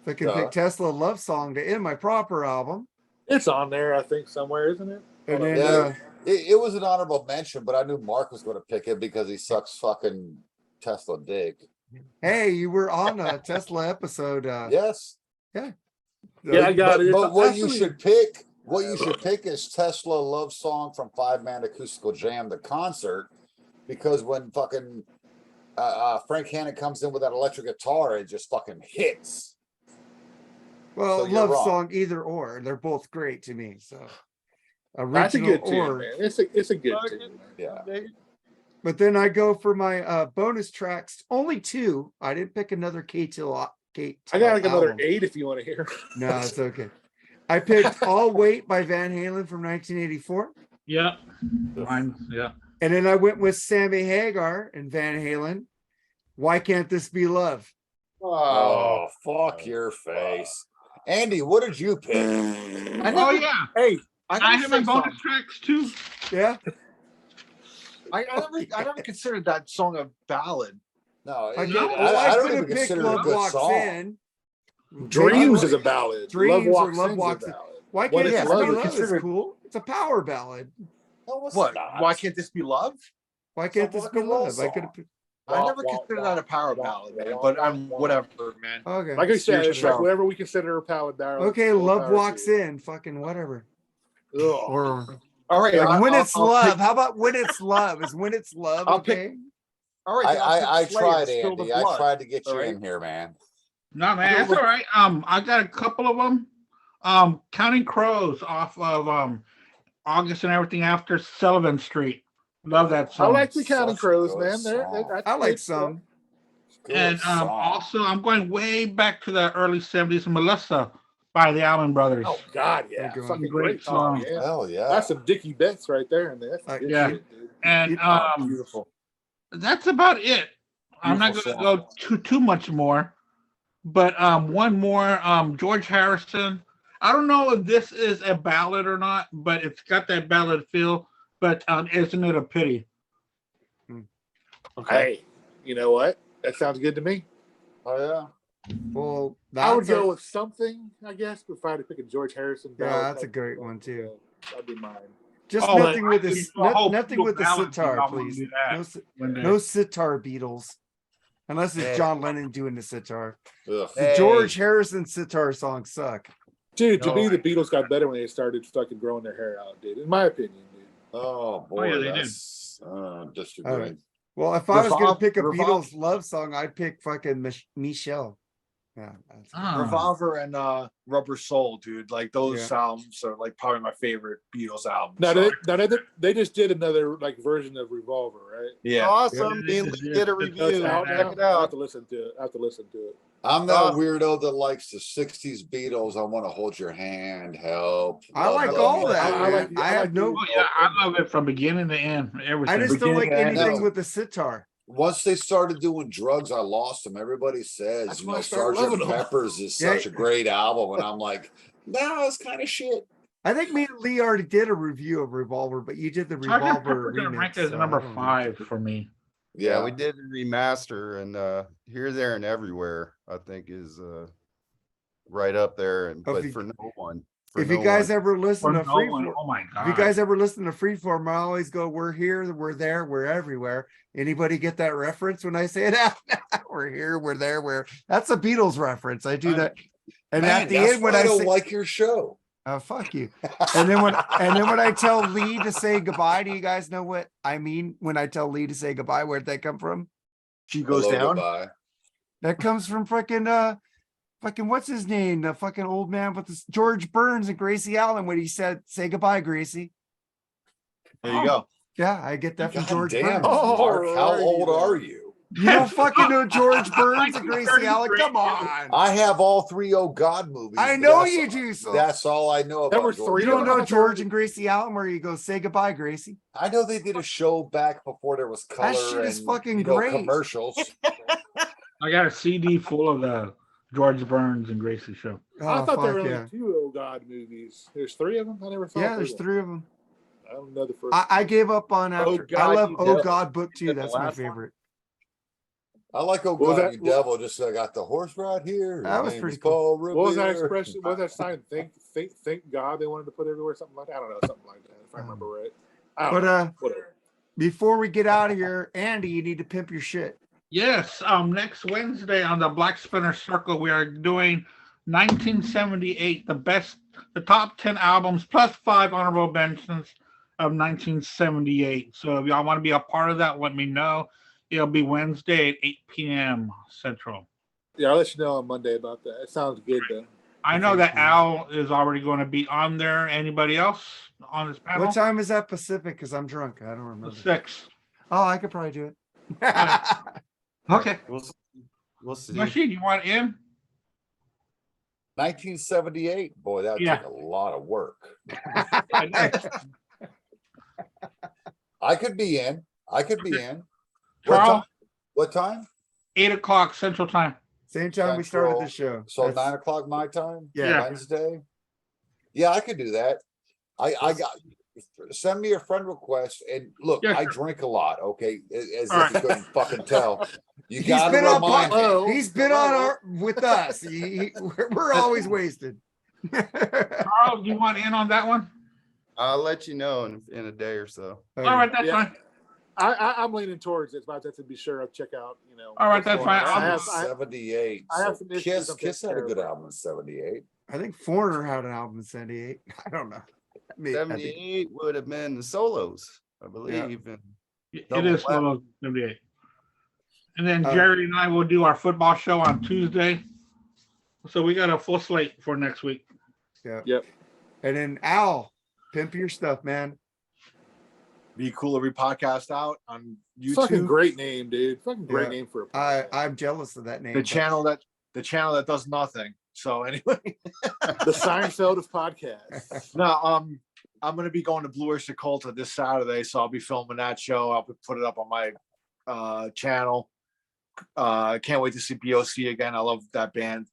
If I can Duh. pick Tesla Love Song to end my proper album. It's on there, I think, somewhere, isn't it? And then Yeah. It was an honorable mention, but I knew Mark was going to pick it because he sucks fucking Tesla dick. hey, you were on a Tesla episode. Yes. Yeah, I got it. But what you Actually- should pick, is Tesla Love Song from 5-Man Acoustical Jam, the concert, because when fucking Frank Hannon comes in with that electric guitar, it just fucking hits. Well, So you're Love wrong. Song, either or. They're both great to me. So That's a original good tune, or. man. It's a good tune. Man. Yeah. But then I go for my bonus tracks. Only two. I didn't pick another K-Till. I got like another album. 8 if you want to hear. No, it's okay. I picked All Wait by Van Halen from 1984. Yeah. Mine, yeah. And then I went with Sammy Hagar and Van Halen. Why Can't This Be Love? Oh, fuck your face. Andy, what did you pick? Oh yeah. Hey, I gotta have my say bonus something. tracks too. Yeah. I never considered that song a ballad. No, I, I, could, I don't could even have picked consider it a Love good Walks song. In. Dreams is a ballad. Dreams or Love In's a Walks In. ballad. Why What Can't is This Be Love? Love is Consider it- cool. It's a power ballad. No, it's What? not. Why can't this be love? Why Can't It's a This Be rock and roll Love? I could have. song. I never considered that a power ballad, man. But I'm whatever, man. Okay. Like I said, Your it's like show. whatever we consider a ballad. Okay, Love Walks In. Fucking whatever. Ugh. Or All right, like When I'll- It's I'll Love. pick- How about When It's Love? Is When It's Love I'll pick- okay? all right, then I'll I pick Slayer, tried, Spill the Andy. I Blood. tried to get you All right. in here, man. No, man, that's all right. I got a couple of them. Counting Crows off of August and Everything After Sullivan Street. Love that I song. like the Counting Such a Crows, good man. song. I like some. Good And song. also, I'm going way back to the early '70s. Melissa by the Allman Brothers. Oh God, yeah, Good one. fucking Great great song. song. Yeah. Hell yeah. That's some Dickie Betts right there, and that's Like, good yeah. shit, dude. And Beautiful. that's about it. I'm not going Beautiful to go too much more, but one more. George Harrison. I don't know if this is a ballad or not, but it's got that ballad feel. But isn't it a pity? Hey, you know what? That sounds good to me. Oh yeah. Well, I would that's go a, with something, I guess, if I had to pick a George Harrison. Yeah, ballad, that's a great one, too. That'd be mine. just Oh, nothing with I the can do a whole nothing with the ballad sitar, thing. I wanna please. do that No, si- one day. no sitar Beatles, unless it's Hey. John Lennon doing the sitar. Ugh. The George Harrison sitar songs suck. Dude, to No. me, the Beatles got better when they started fucking growing their hair out, dude. In my opinion, dude. Oh boy, yeah, they did. that's disagree. All right. Well, if I was gonna Revolve- pick a Revolve- Beatles love song, I'd pick fucking Michelle. Yeah, that's Ah. Revolver and Rubber Soul, dude. Like those albums are like probably my favorite Beatles albums. Now, So, they just did another like version of Revolver, right? yeah. Awesome. Yeah, Me and yeah, Lee yeah. did a It's review. out Check now. it I have out. to listen to it. I have to listen to it. I'm that weirdo that likes the '60s Beatles. I want to hold your hand, help. I like love, all love, that. love. I man. like- I have no. Oh yeah, I love it from beginning to end. Everything. I just don't like Beginning and anything end. with the sitar. Once they started doing drugs, I lost them. Everybody says, That's you when know, I started Sergeant loving 'em. Pepper's is Yeah. such a great album, and I'm like, no, it's kind of shit. I think me and Lee already did a review of Revolver, but you did the Sergeant Revolver Pepper's gonna rank remix. as so I number don't know. 5 for me. Yeah, we did a remaster, and Here, There, and Everywhere, I think, is right up there, and Oh, but if for no one. If you guys ever listen For to no one, Freeform, oh my if you god. guys ever listen to Freeform, I always go, "We're here, we're there, we're everywhere." Anybody get that reference when I say it out? We're here, we're there, we're. That's a Beatles reference. I do that, and Man, at the that's end when why I I don't say, like your show. "Oh fuck you," and then when I tell Lee to say goodbye, do you guys know what I mean when I tell Lee to say goodbye? Where'd that come from? She goes Hello, down. goodbye. That comes from fucking what's his name? The fucking old man with this George Burns and Gracie Allen when he said, "Say goodbye, Gracie." There you go. Yeah, I get that from God George damn, Burns. Mark, how Alrighty old then. are you? You don't fucking know George Burns and Gracie Allen? Come on. I have all three Oh God movies. I but know that's- you do, so That's all I know There about were George three you don't of Burns. know them? George and Gracie Allen where you go, "Say goodbye, Gracie." I know they did a show back before there was color shit is and fucking great. commercials. I got a CD full of the George Burns and Gracie show. I Oh, thought there fuck were yeah. only two Oh God movies. There's three of them. I never thought. Yeah, there there's was. three of them. I don't know the first. I gave up on after. I God, love You Oh Devil. God Book 2. Is that the That's my last one? favorite. I like Oh What was God, that? You Devil. Just I got the horse right here. That His was name pretty is cool. Paul What was that Revere. expression? What was that sign? Thank God they wanted to put everywhere. Something like that. I don't know. Something like that. If I remember right. I don't But know. Whatever. before we get out of here, Andy, you need to pimp your shit. Yes, next Wednesday on the Blackspinner Circle, we are doing 1978, the top 10 albums plus 5 honorable mentions of 1978. So if y'all want to be a part of that, let me know. It'll be Wednesday at 8 p.m. Central. Yeah, I'll let you know on Monday about that. It sounds good though. I know that Al is already going to be on there. Anybody else on this panel? What time is that Pacific? Because I'm drunk. I don't remember. 6. Oh, I could probably do it. Okay. We'll see. Machine, you want in? 1978. Boy, that would Yeah. take a lot of work. I know. I could be in. I could be in. Carl, What time? 8 o'clock Central Time. Same time we started Central. the show. So That's- 9 o'clock my time? Yeah. Wednesday? Yeah, I could do that. I got send me a friend request and look, Yeah, I sure. drink a lot, okay? As All if you right. couldn't fucking tell. You He's gotta been on remind pod- me. He's been on our with us. We're always wasted. Carl, do you want in on that one? I'll let you know in a day or so. All right, that's Yeah. fine. I'm leaning towards it, but to be sure I'll check out. All right, that's what's going fine. on. I I'll- have, 78. I have So some issues Kiss I'm Kiss taking had a care good of. album in 78. I think Foreigner had an album in 78. I don't know. I think- 78 would have been the solos, I believe. And It Double is left. Solo 78. And then Uh, Jerry and I will do our football show on Tuesday. So we got a full slate for next week. yeah. Yep. And then Al, pimp your stuff, man. Be Cool Every Podcast out on YouTube. Fucking great name, dude. Fucking great Yeah. name for a podcast. I'm jealous of that name. The but- channel that does nothing. So anyway, The Seinfeld of podcasts. no, I'm gonna be going to Blue Oyster Cult this Saturday, so I'll be filming that show. I'll put it up on my channel. I can't wait to see BOC again. I love that band.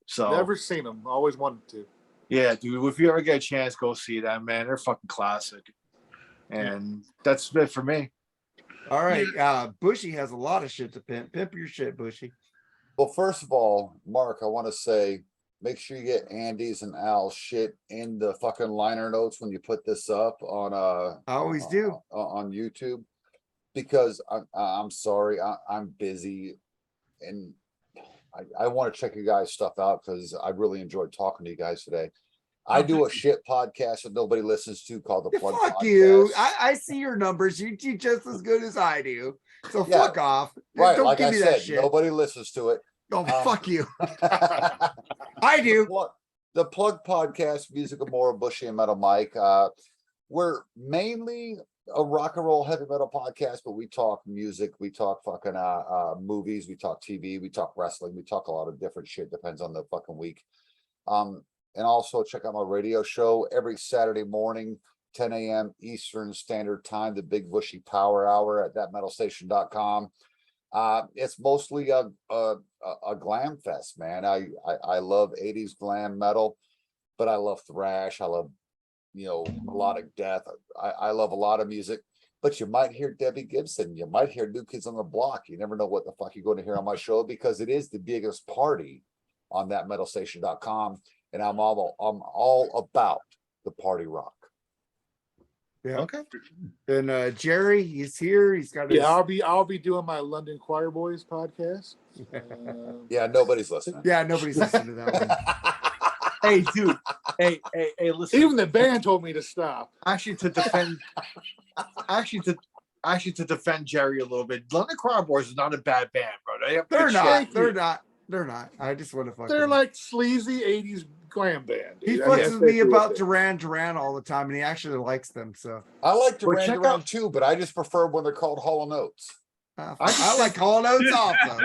So Never seen them. Always wanted to. yeah, dude. If you ever get a chance, go see them, man. They're fucking classic. And that's it for me. All right. Bushy has a lot of shit to pimp. Pimp your shit, Bushy. Well, first of all, Mark, I want to say make sure you get Andy's and Al's shit in the fucking liner notes when you put this up on I always do. on YouTube, because I'm sorry, I'm busy and I want to check you guys stuff out because I really enjoyed talking to you guys today. I do a shit podcast that nobody listens to called the Yeah, Plug fuck Podcast. you. I see your numbers. You do just as good as I do. So Yeah. fuck off. Right, Don't like give I me that said, shit. nobody listens to it. Oh, fuck you. I The do. Plug Podcast, Music of More, Bushy and Metal Mike. We're mainly a rock and roll heavy metal podcast, but we talk music, we talk fucking movies, we talk TV, we talk wrestling, we talk a lot of different shit, depends on the fucking week. And also check out my radio show every Saturday morning, 10 a.m. Eastern Standard Time, the Big Bushy Power Hour at thatmetalstation.com. It's mostly a glam fest, man. I love 80s glam metal, but I love thrash. I love, melodic death. I love a lot of music. but you might hear Debbie Gibson. You might hear New Kids on the Block. You never know what the fuck you're going to hear on my show because it is the biggest party on thatmetalstation.com. And I'm all about the party rock. Yeah. Okay. And Jerry, he's here. He's got his, Yeah, I'll be doing my London Choir Boys podcast. Yeah, nobody's listening. yeah, nobody's listening to that one. Hey, dude. Hey, listen. Even the band told me to stop. Actually, to defend Jerry a little bit, London Choir Boys is not a bad band, bro. They have They're good not. shit. They're not. I just want to fuck. They're like sleazy '80s glam band. he dude. I mean, fucks that's with me basically what about they- Duran all the time, and he actually likes them. So I like Well, Duran check Duran out- too, but I just prefer when they're called Hall & Oates. I like calling notes also.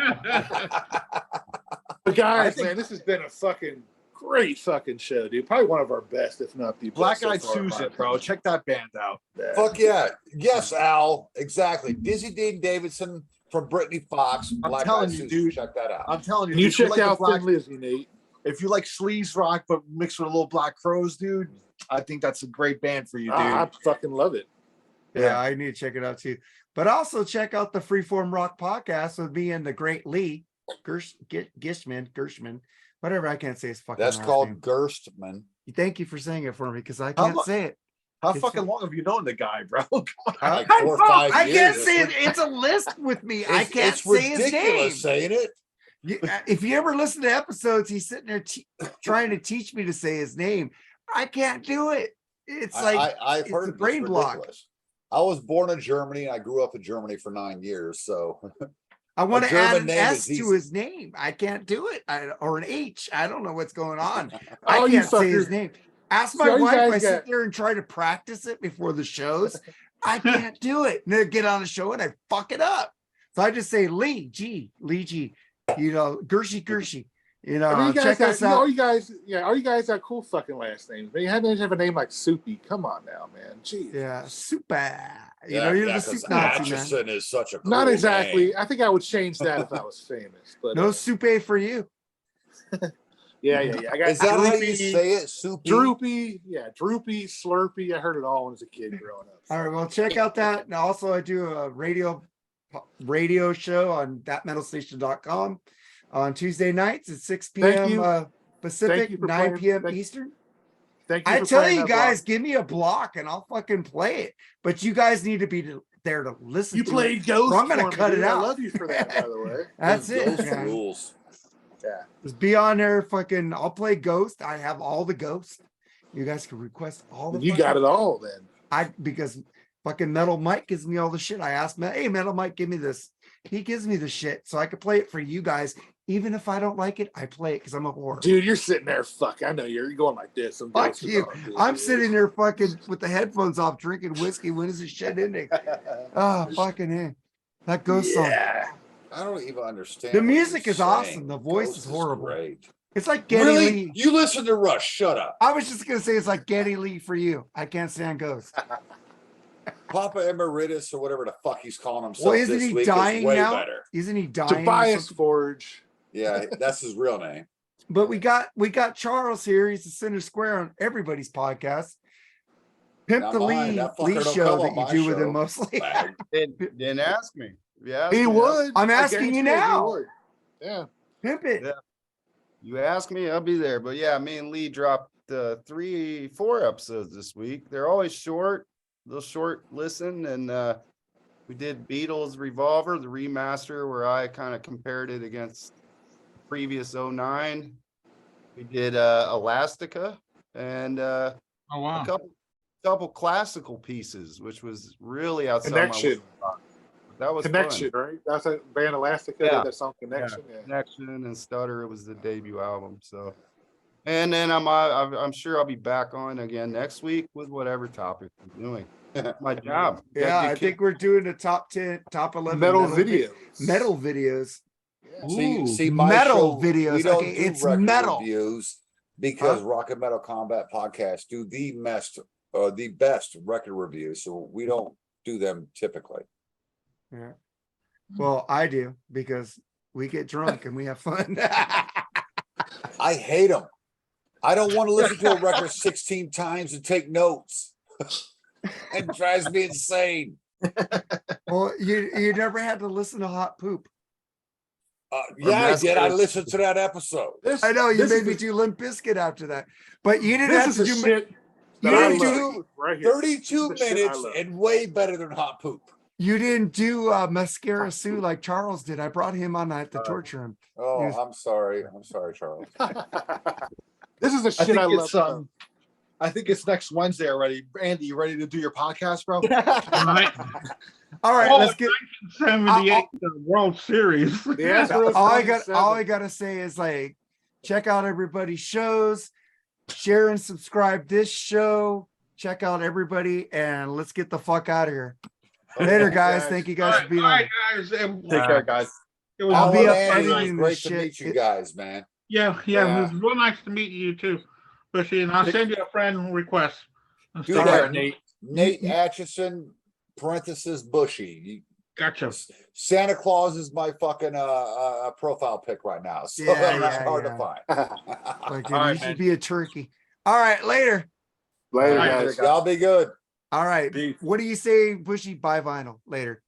But guys, think- man, this has been a fucking great fucking show, dude. Probably one of our best, if not the best. Black so Eyed far, in my Susan, bro. opinion. Check that band out. Yeah. Fuck yeah. Yes, Al. Exactly. Dizzy Dean Davidson from Brittany Fox. Black telling Eyed you, Susan. dude. Check that out. I'm telling you, And you if you check like the out Black- Thin Lizzy, Nate. if you like sleaze rock but mixed with a little Black Crows, dude, I think that's a great band for you, dude. I fucking love it. Yeah, I need to check it out too. But also check out the Freeform Rock podcast with me and the great Lee Gershman, whatever. I can't say his fucking That's last called name. Gerstmann. Thank you for saying it for me because I How can't mu- say it. How It's fucking fine. long have you known the guy, bro? Come on. Like I 4 or know, 5 I can't years. say it. It's a list with me. I can't It's say his name. ridiculous saying it. If you ever listen to episodes, he's sitting there trying to teach me to say his name. I can't do it. It's like I've it's heard a it's brain block. ridiculous. I was born in Germany. I grew up in Germany for 9 years. So I want to German add an name S is to easy. his name. I can't do it. Or an H. I don't know what's going on. Oh, I you can't say his fucker. name. Ask See, my all you wife. guys I sit got- there and try to practice it before the shows. I can't do it. And then get on the show and I fuck it up. So I just say Lee G. You know, Gershie. You know, I mean, you guys check got, us you know, out. all you guys got cool fucking last names. Man, you had to have a name like Soupy. Come on now, man. Jeez. Yeah, super. You know, you're the 'cause soup Nazi, man. Atchison is such a cool Not exactly. name. I think I would change that if I was famous. But No soup for you. yeah. I got Is that how you Droopy, say it? Soupy? Droopy, Droopy, Slurpy. I heard it all when I was a kid growing up. All right, well, check out that. And also, I do a radio show on thatmetalstation.com on Tuesday nights at 6 Thank you. p.m. Pacific, you for 9 playing- p.m. thank- Eastern. Thank you. I for tell playing you that guys, block. give me a block and I'll fucking play it. But you guys need to be there to listen You to played it. Ghost. Well, I'm gonna for me, cut it dude. out. I love you for that, by the way. That's it. Those man. rules. Yeah. Just be on there, fucking. I'll play Ghost. I have all the Ghosts. You guys can request all the. You got it all then. Because fucking Metal Mike gives me all the shit. I asked him, hey, Metal Mike, give me this. He gives me the shit so I could play it for you guys. Even if I don't like it, I play it because I'm a whore. Dude, you're sitting there. Fuck, I know you're going like this. I'm Fuck you. I'm sitting there fucking with the headphones off, drinking whiskey. When is this shit ending? Oh, fucking in. That Ghost song. Yeah. I don't even understand. The what music you're is awesome. saying. The voice Ghost is horrible. Great. It's like Geddy Really? Lee. You listen to Rush. Shut up. I was just gonna say it's like Geddy Lee for you. I can't stand Ghost. Papa Emeritus or whatever the fuck he's calling himself. Well, isn't this he week dying is way now? better. Isn't he dying? or Tobias something? Forge. Yeah, that's his real name. But we got Charles here. He's the center square on everybody's podcast. Pimp Not the mine. Lee That fucker don't show come that on you my do with him show. mostly. Bag. Didn't ask me. Yeah, He would. I'm I asking you guarantee now. he would. Yeah. Pimp it. Yeah. You ask me, I'll be there. But yeah, me and Lee dropped 4 episodes this week. They're always short, little short listen, and we did Beatles Revolver, the remaster, where I kind of compared it against previous 09. We did Elastica and Oh wow. a couple classical pieces, which was really outside my Connection. wheelhouse. That was Connection, fun. right? That's a band Elastica. Yeah. That song Connection. Yeah. Connection and Stutter. It was the debut album. So, and then I'm sure I'll be back on again next week with whatever topic I'm doing. My job. Yeah, I think we're doing the top 10, top 11 Metal vi- videos. Metal videos. See, my metal show, videos. We don't Okay, do it's record metal. reviews because Rock and Metal Combat Podcast do the best record reviews. So we don't do them typically. Yeah. Well, I do because we get drunk and we have fun. I hate them. I don't want to listen to a record 16 times and take notes. It drives me insane. Well, you never had to listen to Hot Poop. Yeah, I did. I Masters. listened to that episode. This, I know you this made is me the- do Limp Bizkit after that, but you didn't This have is to the do. shit You that I didn't love do. right here. 32 This is the shit I minutes love. and way better than Hot Poop. You didn't do Mascara Sue like Charles did. I brought him on that to torture him. Oh, Yes. I'm sorry. I'm sorry, Charles. This is the I shit think I love. it's I think it's next Wednesday already. Andy, you ready to do your podcast, bro? Right? All right, Oh, let's get. 78 World Series. The Astros All I 27. gotta say is like, check out everybody's shows, share and subscribe this show. Check out everybody, and let's get the fuck out of here. Later, guys. guys. Thank you All guys right, for being all on. right, guys. Take care, guys. It was I'll be Alan up and Andy, editing it's great this to shit. meet you guys, man. Yeah, Yeah. it was real nice to meet you too, Bushy. And I'll send you a friend request. and Do stuff. that, care, Nate. Nate Atchison, parenthesis Bushy. Gotcha. Santa Claus is my fucking profile pic right now. So Yeah, that's yeah, hard yeah. to find. Like, All right, you should man. be a turkey. All right, later. Later, All right, guys. Y'all be good. All right. Peace. What do you say, Bushy? Buy vinyl later.